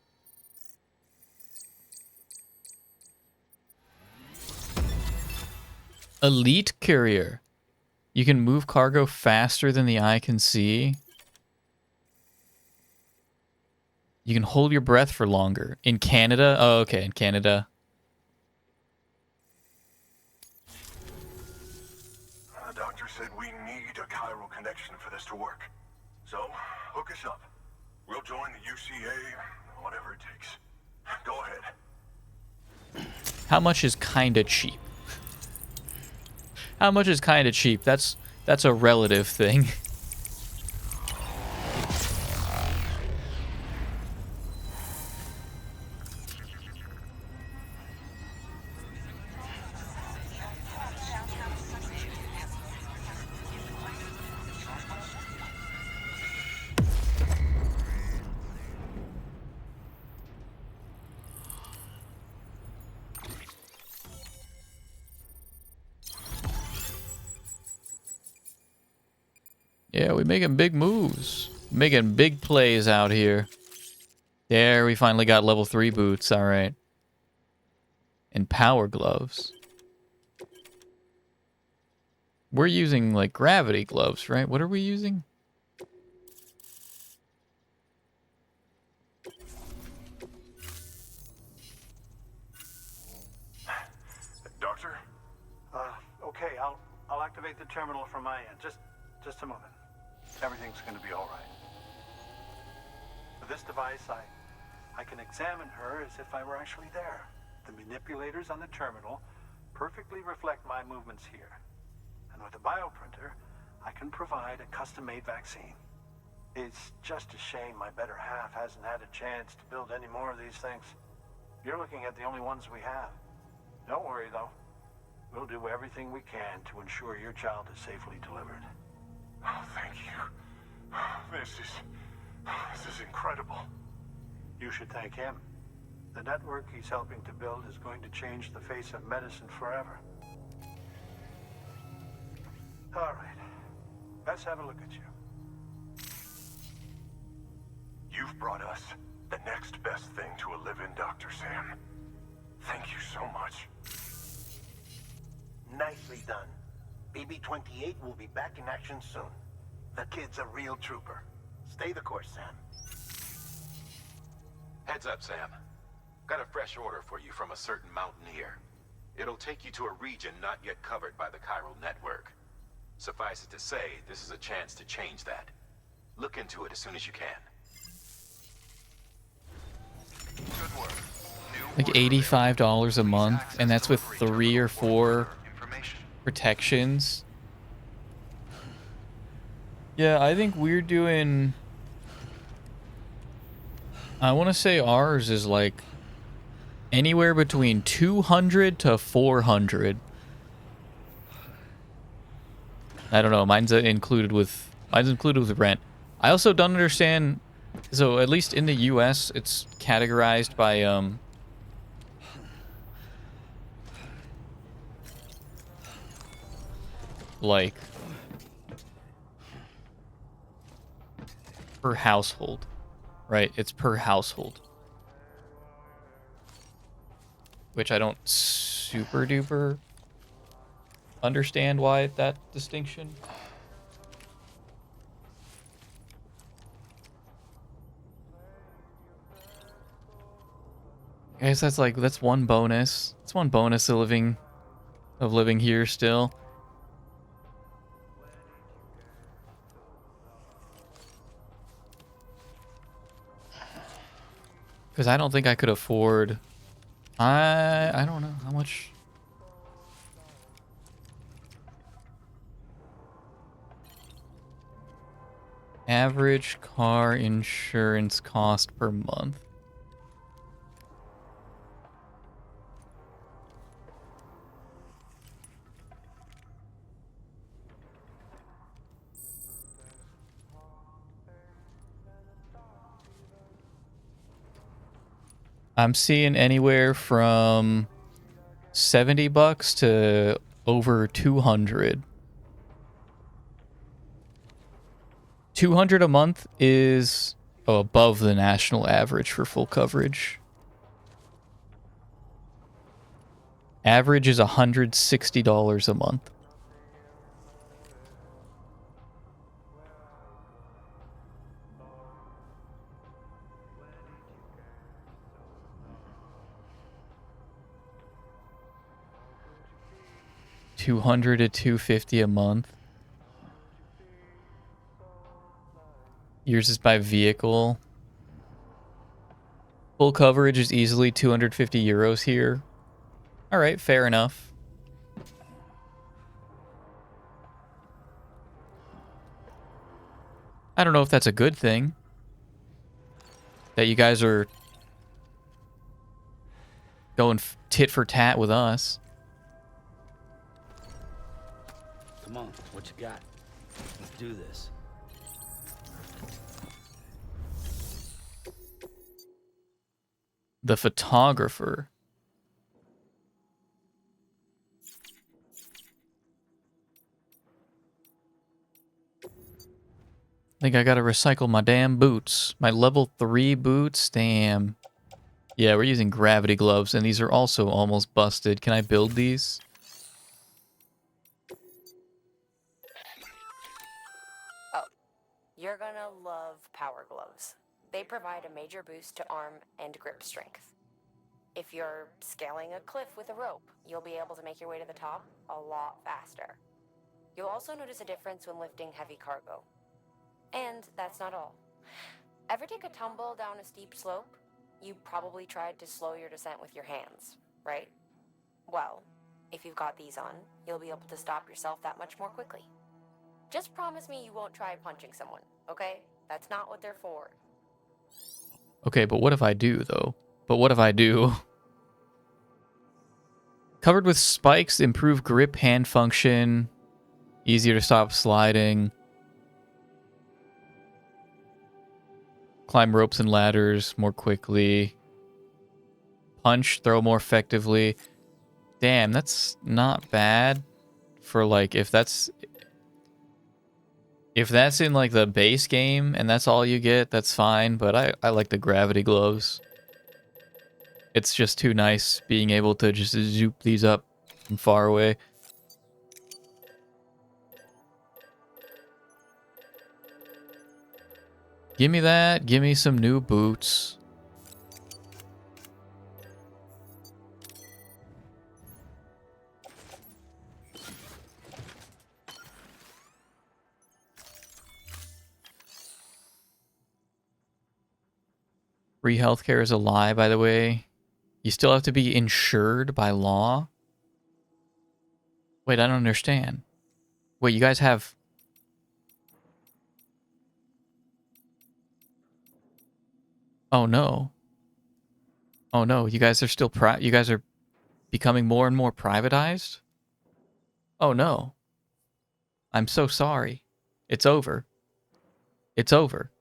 Elite Courier. You can move cargo faster than the eye can see. You can hold your breath for longer. In Canada? Oh, okay, in Canada. said we need a chiral connection for this to work. So, hook us up. We'll join the UCA, whatever it takes. Go ahead. How much is kinda cheap? How much is kinda cheap? That's a relative thing. Yeah, we're making big moves. Making big plays out here. There, we finally got level 3 boots. All right. And power gloves. We're using, like, gravity gloves, right? What are we using? Doctor? Okay, I'll activate the terminal from my end. Just a moment. Everything's gonna be all right. With this device, I can examine her as if I were actually there. The manipulators on the terminal perfectly reflect my movements here. And with the bioprinter, I can provide a custom-made vaccine. It's just a shame my better half hasn't had a chance to build any more of these things. You're looking at the only ones we have. Don't worry, though. We'll do everything we can to ensure your child is safely delivered. Oh, thank you. This is incredible. You should thank him. The network he's helping to build is going to change the face of medicine forever. All right. Let's have a look at you. You've brought us the next best thing to a live-in, Dr. Sam. Thank you so much. Nicely done. BB-28 will be back in action soon. The kid's a real trooper. Stay the course, Sam. Heads up, Sam. Got a fresh order for you from a certain mountaineer. It'll take you to a region not yet covered by the chiral network. Suffice it to say, this is a chance to change that. Look into it as soon as you can. Good work. Like $85 a month, and that's with 3 or 4 protections. Yeah, I think we're doing... I want to say ours is like anywhere between 200 to 400. I don't know. Mine's included with rent. I also don't understand. So at least in the U.S., it's categorized by like per household, right? It's per household, which I don't super duper understand why that distinction. I guess that's one bonus. It's one bonus of living here still. Because I don't think I could afford. I don't know how much. Average car insurance cost per month. I'm seeing anywhere from $70 to over 200. 200 a month is above the national average for full coverage. Average is $160 a month. $200 to $250 a month. Yours is by vehicle. Full coverage is easily 250 euros here. All right, fair enough. I don't know if that's a good thing. That you guys are going tit for tat with us. Come on, what you got? Let's do this. The photographer. I think I gotta recycle my damn boots. My level 3 boots? Damn. Yeah, we're using gravity gloves, and these are also almost busted. Can I build these? Oh, you're gonna love power gloves. They provide a major boost to arm and grip strength. If you're scaling a cliff with a rope, you'll be able to make your way to the top a lot faster. You'll also notice a difference when lifting heavy cargo. And that's not all. Ever take a tumble down a steep slope? You probably tried to slow your descent with your hands, right? Well, if you've got these on, you'll be able to stop yourself that much more quickly. Just promise me you won't try punching someone, okay? That's not what they're for. Okay, but what if I do, though? But what if I do? Covered with spikes, improve grip, hand function, easier to stop sliding. Climb ropes and ladders more quickly. Punch, throw more effectively. Damn, that's not bad for like if that's in like the base game and that's all you get, that's fine, but I like the gravity gloves. It's just too nice being able to just zoop these up from far away. Give me that. Give me some new boots. Free healthcare is a lie, by the way. You still have to be insured by law? Wait, I don't understand. Wait, you guys have... Oh no. Oh no, you guys are still you guys are becoming more and more privatized? Oh no. I'm so sorry. It's over. It's over.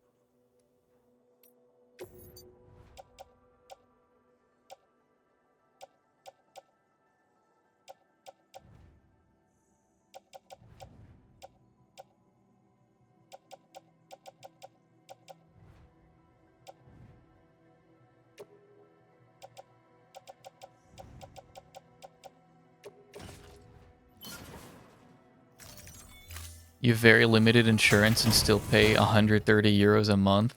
You have very limited insurance and still pay 130 euros a month.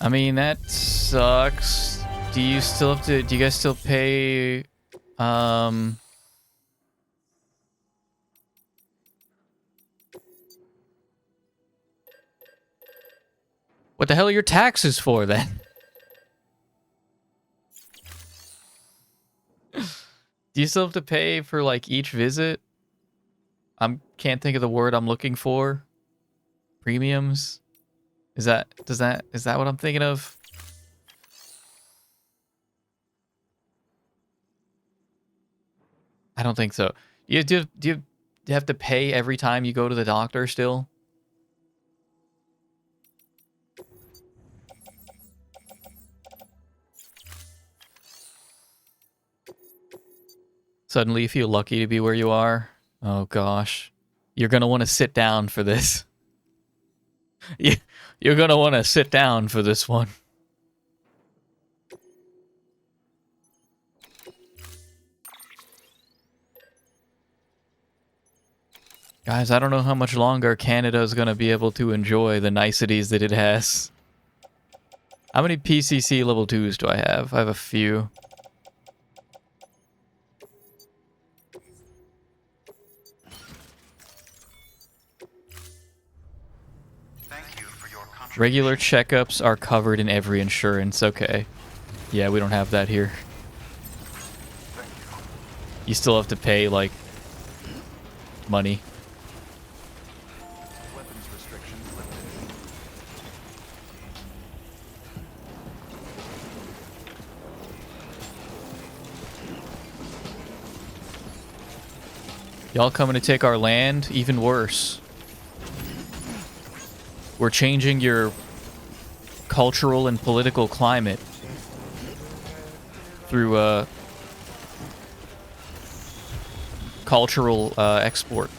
I mean, that sucks. Do you still have to... Do you guys still pay... What the hell are your taxes for, then? Do you still have to pay for, like, each visit? Can't think of the word I'm looking for. Premiums? Is that what I'm thinking of? I don't think so. Do you have to pay every time you go to the doctor still? Suddenly you feel lucky to be where you are. Oh gosh. You're gonna want to sit down for this. You're gonna want to sit down for this one. Guys, I don't know how much longer Canada is gonna be able to enjoy the niceties that it has. How many PCC level 2s do I have? I have a few. Thank Regular checkups are covered in every insurance. Okay. Yeah, we don't have that here. You still have to pay, like, money. Weapons restrictions lifted. Y'all coming to take our land? Even worse. We're changing your cultural and political climate through cultural export.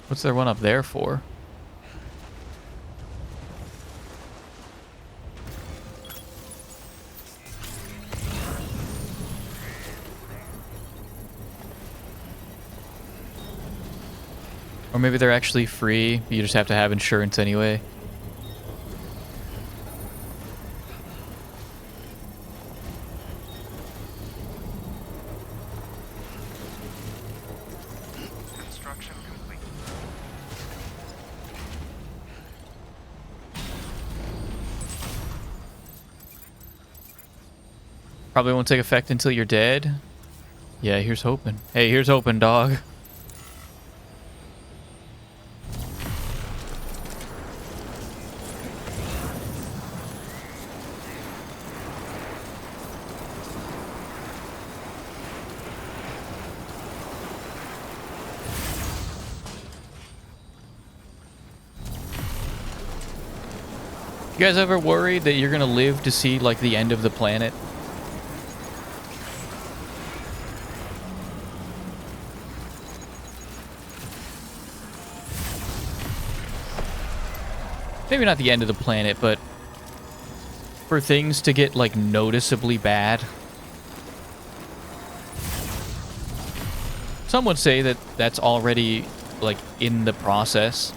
What's there one up there for? Or maybe they're actually free, you just have to have insurance anyway. Construction complete. Probably won't take effect until you're dead. Yeah, here's hoping. Hey, here's hoping, dog. You guys ever worried that you're gonna live to see, like, the end of the planet? Maybe not the end of the planet, but for things to get, like, noticeably bad. Some would say that that's already, like, in the process.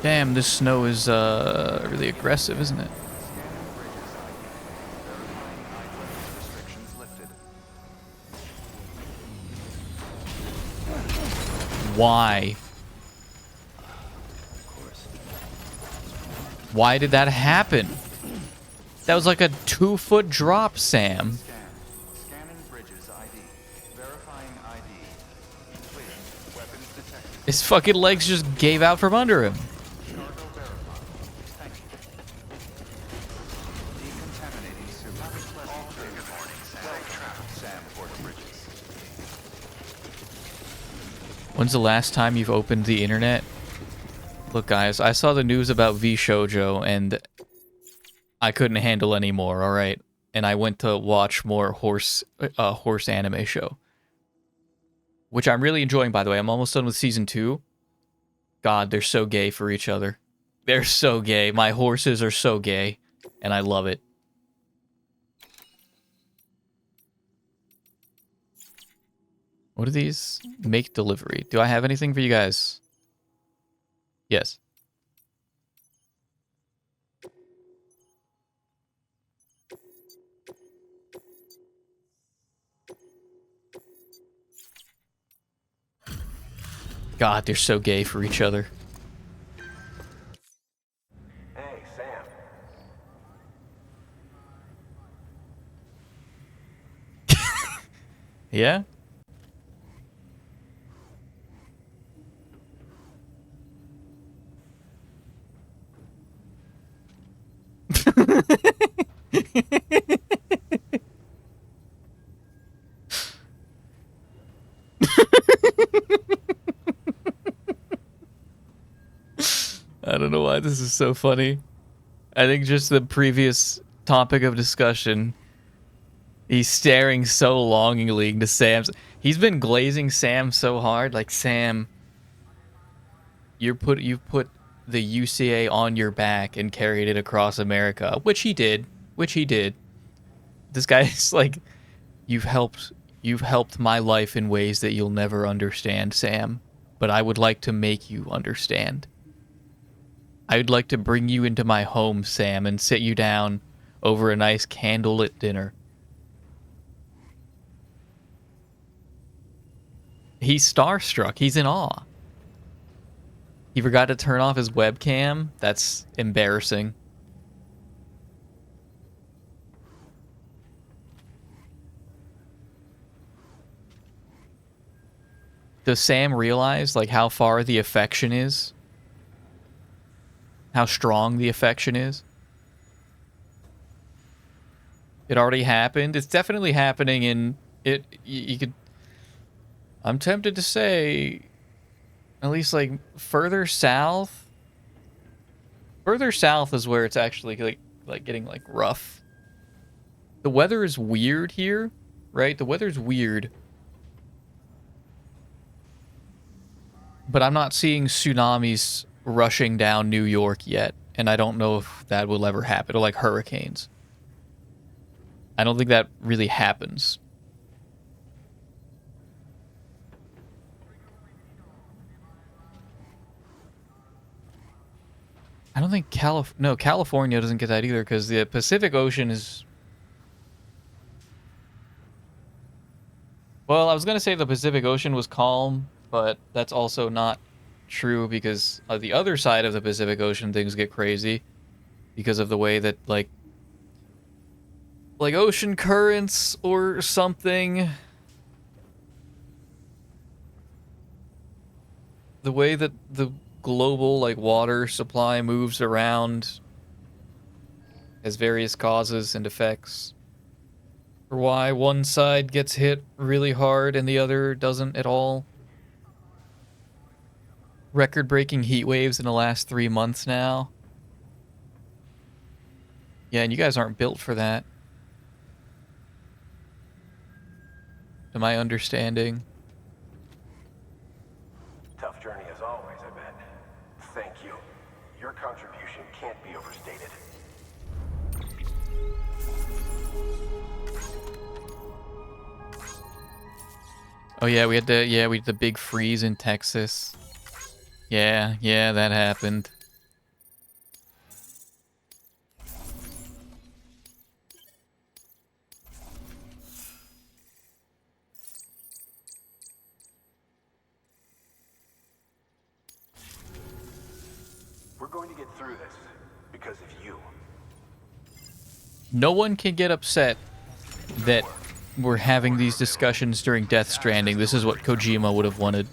Damn, this snow is really aggressive, isn't it? Why? Why did that happen? That was like a 2-foot drop, Sam. Scanning bridges ID. Verifying ID. Clear. Weapons detected. His fucking legs just gave out from under him. Cargo verified. Thank you. Decontaminating suit. All clear. Good morning, Sam. Safe travel, Sam, Port Bridges. When's the last time you've opened the internet? Look, guys, I saw the news about V Shoujo, and I couldn't handle anymore, alright? And I went to watch more horse anime show. Which I'm really enjoying, by the way. I'm almost done with season 2. God, they're so gay for each other. They're so gay. My horses are so gay, and I love it. What are these? Make delivery. Do I have anything for you guys? Yes. God, they're so gay for each other. Hey, Sam. Yeah? I don't know why this is so funny. I think just the previous topic of discussion, He's staring so longingly into Sam's. He's been glazing Sam so hard. Like, Sam, you've put the UCA on your back and carried it across America, which he did. This guy's like, you've helped my life in ways that you'll never understand, Sam. But I would like to make you understand. I would like to bring you into my home, Sam, and sit you down over a nice candlelit dinner. He's starstruck. He's in awe. He forgot to turn off his webcam. That's embarrassing. Does Sam realize, like, how far the affection is? How strong the affection is? It already happened. It's definitely happening in it. You could. I'm tempted to say, at least like further south. Further south is where it's actually like getting like rough. The weather is weird here, right? The weather's weird. But I'm not seeing tsunamis rushing down New York yet, and I don't know if that will ever happen, or like hurricanes. I don't think that really happens. I don't think California doesn't get that either, because the Pacific Ocean is... Well, I was going to say the Pacific Ocean was calm, but that's also not true, because on the other side of the Pacific Ocean things get crazy because of the way that like ocean currents or something, the way that the global like water supply moves around has various causes and effects for why one side gets hit really hard and the other doesn't at all. Record-breaking heat waves in the last 3 months now. Yeah, and you guys aren't built for that, to my understanding. Tough journey as always, I bet. Thank you. Your contribution can't be overstated. Oh yeah, we had the big freeze in Texas. Yeah, that happened. We're going to get through this because of you. No one can get upset that we're having these discussions during Death Stranding. This is what Kojima would have wanted.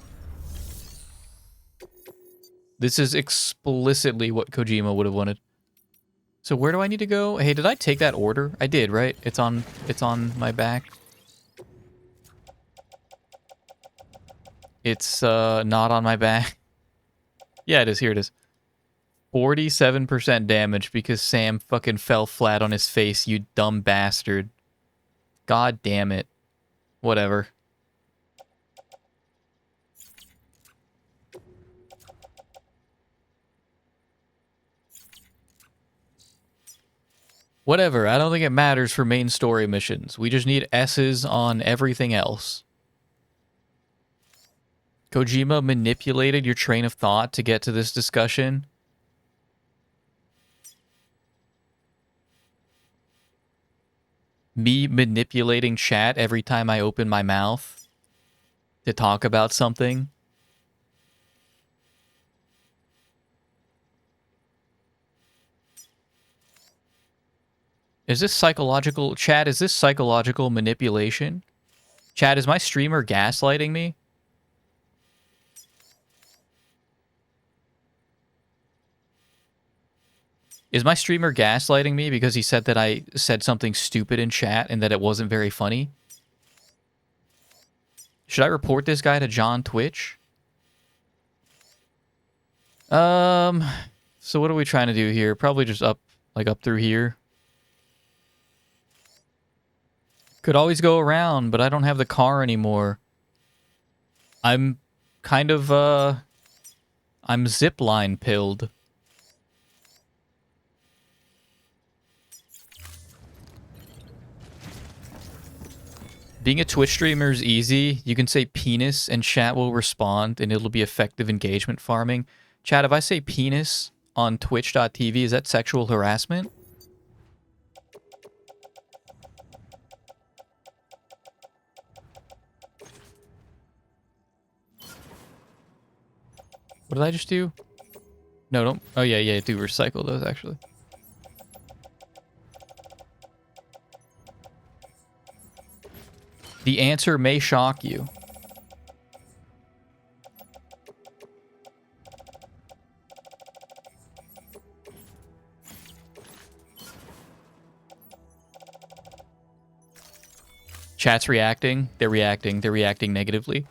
This is explicitly what Kojima would have wanted. So where do I need to go? Hey, did I take that order? I did, right? It's on my back. It's not on my back. Yeah, it is. Here it is. 47% damage because Sam fucking fell flat on his face, you dumb bastard. God damn it. Whatever. Whatever, I don't think it matters for main story missions. We just need S's on everything else. Kojima manipulated your train of thought to get to this discussion. Me manipulating chat every time I open my mouth to talk about something. Is this psychological... Chat, is this psychological manipulation? Chat, is my streamer gaslighting me? Is my streamer gaslighting me because he said that I said something stupid in chat and that it wasn't very funny? Should I report this guy to John Twitch? So what are we trying to do here? Probably just up through here. Could always go around, but I don't have the car anymore. I'm kind of, I'm zipline pilled. Being a Twitch streamer is easy. You can say penis and chat will respond and it'll be effective engagement farming. Chat, if I say penis on twitch.tv, is that sexual harassment? What did I just do? No, don't. Oh, yeah, do recycle those, actually. The answer may shock you. Chat's reacting. They're reacting. They're reacting negatively.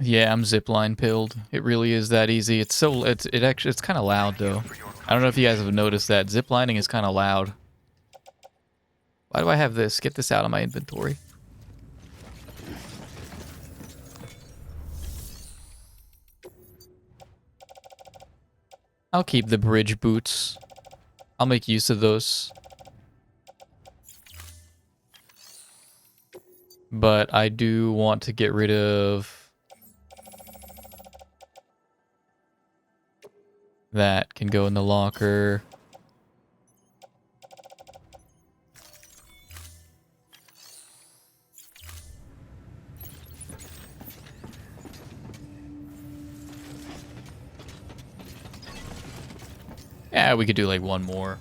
Yeah, I'm zipline pilled. It really is that easy. It's so it's kind of loud though. I don't know if you guys have noticed that ziplining is kind of loud. Why do I have this? Get this out of my inventory. I'll keep the bridge boots. I'll make use of those. But I do want to get rid of that. Can go in the locker. Yeah, we could do like one more.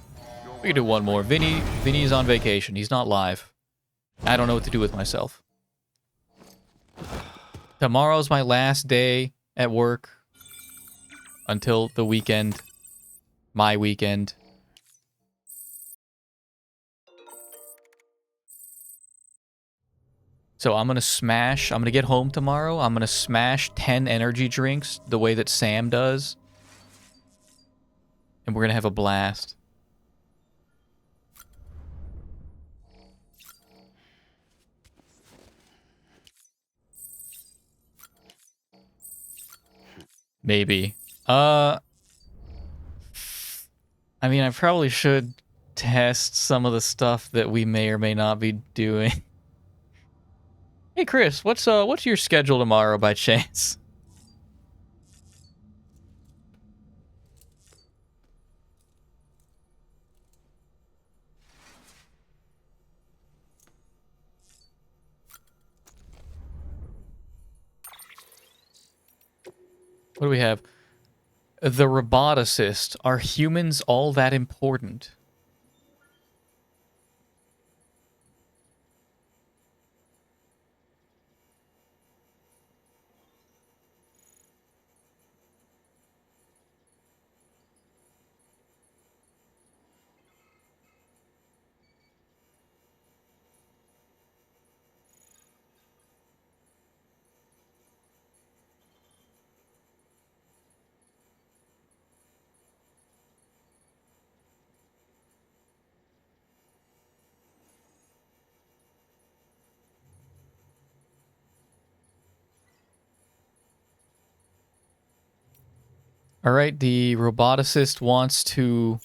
We could do one more. Vinny's on vacation. He's not live. I don't know what to do with myself. Tomorrow's my last day at work until the weekend. My weekend. So I'm gonna get home tomorrow. I'm gonna smash 10 energy drinks the way that Sam does. And we're gonna have a blast. Maybe. I mean, I probably should test some of the stuff that we may or may not be doing. Hey Chris, what's your schedule tomorrow by chance? What do we have? The roboticist. Are humans all that important? All right, the roboticist wants to...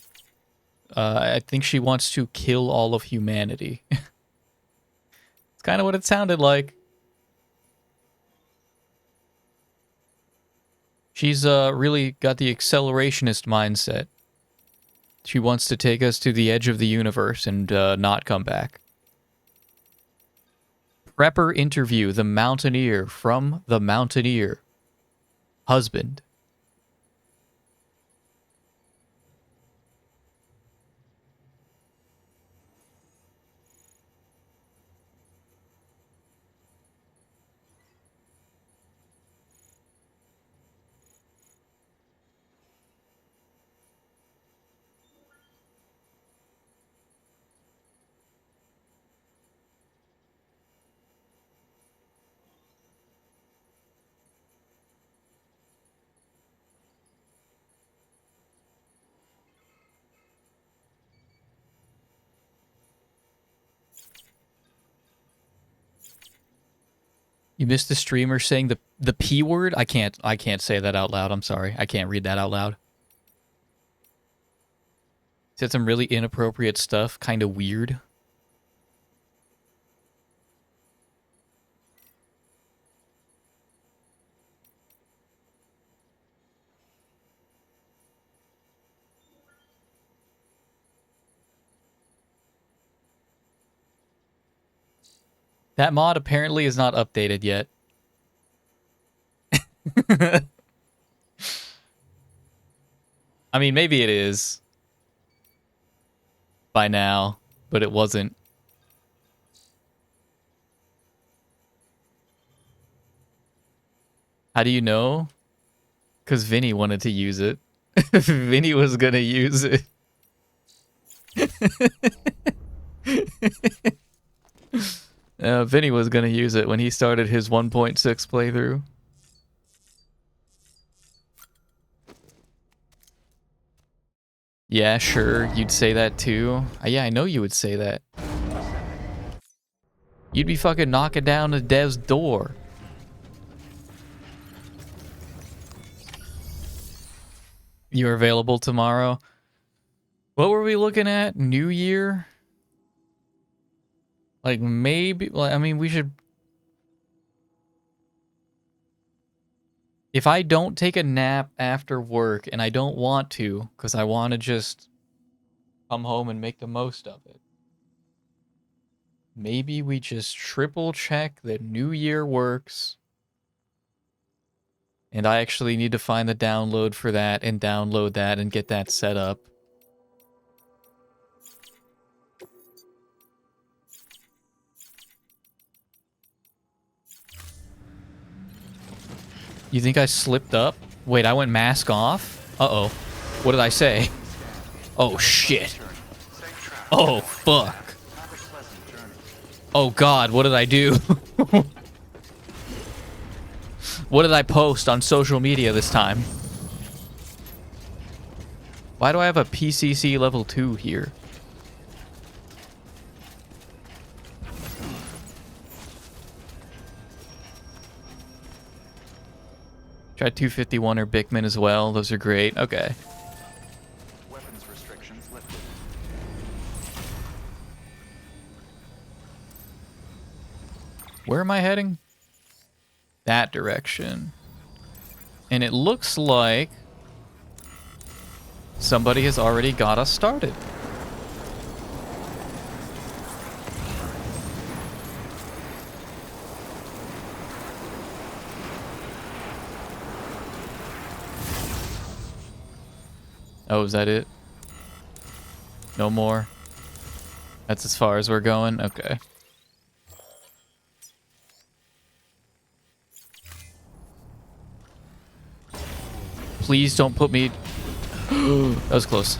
I think she wants to kill all of humanity. It's kind of what it sounded like. She's really got the accelerationist mindset. She wants to take us to the edge of the universe and not come back. Prepper interview, the Mountaineer, from the Mountaineer. Husband. You missed the streamer saying the P word? I can't say that out loud. I'm sorry. I can't read that out loud. Said some really inappropriate stuff, kind of weird. That mod apparently is not updated yet. I mean, maybe it is by now, but it wasn't. How do you know? Because Vinny wanted to use it. Vinny was gonna use it. Vinny was gonna use it when he started his 1.6 playthrough. Yeah, sure, you'd say that too. Yeah, I know you would say that. You'd be fucking knocking down the dev's door. You're available tomorrow. What were we looking at? New Year? Like maybe, like, I mean, we should... If I don't take a nap after work, and I don't want to, because I want to just come home and make the most of it, maybe we just triple check that New Year works. And I actually need to find the download for that and download that and get that set up. You think I slipped up? Wait, I went mask off? Uh-oh. What did I say? Oh, shit. Oh, fuck. Oh, God, what did I do? What did I post on social media this time? Why do I have a PCC level 2 here? Try 251 or Bickman as well. Those are great. Okay. Weapons restrictions lifted. Where am I heading? That direction. And it looks like somebody has already got us started. Oh, is that it? No more? That's as far as we're going? Okay. Please don't put me... That was close.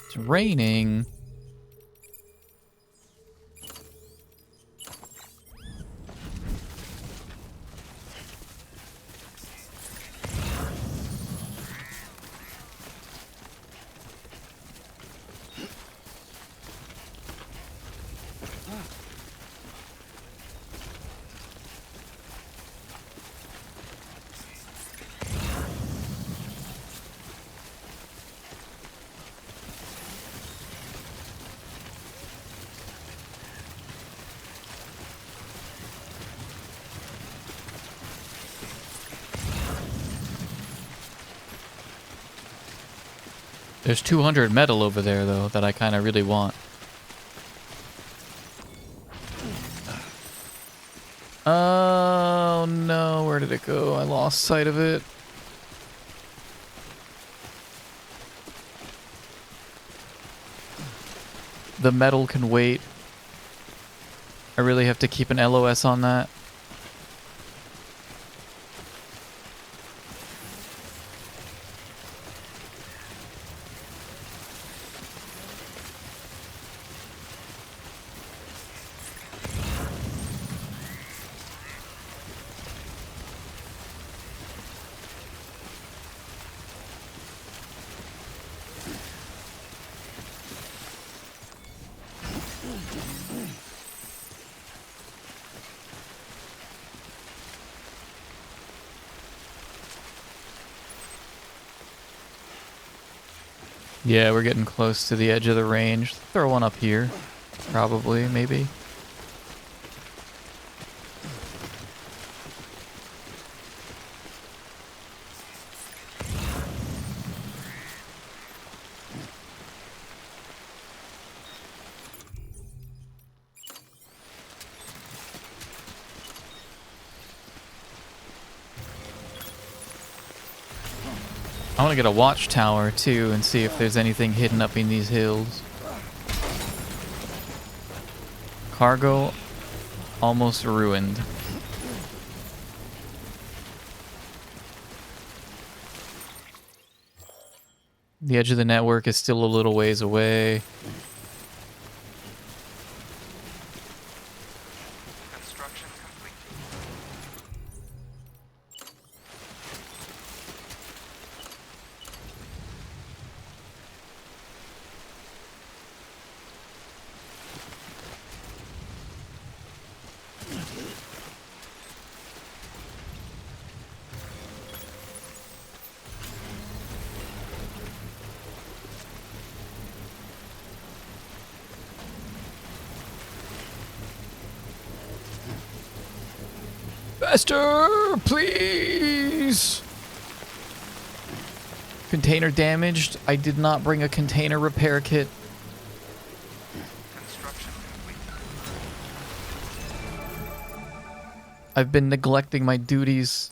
It's raining. There's 200 metal over there, though, that I kind of really want. Oh, no. Where did it go? I lost sight of it. The metal can wait. I really have to keep an LOS on that. Yeah, we're getting close to the edge of the range. Throw one up here. Probably, maybe. I want to get a watchtower too and see if there's anything hidden up in these hills. Cargo almost ruined. The edge of the network is still a little ways away. Construction complete. Faster, please! Container damaged. I did not bring a container repair kit. Construction complete. I've been neglecting my duties.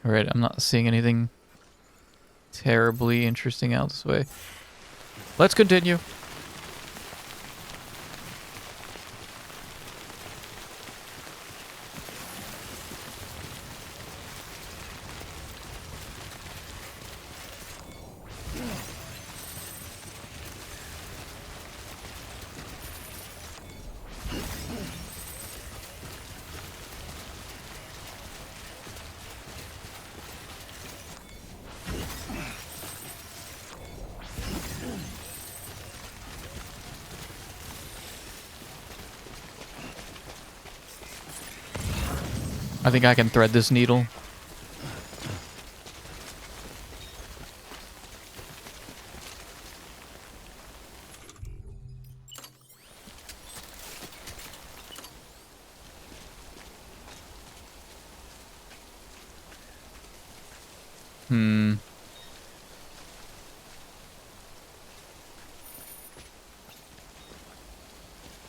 Alright, I'm not seeing anything terribly interesting out this way. Let's continue. I think I can thread this needle.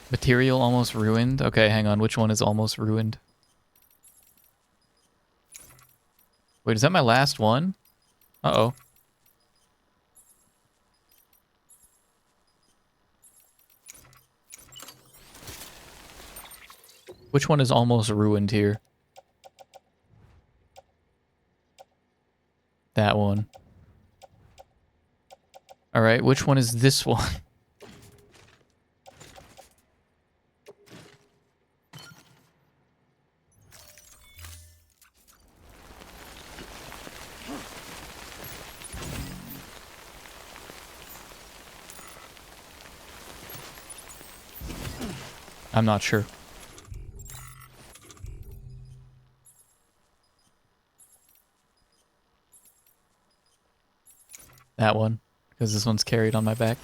Material almost ruined? Okay, hang on. Which one is almost ruined? Wait, is that my last one? Uh-oh. Which one is almost ruined here? That one. Alright, which one is this one? I'm not sure. That one, because this one's carried on my back.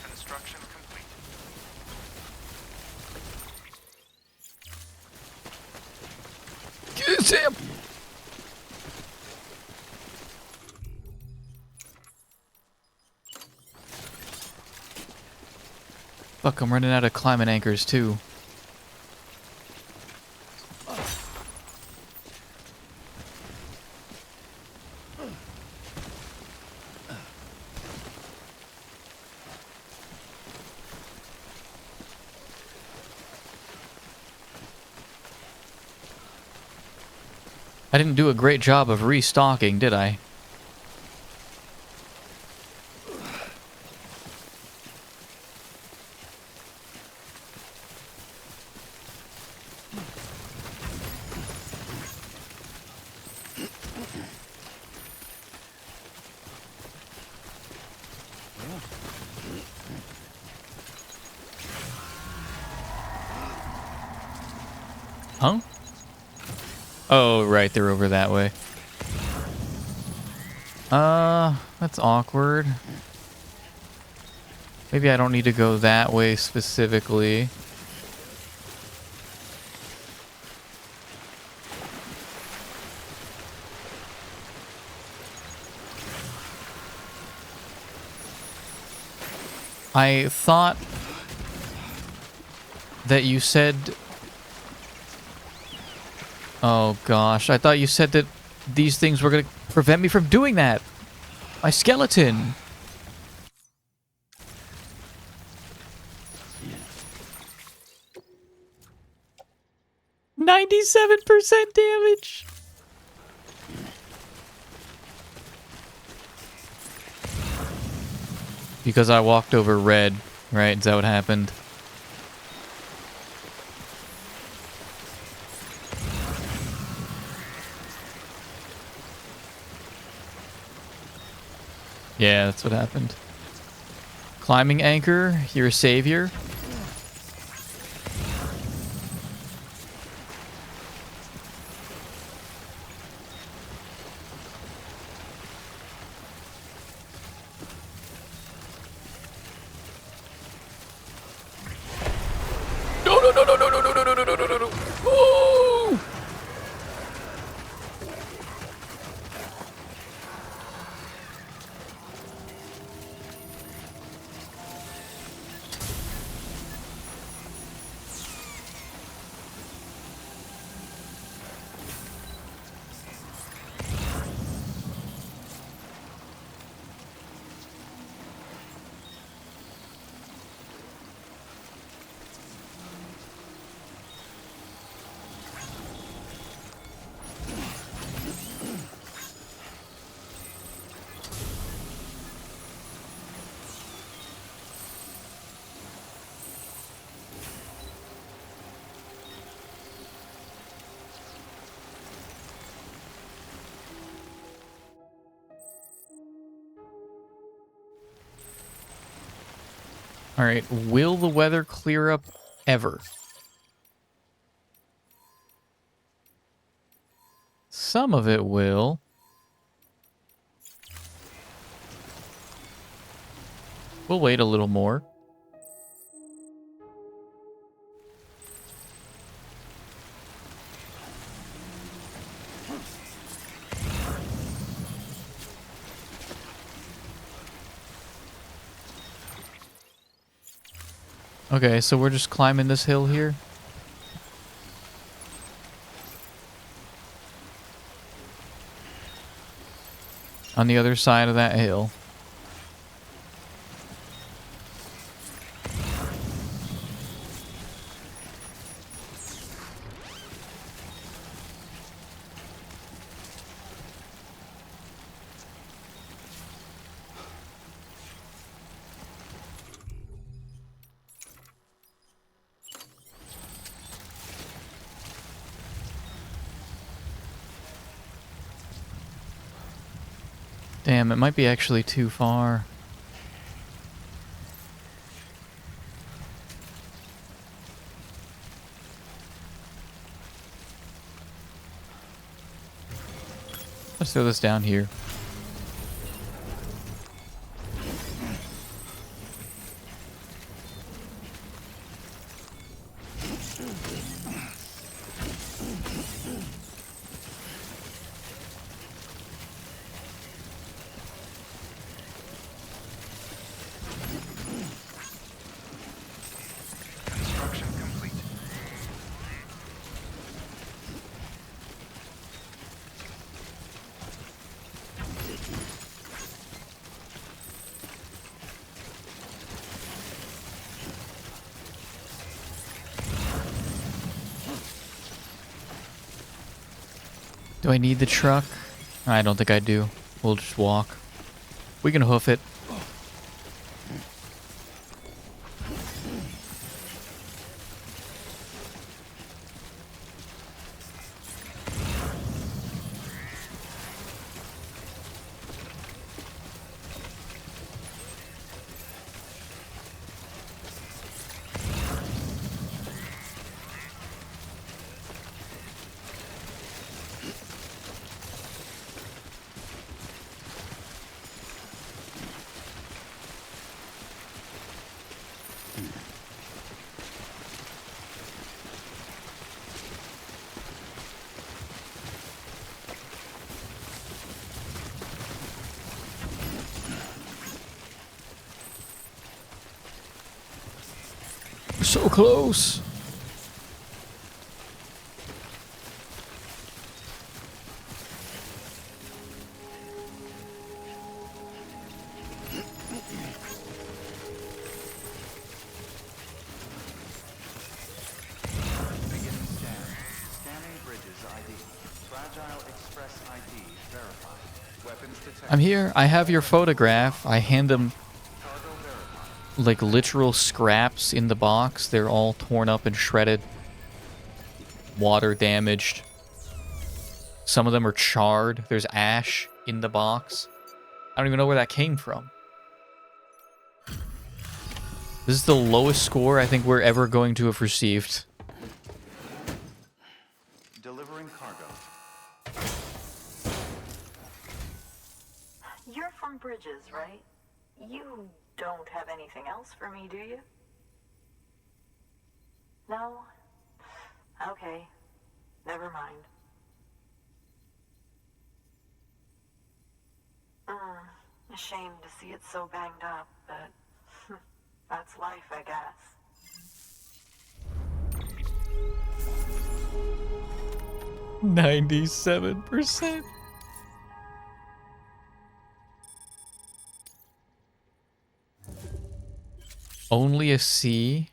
Construction complete. Get him! Fuck, I'm running out of climbing anchors too. I didn't do a great job of restocking, did I? Huh? Oh, right, they're over that way. That's awkward. Maybe I don't need to go that way specifically. I thought that you said... Oh gosh, I thought you said that these things were gonna prevent me from doing that. My skeleton. %97 damage. Because I walked over red, right? Is that what happened? Yeah, that's what happened. Climbing anchor, you're a savior. No, no, no, no, no, no, no, no, no, no, no, no, no. Oh! All right, will the weather clear up ever? Some of it will. We'll wait a little more. Okay, so we're just climbing this hill here. On the other side of that hill. Damn, it might be actually too far. Let's throw this down here. Construction complete. Do I need the truck? I don't think I do. We'll just walk. We can hoof it. So close. I'm here. I have your photograph. I hand them like literal scraps in the box. They're all torn up and shredded. Water damaged. Some of them are charred. There's ash in the box. I don't even know where that came from. This is the lowest score I think we're ever going to have received. Delivering cargo. You're from Bridges, right? You don't have anything else for me, do you? No? Okay. Never mind. Ashamed to see it so banged up, but that's life, I guess. 97%. Only a C?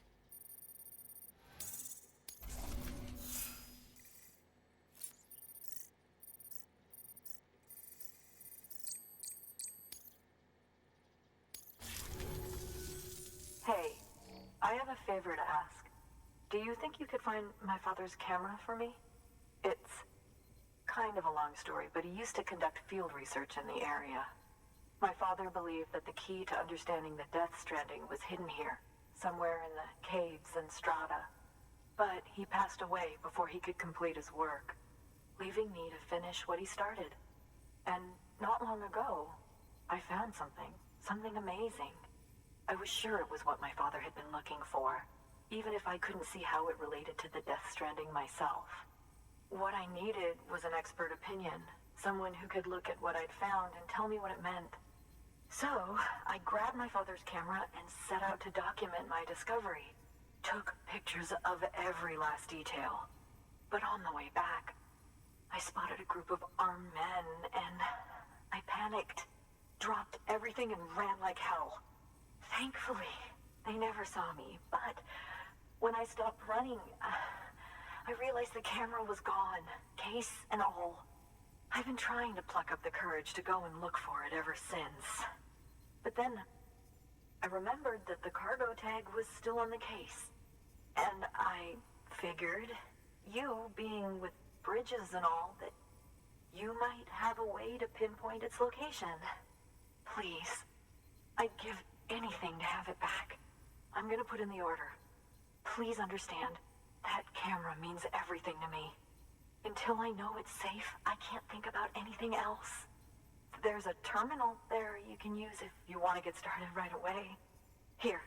Hey, I have a favor to ask. Do you think you could find my father's camera for me? It's kind of a long story, but he used to conduct field research in the area. My father believed that the key to understanding the Death Stranding was hidden here, somewhere in the caves and strata. But he passed away before he could complete his work, leaving me to finish what he started. And not long ago, I found something amazing. I was sure it was what my father had been looking for, even if I couldn't see how it related to the Death Stranding myself. What I needed was an expert opinion, someone who could look at what I'd found and tell me what it meant. So, I grabbed my father's camera and set out to document my discovery. Took pictures of every last detail. But on the way back, I spotted a group of armed men and I panicked, dropped everything and ran like hell. Thankfully, they never saw me, but when I stopped running, I realized the camera was gone, case and all. I've been trying to pluck up the courage to go and look for it ever since. But then, I remembered that the cargo tag was still on the case. And I figured, you being with Bridges and all, that you might have a way to pinpoint its location. Please, I'd give anything to have it back. I'm gonna put in the order. Please understand, that camera means everything to me. Until I know it's safe, I can't think about anything else. There's a terminal there you can use if you want to get started right away. Here.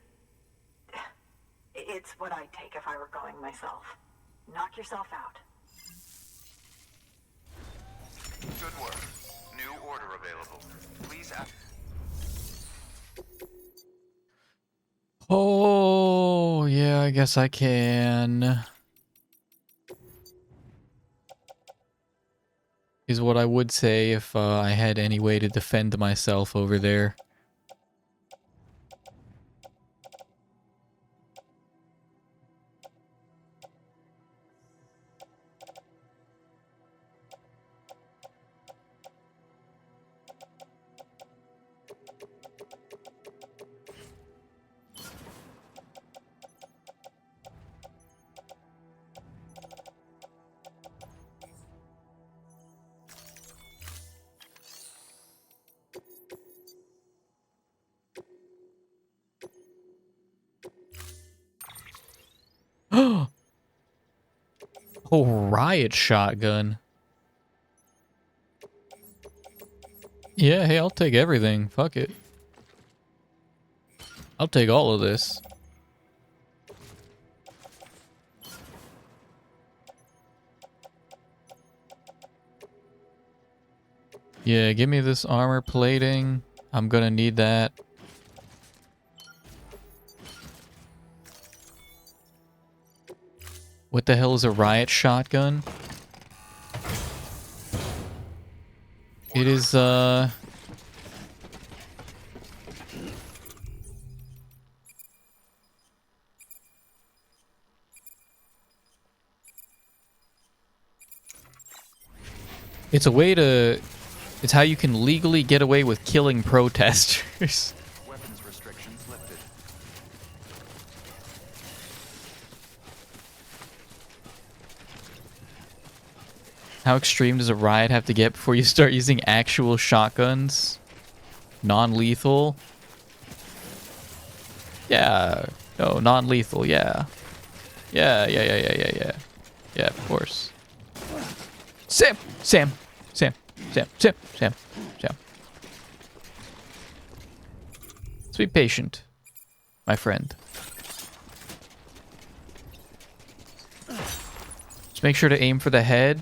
It's what I'd take if I were going myself. Knock yourself out. Good work. New order available. Please ask. Oh, yeah, I guess I can. Is what I would say if I had any way to defend myself over there. Oh, riot shotgun. Yeah, hey, I'll take everything. Fuck it. I'll take all of this. Yeah, give me this armor plating. I'm gonna need that. What the hell is a riot shotgun? It is, it's a way to... It's how you can legally get away with killing protesters. Weapons restrictions lifted. How extreme does a riot have to get before you start using actual shotguns? Non-lethal? Yeah. No, non-lethal, yeah. Yeah. Yeah, of course. Sam! Let's be patient, my friend. Just make sure to aim for the head.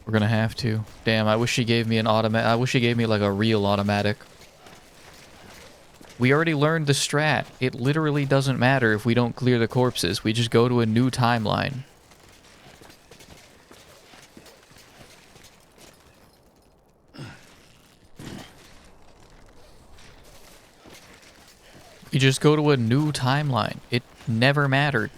We're gonna have to. Damn, I wish she gave me an automatic. I wish she gave me like a real automatic. We already learned the strat. It literally doesn't matter if we don't clear the corpses. We just go to a new timeline. You just go to a new timeline. It never mattered.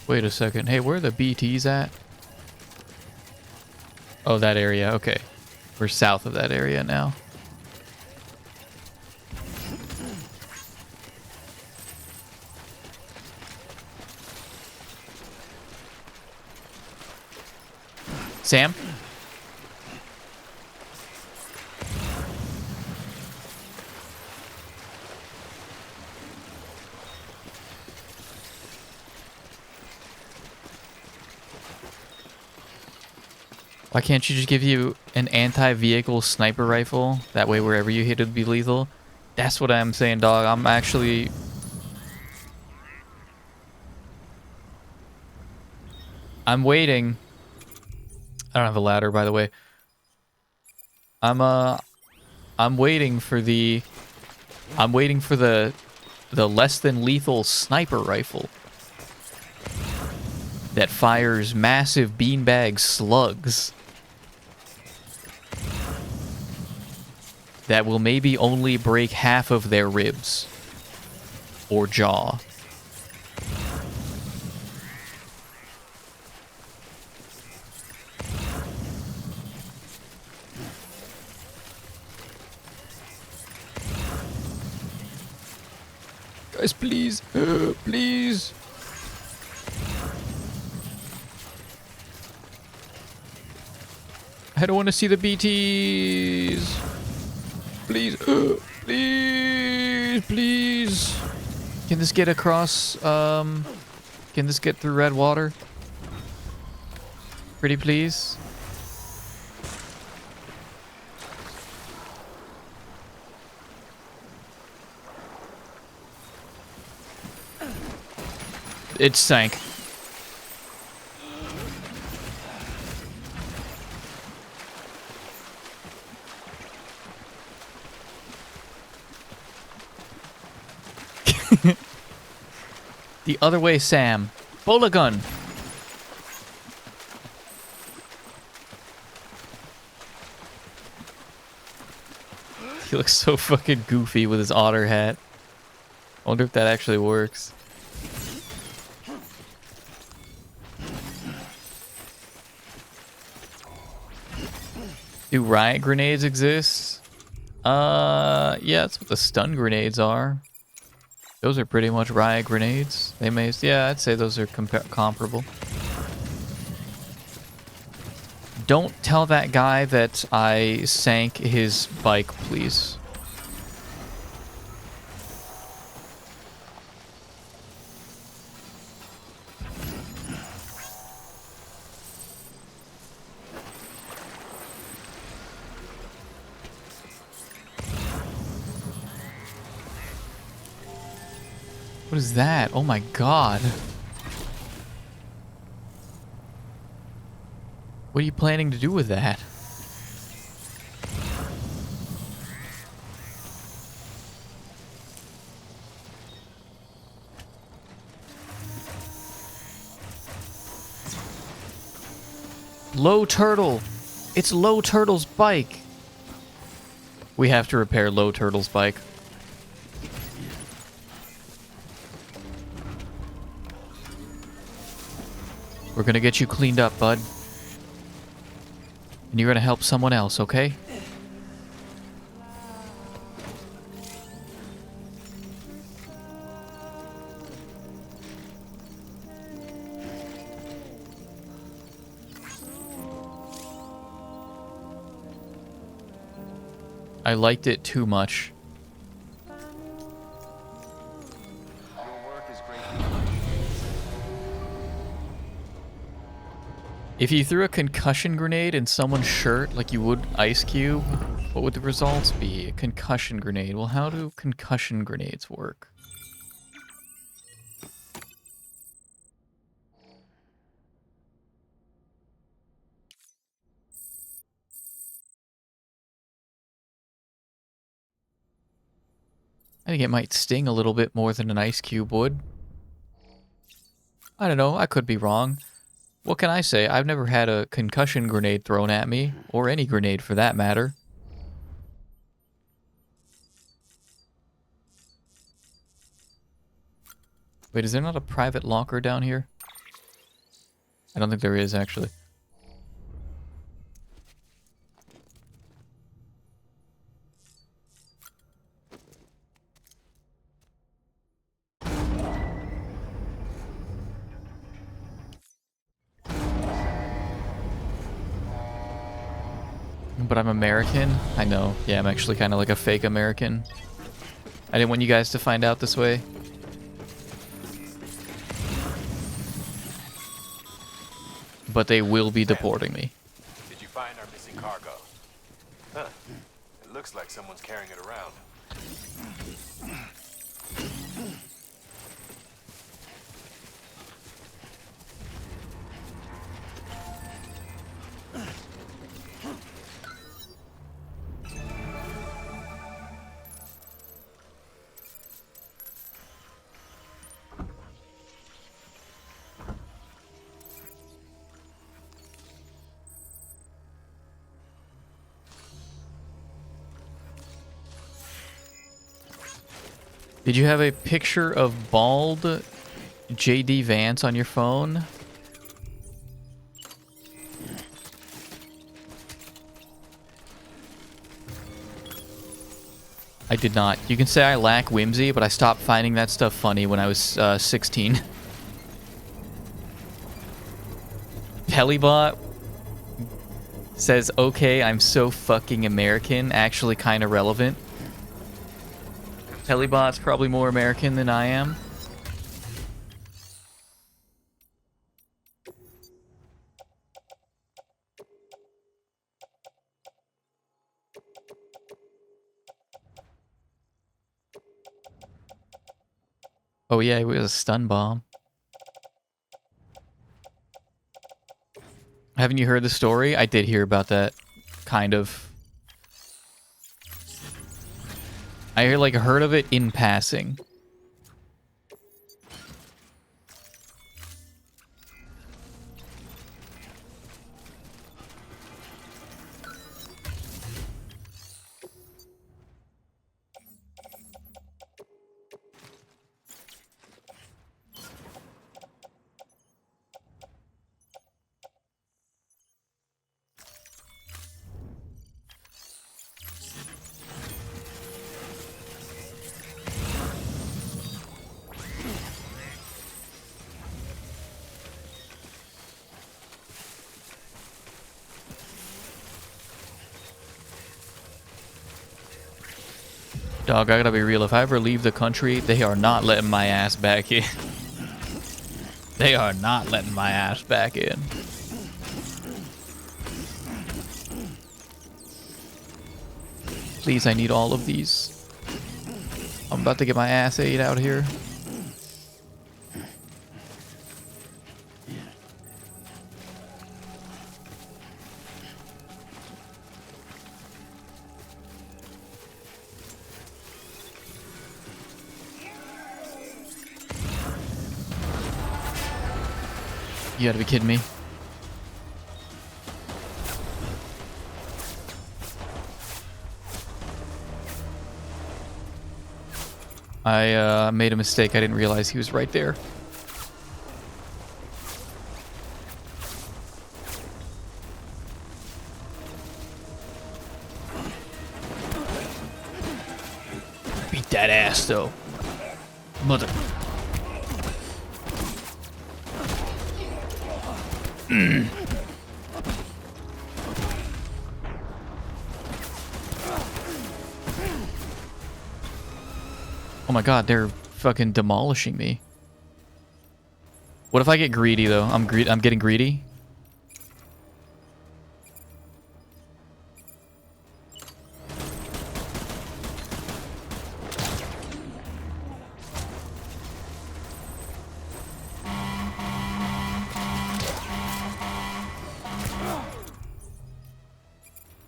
Wait a second. Hey, where are the BTs at? Oh, that area. Okay. We're south of that area now. Sam? Why can't you just give you an anti-vehicle sniper rifle? That way wherever you hit it would be lethal. That's what I'm saying, dog. I'm actually... I'm waiting. I don't have a ladder, by the way. I'm waiting for the... I'm waiting for the less than lethal sniper rifle that fires massive beanbag slugs that will maybe only break half of their ribs or jaw. Guys, please, please. I don't want to see the BTs. Please, please, please. Can this get across? Can this get through red water? Pretty please. It sank. The other way, Sam. Bola gun. He looks so fucking goofy with his otter hat. I wonder if that actually works. Do riot grenades exist? Yeah, that's what the stun grenades are. Those are pretty much riot grenades. They may, yeah, I'd say those are comparable. Don't tell that guy that I sank his bike, please. What is that? Oh my god. What are you planning to do with that? Low Turtle! It's Low Turtle's bike! We have to repair Low Turtle's bike. We're gonna get you cleaned up, bud. And you're gonna help someone else, okay? I liked it too much. If you threw a concussion grenade in someone's shirt like you would Ice Cube, what would the results be? A concussion grenade. Well, how do concussion grenades work? I think it might sting a little bit more than an Ice Cube would. I don't know, I could be wrong. What can I say? I've never had a concussion grenade thrown at me, or any grenade for that matter. Wait, is there not a private locker down here? I don't think there is, actually. But I'm American? I know. Yeah, I'm actually kind of like a fake American. I didn't want you guys to find out this way. But they will be deporting me. Did you find our missing cargo? Huh. It looks like someone's carrying it around. Did you have a picture of bald JD Vance on your phone? I did not. You can say I lack whimsy, but I stopped finding that stuff funny when I was 16. Pelibot says, okay, I'm so fucking American, actually kind of relevant. Pelibot's probably more American than I am. Oh yeah, it was a stun bomb. Haven't you heard the story? I did hear about that. Kind of. I heard of it in passing. Dog, I gotta be real. If I ever leave the country, they are not letting my ass back in. They are not letting my ass back in. Please, I need all of these. I'm about to get my ass ate out here. You gotta be kidding me. I made a mistake. I didn't realize he was right there. Beat that ass, though. Mother. Oh my god, they're fucking demolishing me. What if I get greedy though? I'm getting greedy.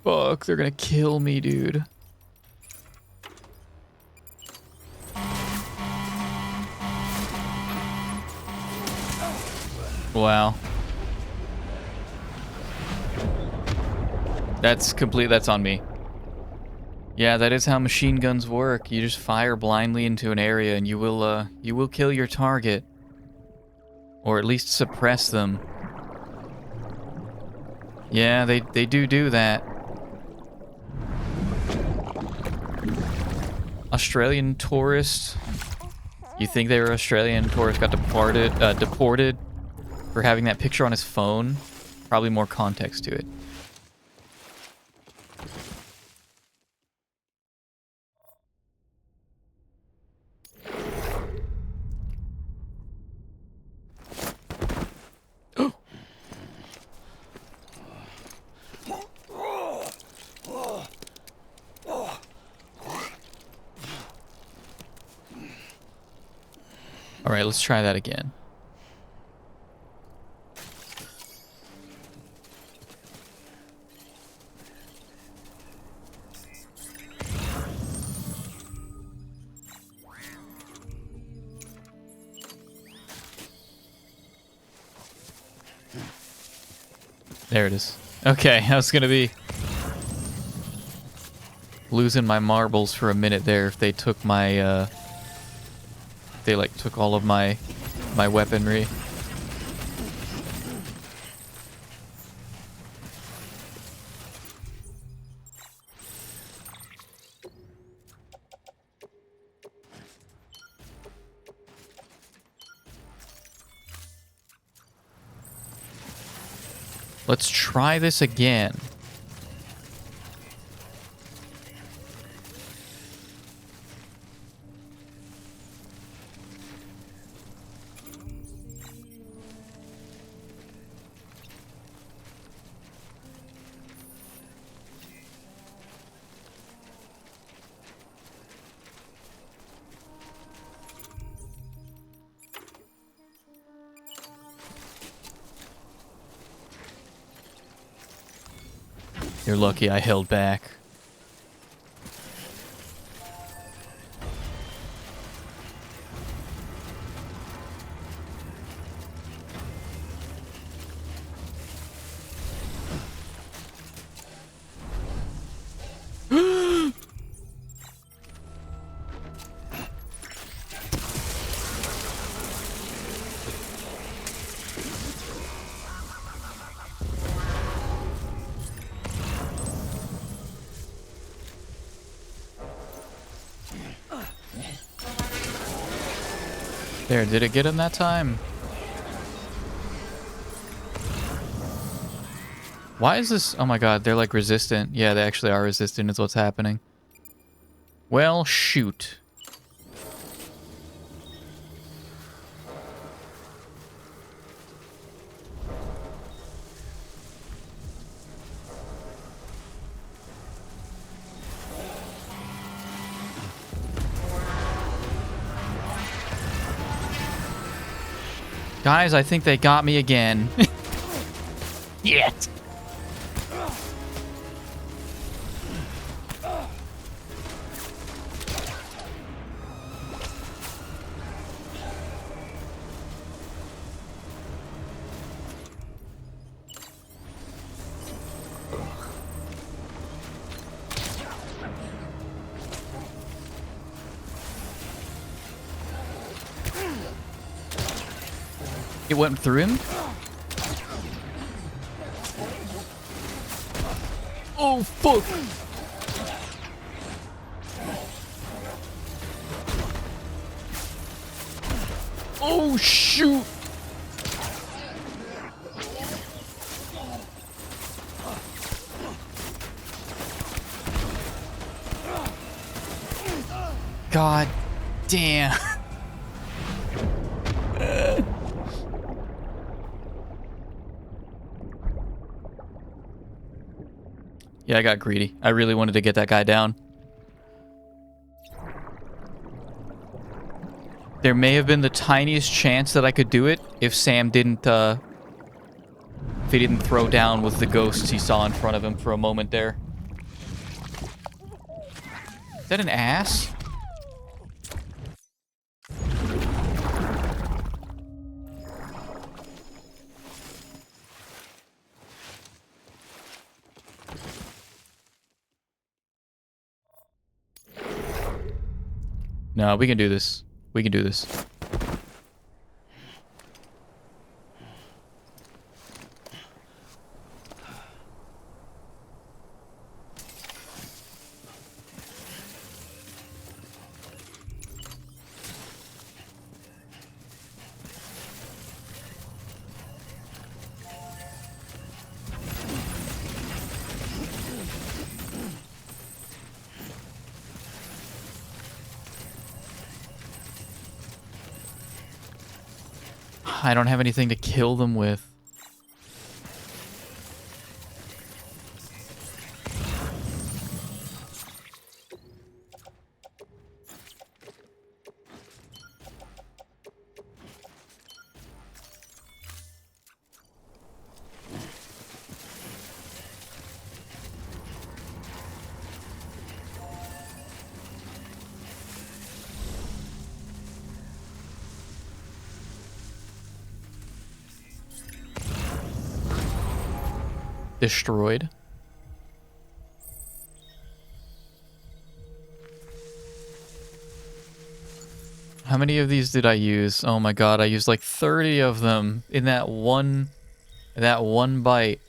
Fuck, they're gonna kill me, dude. Wow. That's on me. Yeah, that is how machine guns work. You just fire blindly into an area and you will kill your target. Or at least suppress them. Yeah, they do that. Australian tourist. You think they were Australian tourist got deported for having that picture on his phone? Probably more context to it. All right, let's try that again. There it is. Okay, I was gonna be losing my marbles for a minute there if they took my they like took all of my weaponry. Let's try this again. You're lucky I held back. There, did it get him that time? Why is this? Oh my god, they're like resistant. Yeah, they actually are resistant is what's happening. Well, shoot. Guys, I think they got me again. Yet. It went through him? Oh, fuck! Oh, shoot! God damn. Yeah, I got greedy. I really wanted to get that guy down. There may have been the tiniest chance that I could do it if Sam didn't, if he didn't throw down with the ghosts he saw in front of him for a moment there. Is that an ass? No, we can do this. We can do this. I don't have anything to kill them with. Destroyed. How many of these did I use? Oh my god, I used like 30 of them in that one bite.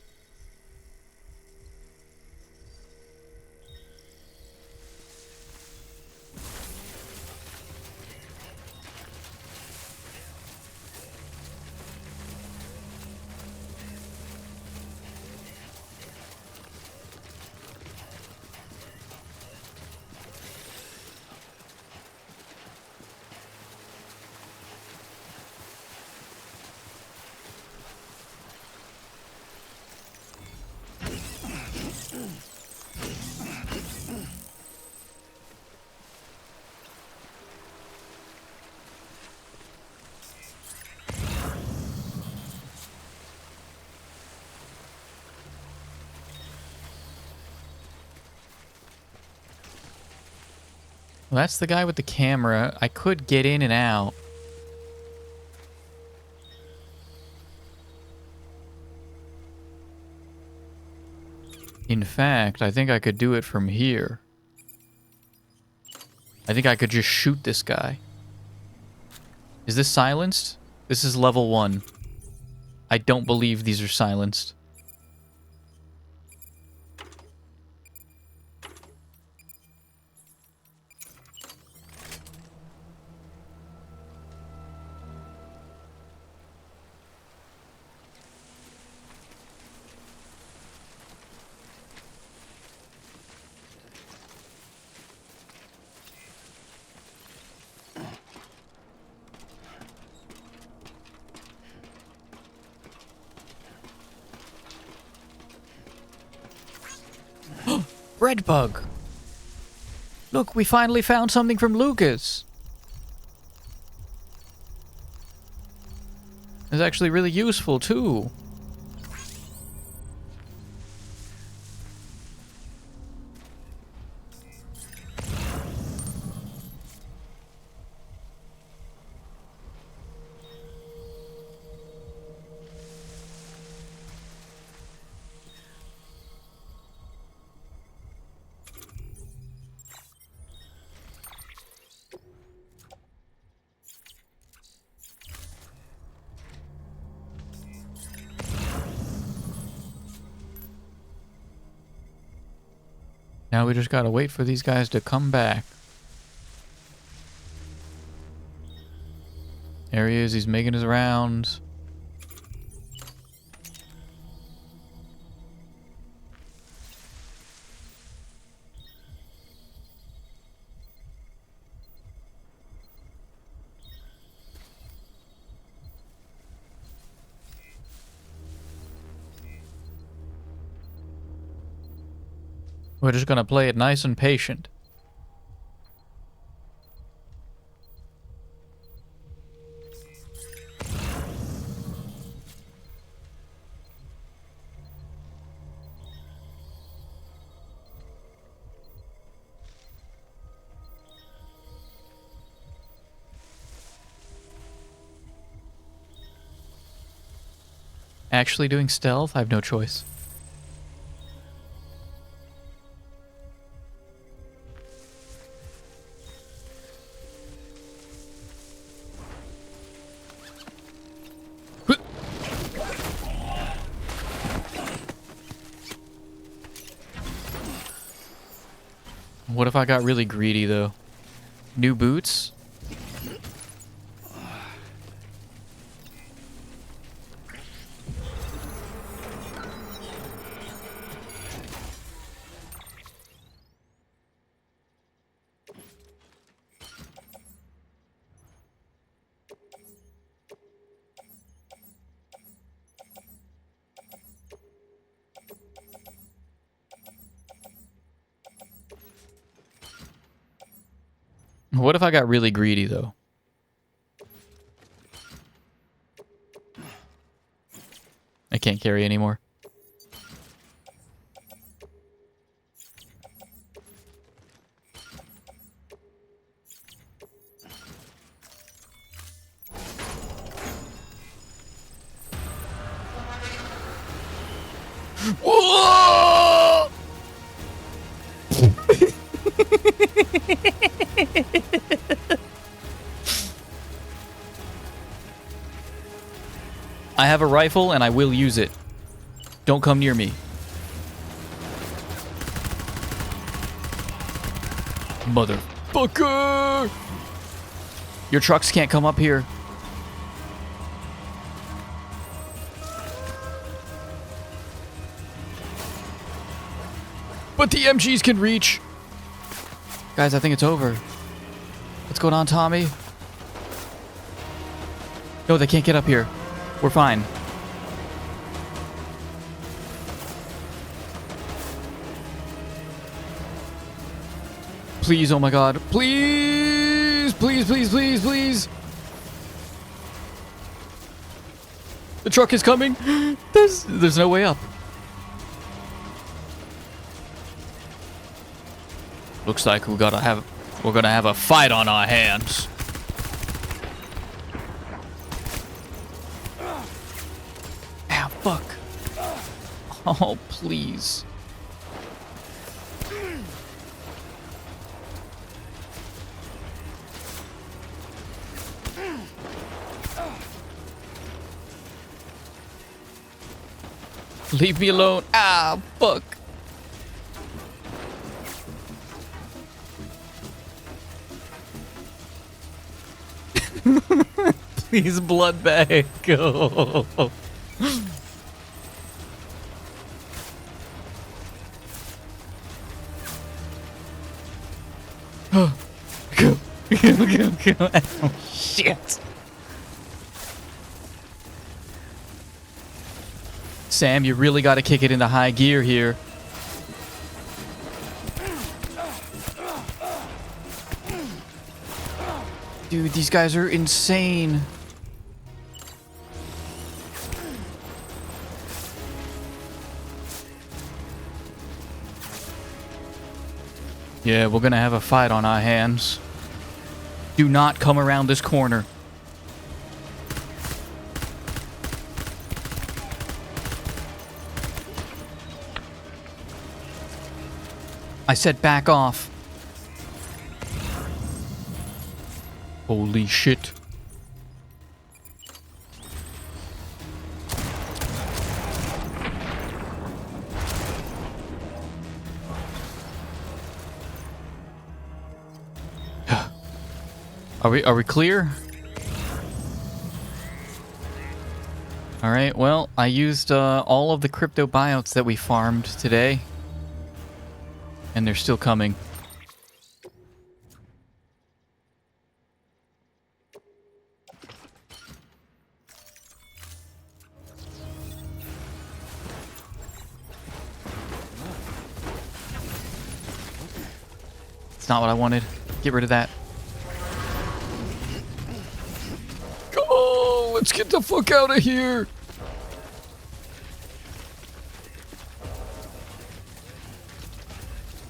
Well, that's the guy with the camera. I could get in and out. In fact, I think I could do it from here. I think I could just shoot this guy. Is this silenced? This is level 1. I don't believe these are silenced. bread bug. Look, we finally found something from Lucas. It's actually really useful, too. Now we just gotta wait for these guys to come back. There he is, he's making his rounds. We're just gonna play it nice and patient. Actually doing stealth? I have no choice. What if I got really greedy, though? New boots? What if I got really greedy, though? I can't carry anymore. Whoa! I have a rifle and I will use it. Don't come near me. Motherfucker! Your trucks can't come up here. But the MGs can reach. Guys, I think it's over. What's going on, Tommy? No, they can't get up here. We're fine. Please, oh my god. Please! Please, please, please, please! The truck is coming! There's no way up. Looks like we're gonna have a fight on our hands. Ah, fuck. Oh, please. Leave me alone. Ah, fuck. Please, blood bag. Go. Go. Go. Oh, shit. Sam, you really got to kick it into high gear here. Dude, these guys are insane. Yeah, we're gonna have a fight on our hands. Do not come around this corner. I said back off. Holy shit. Are we clear? All right, well, I used all of the crypto buyouts that we farmed today. And they're still coming. It's not what I wanted. Get rid of that. Oh, let's get the fuck out of here.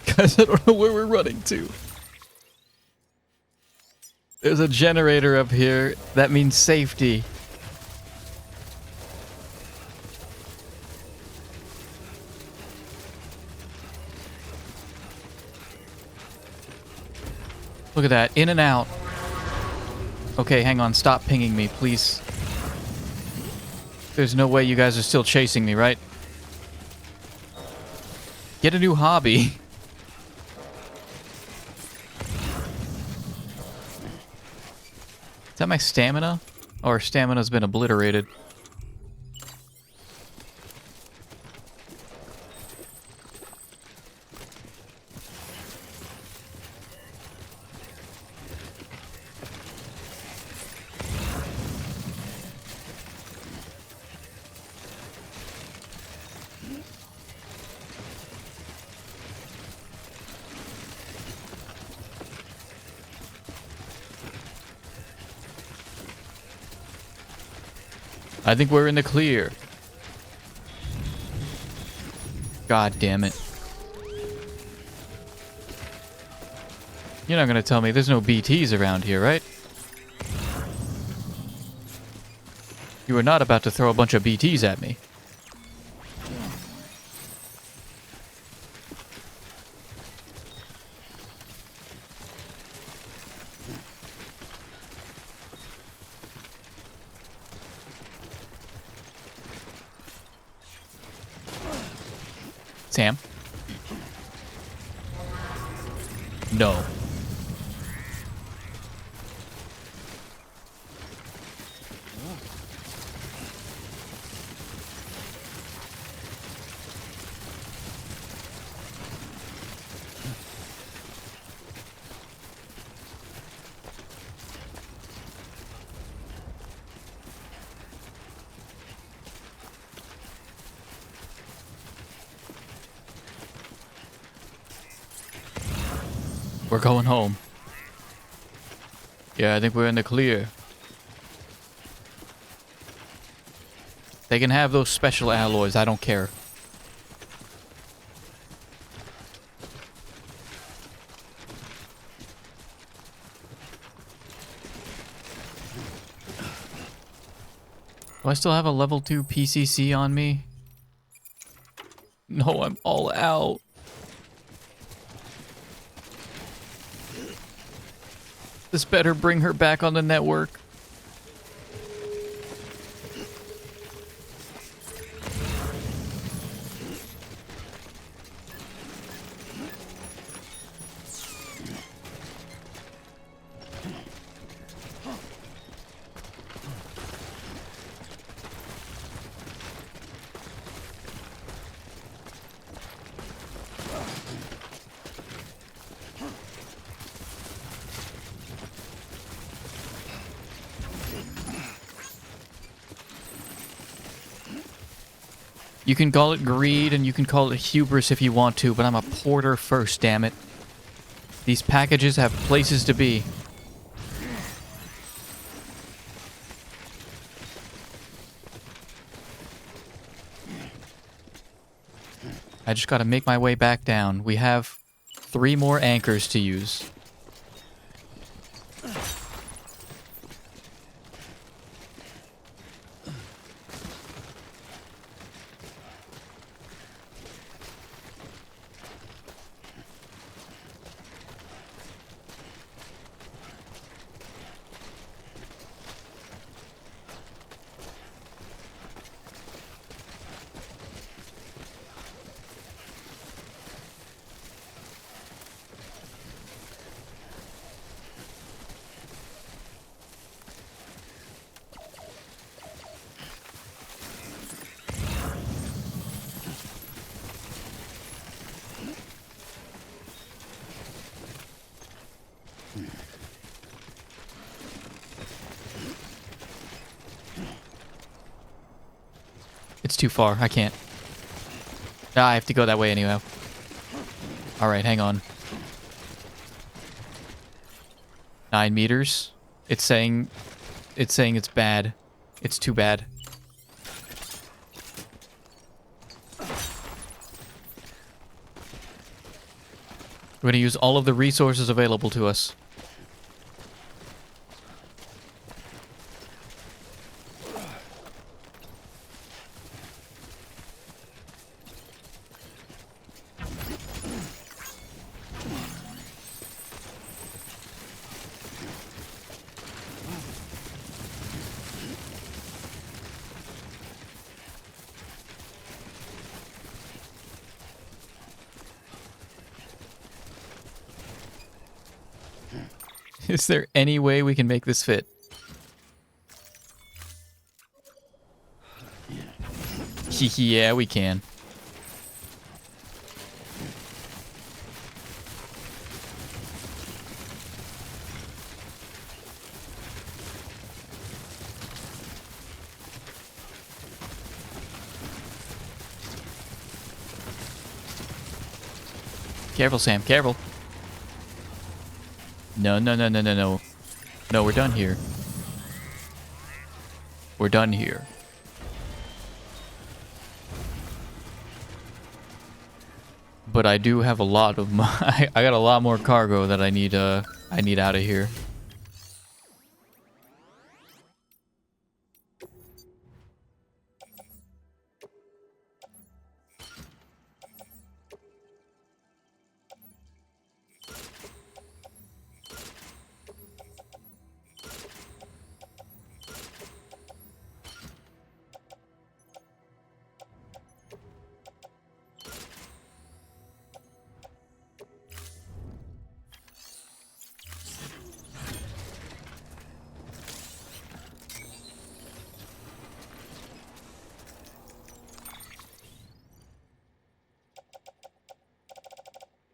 Guys, I don't know where we're running to. There's a generator up here. That means safety. Look at that. In and out. Okay, hang on. Stop pinging me, please. There's no way you guys are still chasing me, right? Get a new hobby. Is that my stamina? Or stamina's been obliterated? I think we're in the clear. God damn it. You're not gonna tell me there's no BTs around here, right? You are not about to throw a bunch of BTs at me. Sam? No. We're going home. Yeah, I think we're in the clear. They can have those special alloys, I don't care. Do I still have a level 2 PCC on me? No, I'm all out. This better bring her back on the network. You can call it greed and you can call it hubris if you want to, but I'm a porter first, damn it. These packages have places to be. I just gotta make my way back down. We have 3 more anchors to use. It's too far. I can't. Ah, I have to go that way anyhow. Alright, hang on. 9 meters. It's saying it's bad. It's too bad. We're gonna use all of the resources available to us. Is there any way we can make this fit? Yeah, we can. Careful, Sam, careful. No. No, we're done here. We're done here. But I do have a lot of I got a lot more cargo that I need out of here.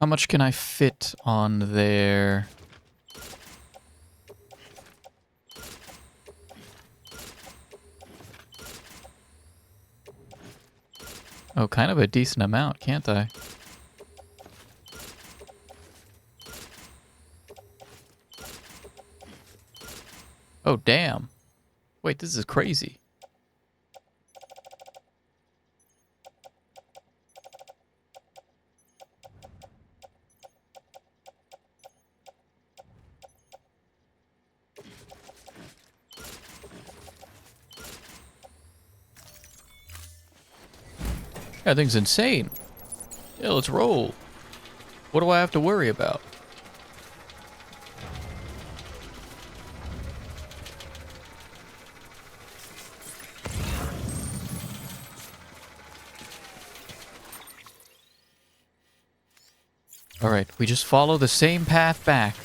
How much can I fit on there? Oh, kind of a decent amount, can't I? Oh, damn. Wait, this is crazy. That thing's insane. Yeah, let's roll. What do I have to worry about? Alright, we just follow the same path back.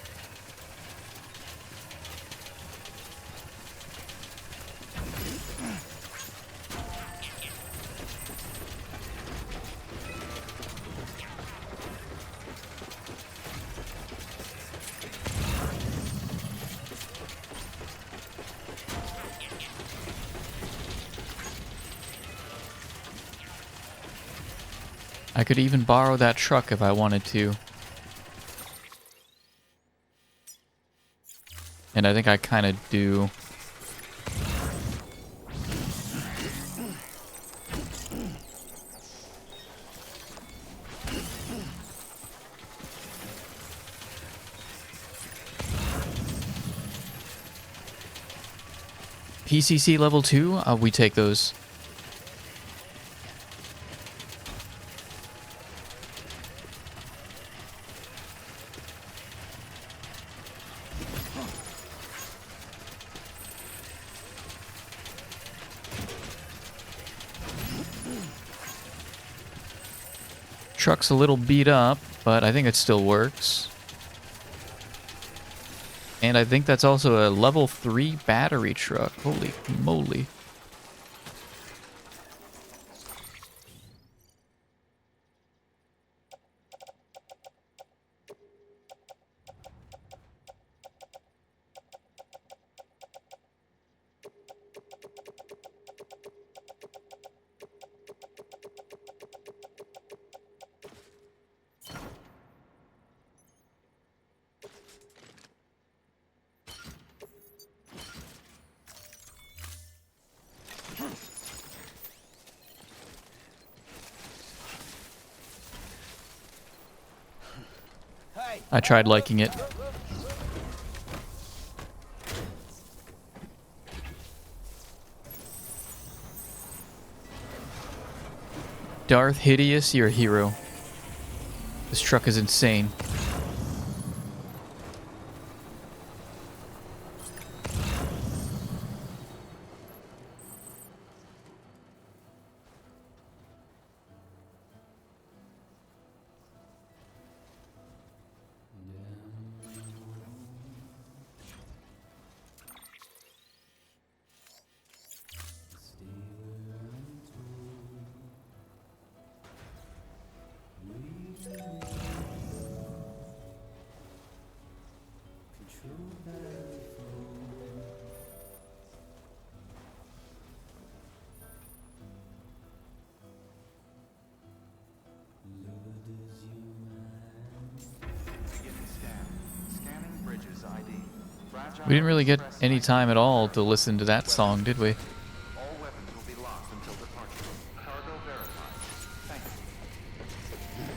I could even borrow that truck if I wanted to. And I think I kind of do. PCC level 2? We take those. Truck's a little beat up, but I think it still works. And I think that's also a level 3 battery truck. Holy moly. I tried liking it. Darth Hideous, you're a hero. This truck is insane. We didn't really get any time at all to listen to that song, did we? All weapons will be locked until departure. Cargo verified. Thank you.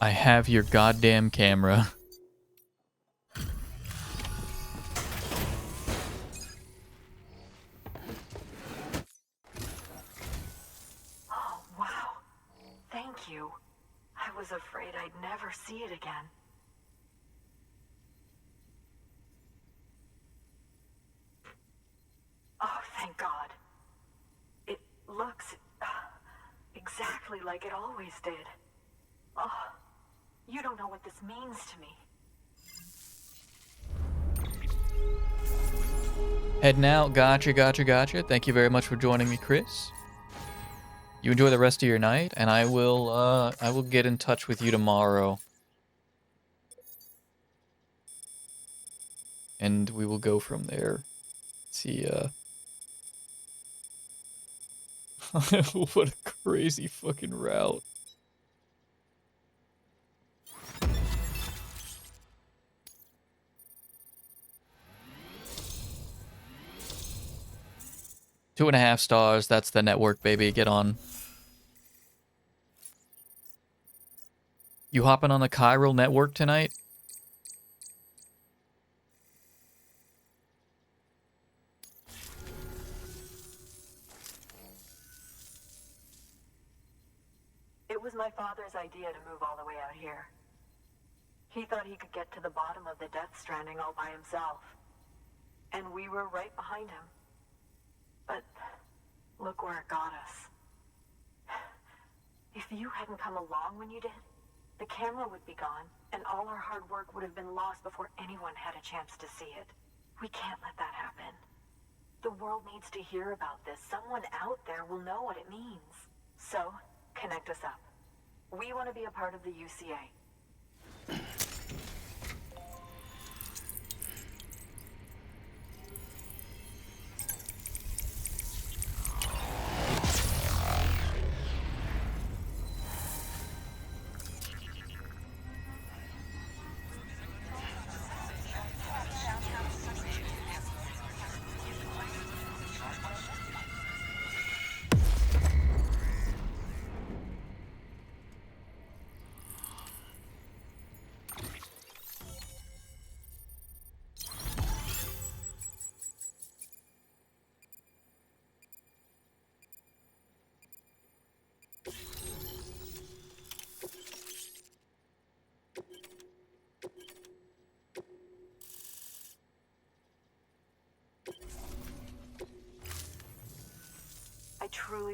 I have your goddamn camera. Oh, wow. Thank you. I was afraid I'd never see it again. Oh, thank God. It looks exactly like it always did. Oh, you don't know what this means to me. Heading out. Gotcha, gotcha, gotcha. Thank you very much for joining me, Chris. You enjoy the rest of your night, and I will get in touch with you tomorrow. And we will go from there. See, what a crazy fucking route. Two and a half stars. That's the network, baby. Get on. You hopping on the chiral network tonight? It was my father's idea to move all the way out here. He thought he could get to the bottom of the Death Stranding all by himself. And we were right behind him. But look where it got us. If you hadn't come along when you did, the camera would be gone, and all our hard work would have been lost before anyone had a chance to see it. We can't let that happen. The world needs to hear about this. Someone out there will know what it means. So, connect us up. We want to be a part of the UCA.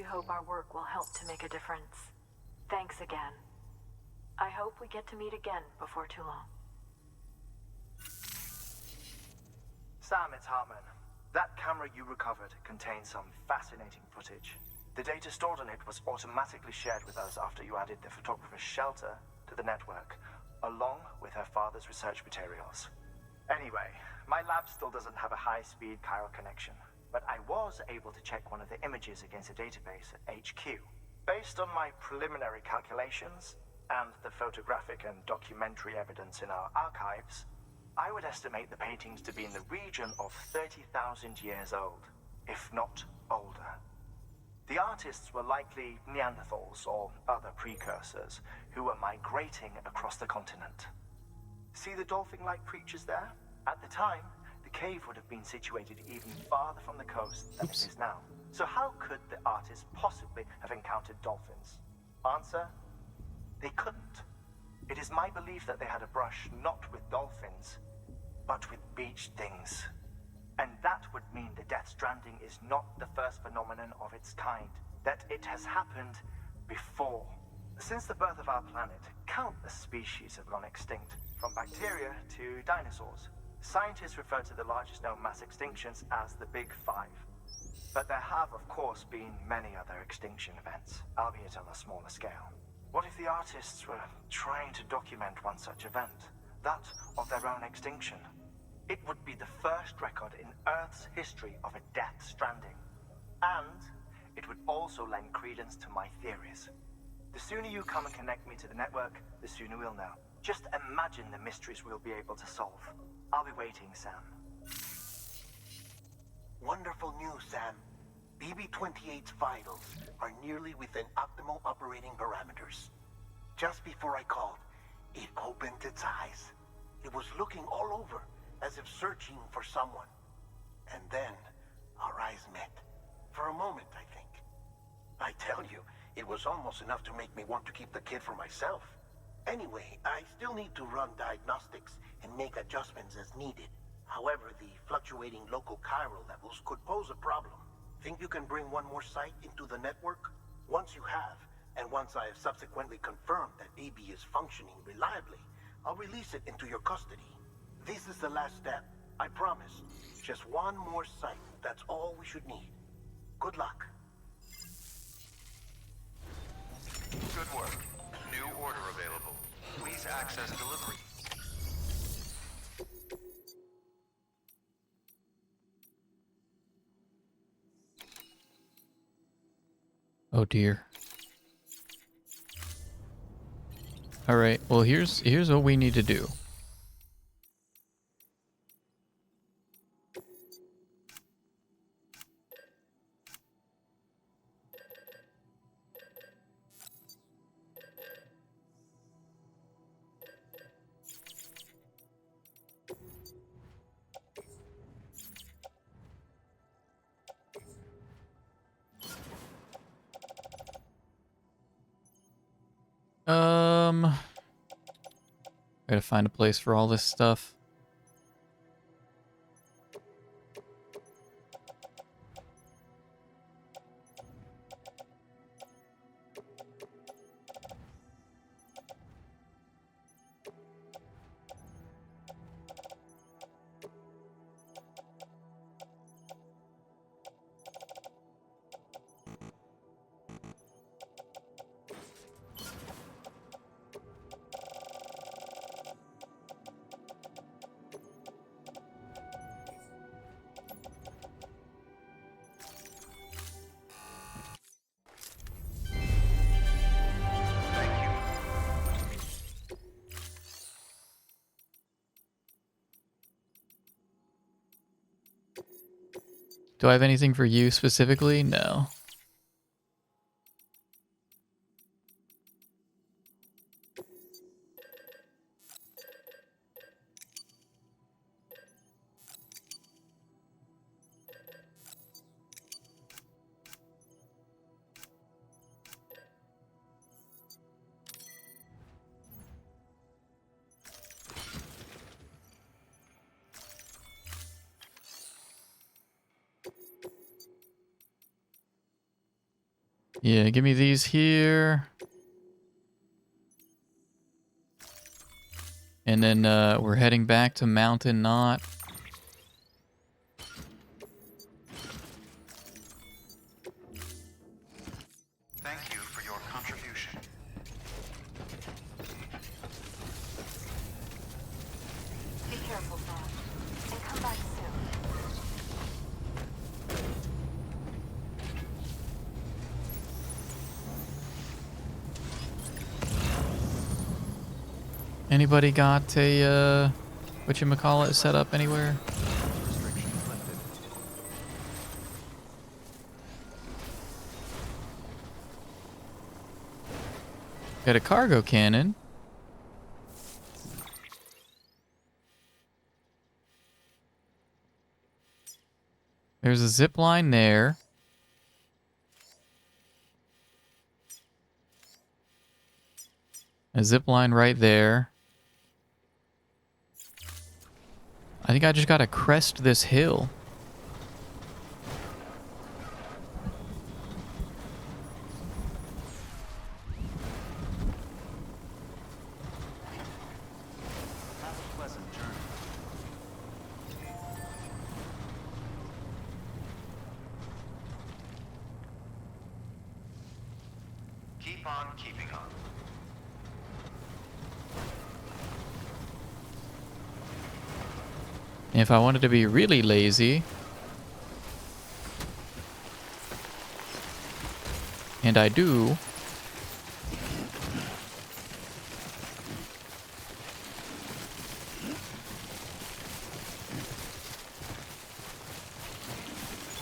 hope our work will help to make a difference. Thanks again. I hope we get to meet again before too long. Sam, it's Hartman. That camera you recovered contains some fascinating footage. The data stored on it was automatically shared with us after you added the photographer's shelter to the network, along with her father's research materials. Anyway, my lab still doesn't have a high-speed chiral connection, but I was able to check one of the images against a database at HQ. Based on my preliminary calculations and the photographic and documentary evidence in our archives, I would estimate the paintings to be in the region of 30,000 years old, if not older. The artists were likely Neanderthals or other precursors who were migrating across the continent. See the dolphin-like creatures there? At the time, the cave would have been situated even farther from the coast than it is now. So how could the artists possibly have encountered dolphins? Answer: they couldn't. It is my belief that they had a brush not with dolphins, but with beach things. And that would mean the Death Stranding is not the first phenomenon of its kind, that it has happened before. Since the birth of our planet, countless species have gone extinct, from bacteria to dinosaurs. Scientists refer to the largest known mass extinctions as the Big Five. But there have, of course, been many other extinction events, albeit on a smaller scale. What if the artists were trying to document one such event, that of their own extinction? It would be the first record in Earth's history of a Death Stranding. And it would also lend credence to my theories. The sooner you come and connect me to the network, the sooner we'll know. Just imagine the mysteries we'll be able to solve. I'll be waiting, Sam. Wonderful news, Sam. BB-28's vitals are nearly within optimal operating parameters. Just before I called, it opened its eyes. It was looking all over, as if searching for someone. And then, our eyes met. For a moment, I think. I tell you, it was almost enough to make me want to keep the kid for myself. Anyway, I still need to run diagnostics and make adjustments as needed. However, the fluctuating local chiral levels could pose a problem. Think you can bring one more site into the network? Once you have, and once I have subsequently confirmed that BB is functioning reliably, I'll release it into your custody. This is the last step, I promise. Just one more site, that's all we should need. Good luck. Good work. New order available. Please access delivery. Oh dear. All right. Well, here's what we need to do. Gotta find a place for all this stuff. Do I have anything for you specifically? No. Yeah, give me these here. And then we're heading back to Mountain Knot. Thank you for your contribution. Be careful, Sam. And come back soon. Anybody got a whatchamacallit set up anywhere? Got a cargo cannon. There's a zip line there. A zip line right there. I think I just gotta crest this hill. Have a pleasant journey. Keep on keeping on. If I wanted to be really lazy, and I do,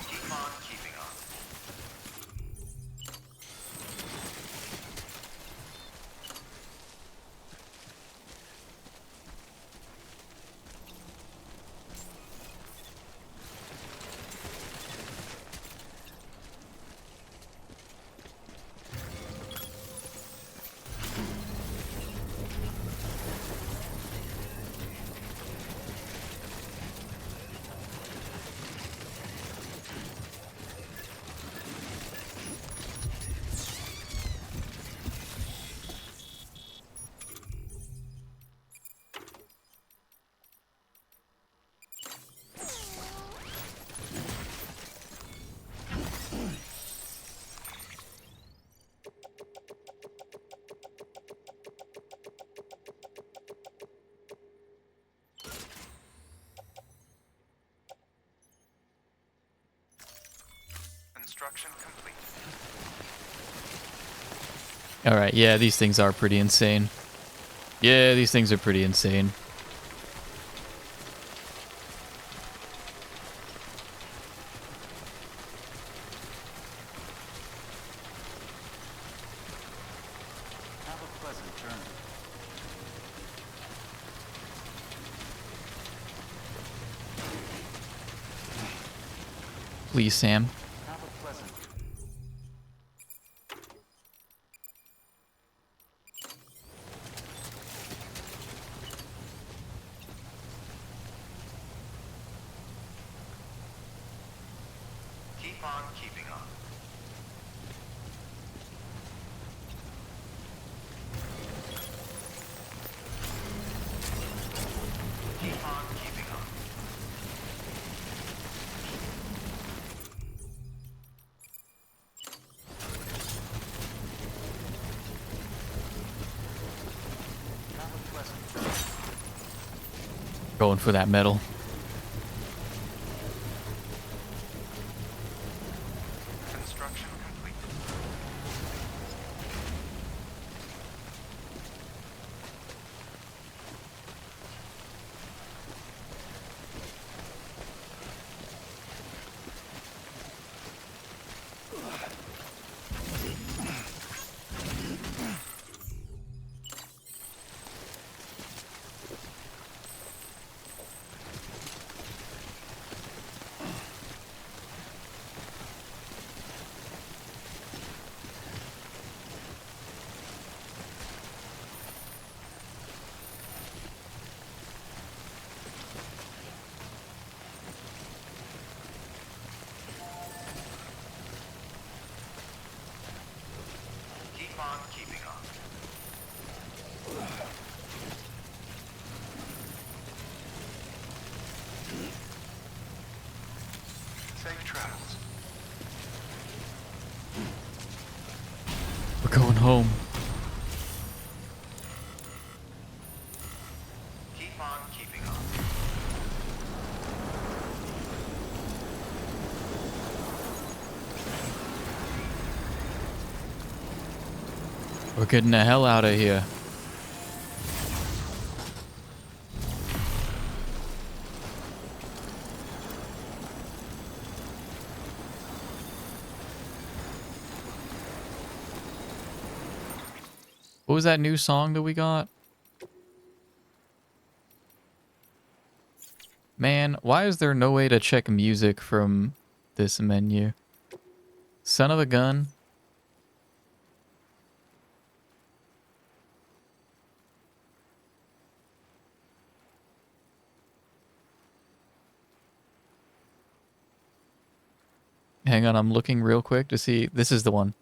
Keep on keeping on. Construction complete. alright, yeah, these things are pretty insane. Yeah, these things are pretty insane. Have a pleasant journey. Please, Sam. Have a pleasant. Keep on keeping on. Keep on keeping on. Have a pleasant journey. Going for that metal. Construction complete. on keeping on. Safe travels. We're going home. Keep on keeping on. We're getting the hell out of here. What was that new song that we got? Man, why is there no way to check music from this menu? Son of a gun. Hang on, I'm looking real quick to see. This is the one.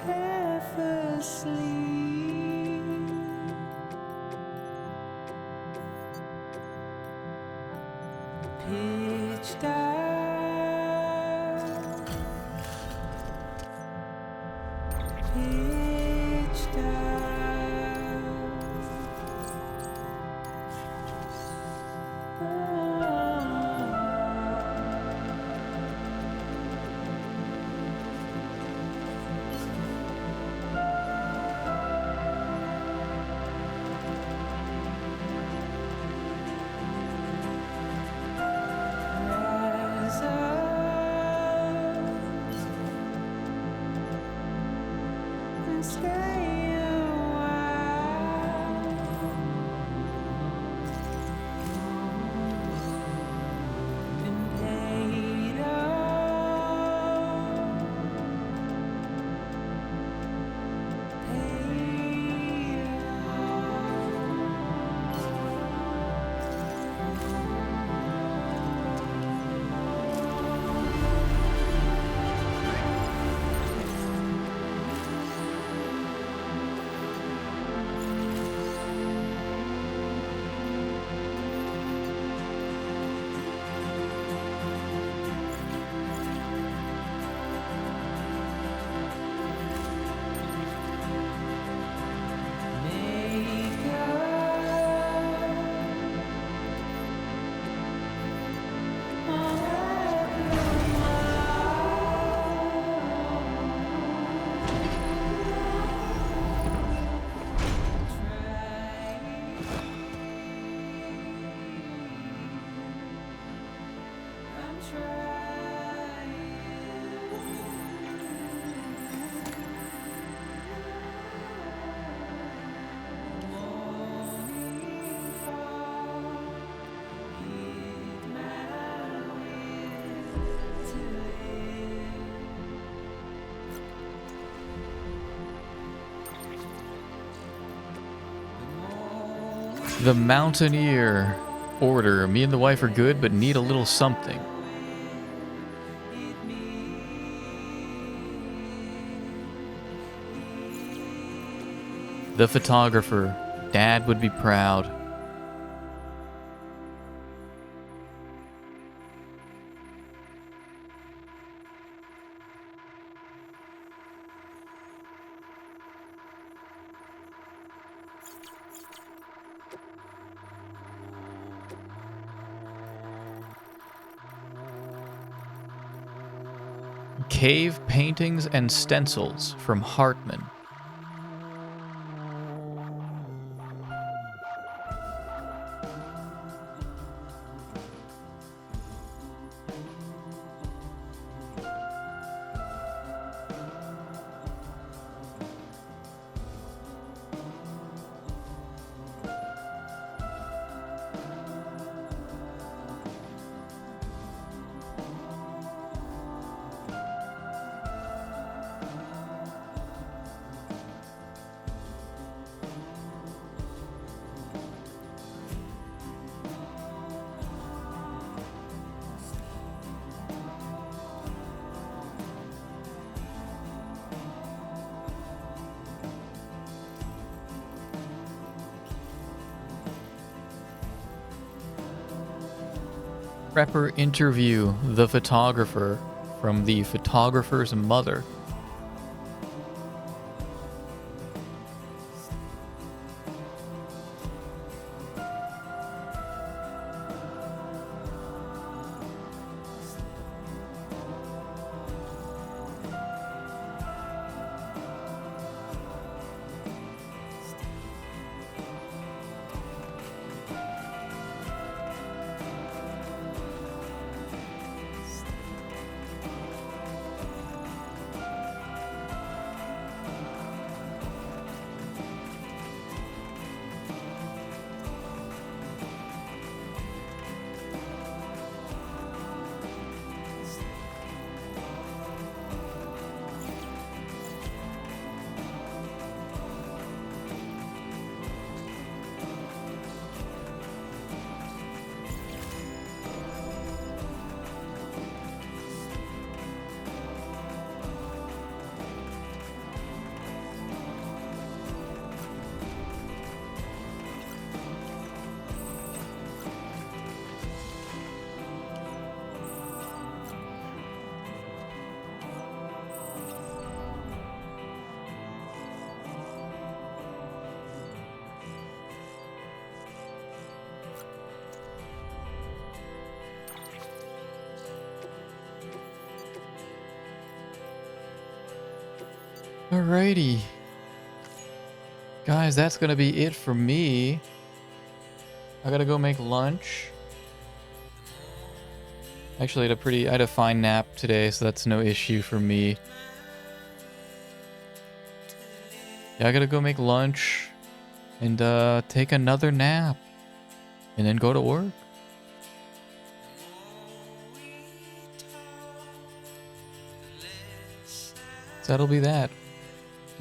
Half asleep, pitch dark, pitch dark. The Mountaineer Order. Me and the wife are good, but need a little something. The Photographer. Dad would be proud. Cave paintings and stencils from Hartman. Prepper interview the photographer from the photographer's mother. Alrighty. Guys, that's gonna be it for me. I gotta go make lunch. Actually, I had a fine nap today, so that's no issue for me. Yeah, I gotta go make lunch and take another nap and then go to work. So that'll be that.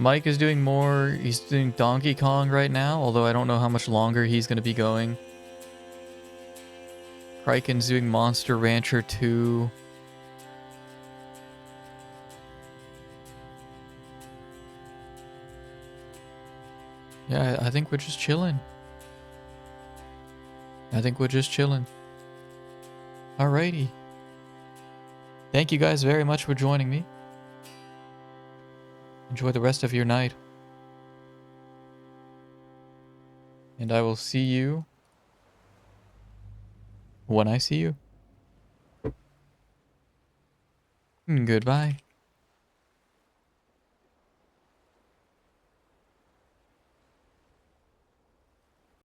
Mike is doing more. He's doing Donkey Kong right now, although I don't know how much longer he's going to be going. Criken's doing Monster Rancher 2. Yeah, I think we're just chilling. Alrighty. Thank you guys very much for joining me. Enjoy the rest of your night. And I will see you when I see you. Goodbye.